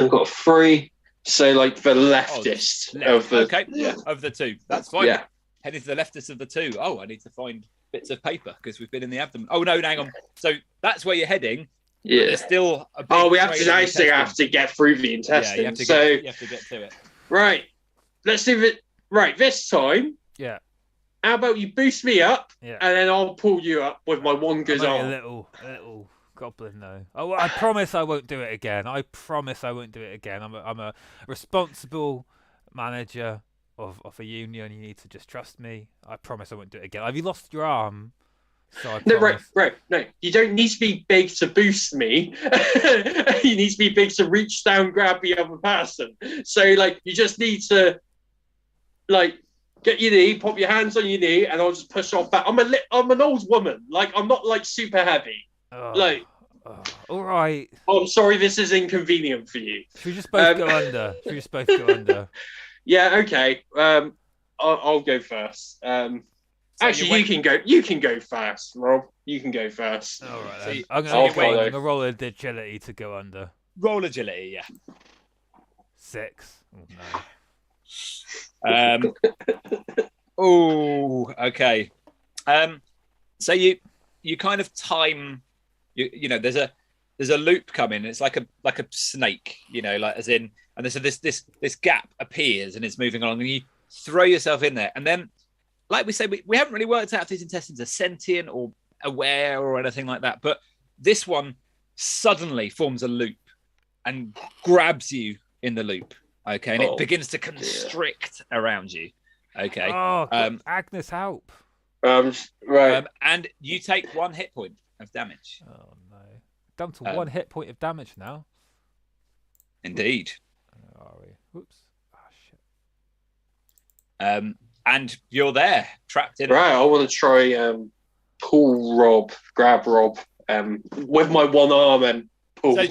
got 3. So like the leftist of the of the 2. That's fine. Yeah. Heading to the leftist of the 2. Oh, I need to find bits of paper because we've been in the abdomen. Oh no, hang on. So that's where you're heading. Yeah. There's still a big we have to get through the intestine. Yeah, you have to get to it. Right. Let's do it. Right, this time. Yeah. How about you boost me up, and then I'll pull you up with my one good arm. A little goblin, though. Oh, I promise I won't do it again. I'm a responsible manager of a union. You need to just trust me. I promise I won't do it again. Have you lost your arm? So I promise. Right. No, you don't need to be big to boost me. You need to be big to reach down, grab the other person. So, like, you just need to, like, get your knee, pop your hands on your knee, and I'll just push off back. I'm an old woman. Like, I'm not, like, super heavy. All right. Oh, I'm sorry this is inconvenient for you. Should we just both go under? Yeah, okay. I'll go first. Actually, you can go first, Rob. You can go first. All right. I'm going to roll agility to go under. Roll agility, yeah. 6. Oh, no. Oh, okay. So you kind of time. You know, there's a loop coming. It's like a snake. You know, like as in, and so this gap appears and it's moving along, and you throw yourself in there, and then. Like we say, we haven't really worked out if these intestines are sentient or aware or anything like that. But this one suddenly forms a loop and grabs you in the loop. Okay. And it begins to constrict around you. Okay. Oh, Agnes, help. Right. And you take 1 hit point of damage. Oh, no. Down to 1 hit point of damage now. Indeed. Where are we? Whoops. Oh, shit. And you're there, trapped in. Right, I want to try grab Rob, with my one arm and pull. So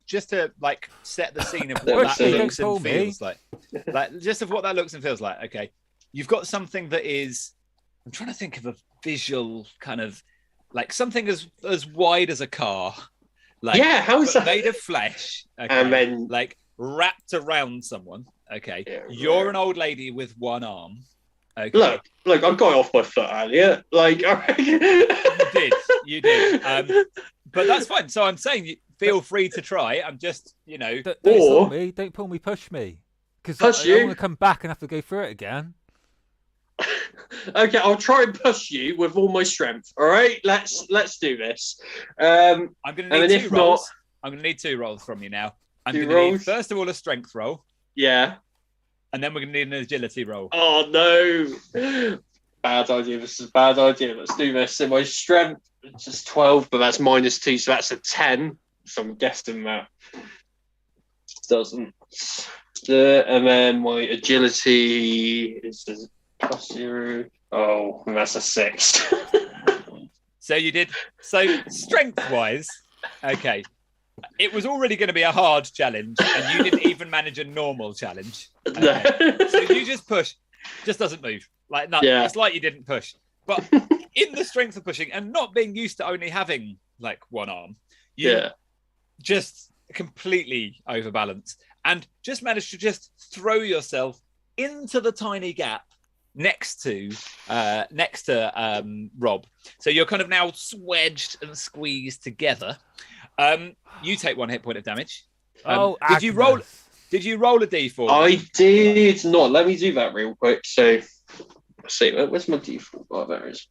just to like set the scene of what that looks and feels like just of what that looks and feels like. Okay, you've got something that is. I'm trying to think of a visual kind of like something as wide as a car. Like, how is that made of flesh? Okay, and then like wrapped around someone. Okay. Yeah, You're right. an old lady with one arm. Okay. Look, I got off my foot earlier. Like, You did. But that's fine. So I'm saying, feel free to try. I'm just, Don't Or- pull me. Don't pull me. Push me. Because Push I don't you? want to come back and have to go through it again. Okay, I'll try and push you with all my strength. All right, let's do this. I'm going to need if two rolls. I'm going to need 2 rolls from you now. I'm Two going to need, rolls? first of all, a strength roll, Yeah. and then we're going to need an agility roll. Oh no! Bad idea. This is a bad idea. Let's do this. So my strength is just 12, but that's -2, so that's a 10. So I'm guessing that doesn't. And then my agility is +0. Oh, and that's a 6. So you did. So strength-wise, okay, it was already going to be a hard challenge, and you didn't even manage a normal challenge. Okay. So you just push, just doesn't move. Like no, Yeah. It's like you didn't push. But in the strength of pushing and not being used to only having like one arm, you just completely overbalance and just managed to just throw yourself into the tiny gap next to Rob. So you're kind of now swedged and squeezed together. You take 1 hit point of damage. Did you roll a D4? I did not. Let me do that real quick. So, let's see, where's my D4? Oh, there it is.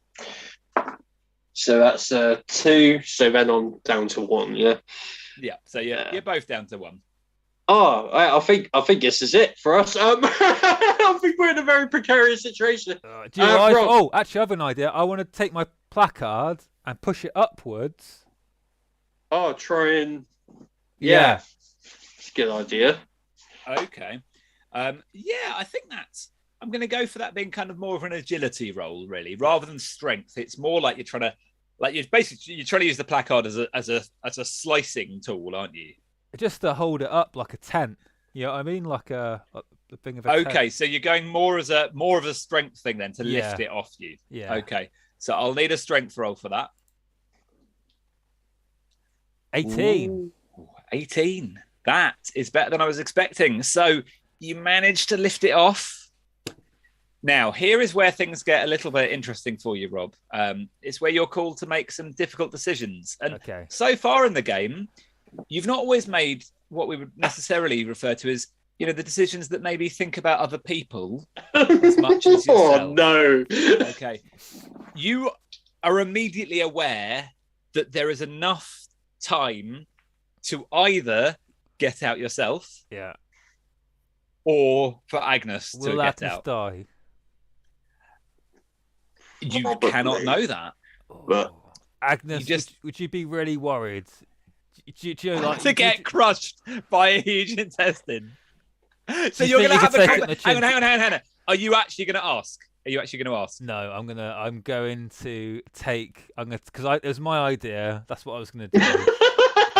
So that's 2. So then I'm down to 1. Yeah. Yeah. So you're both down to 1. Oh, I think this is it for us. I think we're in a very precarious situation. Actually, I have an idea. I want to take my placard and push it upwards. Oh, try and yeah. It's a good idea. Okay. I think I'm going to go for that being kind of more of an agility roll, really, rather than strength. It's more like you're trying to use the placard as a slicing tool, aren't you? Just to hold it up like a tent. You know what I mean? Like the thing of a tent. Okay, so you're going more of a strength thing then to lift it off you. Yeah. Okay. So I'll need a strength roll for that. 18. Ooh, 18. That is better than I was expecting. So you managed to lift it off. Now, here is where things get a little bit interesting for you, Rob. It's where you're called to make some difficult decisions. And so far in the game, you've not always made what we would necessarily refer to as, the decisions that maybe think about other people as much as yourself. Oh, no. Okay. You are immediately aware that there is enough time to either get out yourself or for Agnes to get out. Die? You cannot know that. But Agnes, would you be really worried? Do you know, like, to get crushed by a huge intestine? So you're think going to have a conversation? Hang on. Are you actually going to ask? No, I'm going to take. Because it was my idea. That's what I was going to do.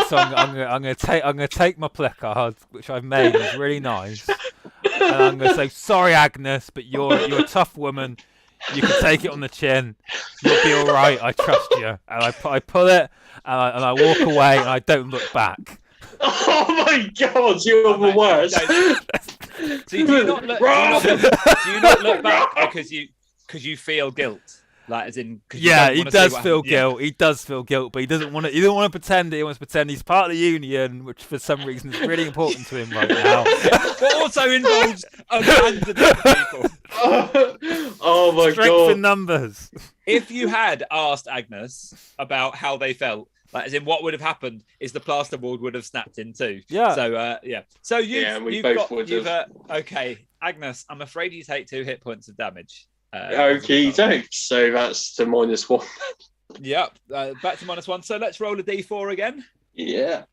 So I'm going to take my placard, which I've made. It's really nice. And I'm going to say, sorry, Agnes, but you're a tough woman. You can take it on the chin. You'll be all right. I trust you. And I pull it, and I walk away, and I don't look back. Oh my God, you're the worst. So do you not look back because you feel guilt? Like, as in, he does feel guilt. He does feel guilt, but he doesn't want to. He doesn't want to pretend. He wants to pretend he's part of the union, which for some reason is really important to him right now. But also involves abandoning people. Oh my God! Strength in numbers. If you had asked Agnes about how they felt, like, as in what would have happened, is the plasterboard would have snapped in too. Yeah. So So okay, Agnes. I'm afraid you take 2 hit points of damage. Okay, thanks. So that's to -1. Yep, back to -1. So let's roll a d4 again. Yeah.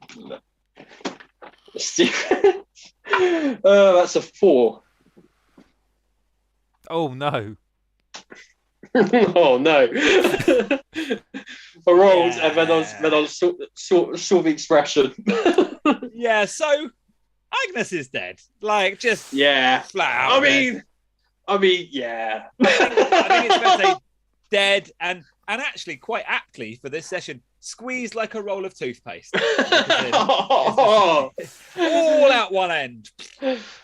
That's a 4. Oh no. Oh no. I rolled and then I was saw the expression. Yeah, so Agnes is dead. Like, just flat out. I mean, yeah. I think it's fair to say dead and actually quite aptly for this session, squeezed like a roll of toothpaste. All out one end.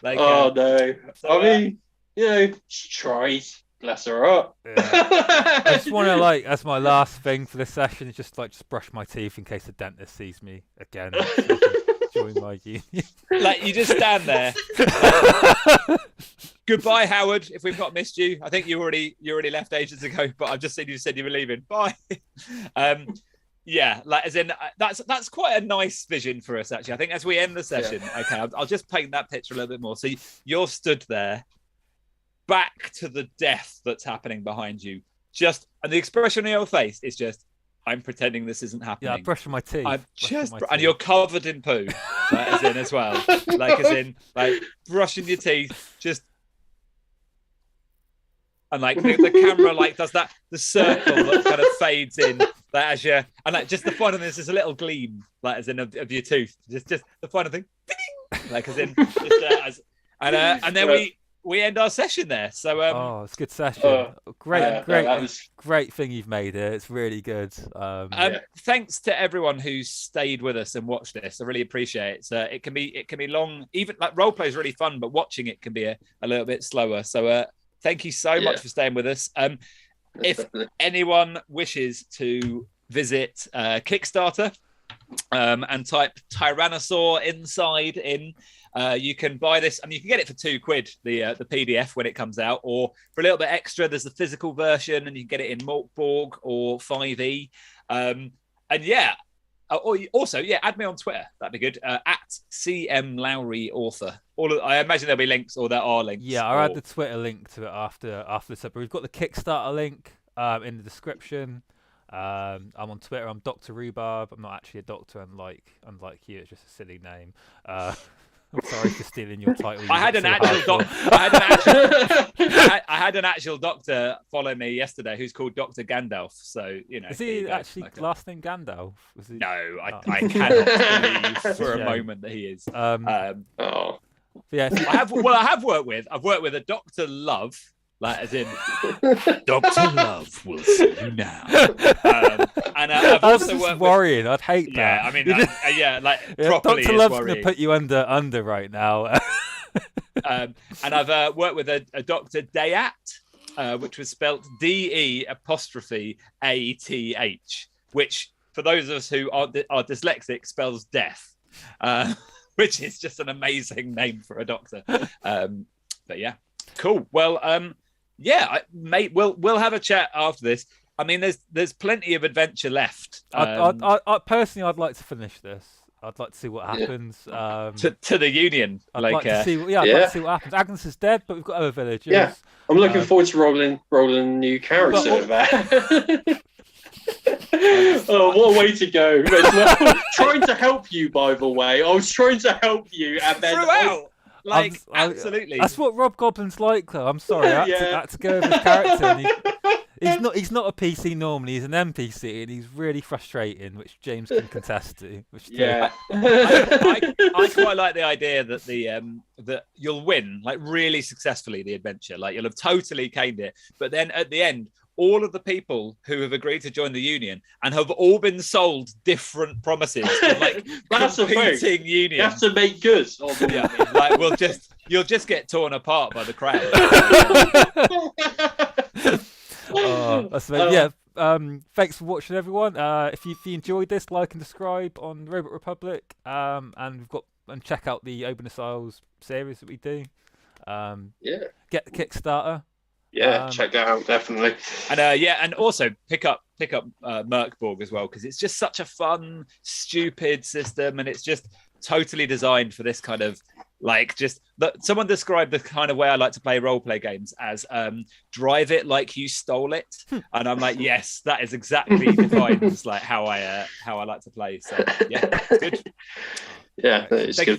Like, no. So, I mean, she tried. Bless her up. Yeah. I just want to, like, as my last thing for this session, just brush my teeth in case the dentist sees me again. Join my union. Like, you just stand there. Goodbye, Howard. If we've not missed you, I think you already left ages ago. But I've just seen you said you were leaving. Bye. Yeah, like, as in, that's quite a nice vision for us, actually. I think as we end the session, okay, I'll just paint that picture a little bit more. So you're stood there, back to the death that's happening behind you. And the expression on your face is just, I'm pretending this isn't happening. Yeah, I'm brushing my teeth. And you're covered in poo, like, as in as well. Like, as in, like, brushing your teeth, just. And like the camera like does that, the circle that kind of fades in, like, as you, and like just the final thing is there's a little gleam, like, as in of your tooth, just the final thing, like, as in, just, and then we end our session there. So it's a good session. Great thing you've made here. It's really good. Thanks to everyone who's stayed with us and watched this. I really appreciate it. So it can be long. Even like role play is really fun, but watching it can be a little bit slower. So thank you so much for staying with us. If anyone wishes to visit Kickstarter and type Tyrannosaur Inside in, you can buy this, and you can get it for £2, the PDF when it comes out, or for a little bit extra, there's the physical version, and you can get it in Maltborg or 5e. And also, add me on Twitter. That'd be good. At CM Lowry author. I imagine there'll be links, or there are links. Yeah, I'll add the Twitter link to it after this. But we've got the Kickstarter link in the description. I'm on Twitter. I'm Dr. Rhubarb. I'm not actually a doctor, unlike you. It's just a silly name. I'm sorry for stealing your title. I had an actual doctor follow me yesterday who's called Dr. Gandalf. So, is he actually last name Gandalf? No, I cannot believe for a moment that he is. Yeah, I've worked with a Dr. Love. Like, as in, Dr. Love will see you now. And I've also worked worrying. I'd hate that. Yeah, I mean, properly Dr. Love's going to put you under right now. And I've worked with a Dr. Dayat, which was spelt DE''ATH, which, for those of us who are dyslexic, spells death, which is just an amazing name for a doctor. But yeah, cool. Well, mate, we'll have a chat after this. I mean, there's plenty of adventure left. I personally, I'd like to finish this. I'd like to see what happens. To the Union. I'd like to see what happens. Agnes is dead, but we've got other villagers. Yeah, I'm looking forward to rolling a new character there. Oh, what a way to go! Trying to help you, by the way. I was trying to help you, and then throughout. Absolutely. That's what Rob Goblin's like, though. I'm sorry, I had to go with his character. And he's not a PC normally. He's an NPC, and he's really frustrating, which James can contest to. I quite like the idea that that you'll win, like, really successfully, the adventure. Like, you'll have totally caned it, but then at the end, all of the people who have agreed to join the Union and have all been sold different promises, like competing unions. You have to make good. Like, you'll just get torn apart by the crowd. Thanks for watching, everyone. If you enjoyed this, like and subscribe on Robot Republic, and check out the Obeinous Isles series that we do. Get the Kickstarter. Check that out, definitely. And and also pick up Merkborg as well, because it's just such a fun, stupid system, and it's just totally designed for this kind of, like, just that someone described the kind of way I like to play role play games as drive it like you stole it, and I'm like, yes, that is exactly defines like how I like to play. So yeah, it's good. Yeah, it's good.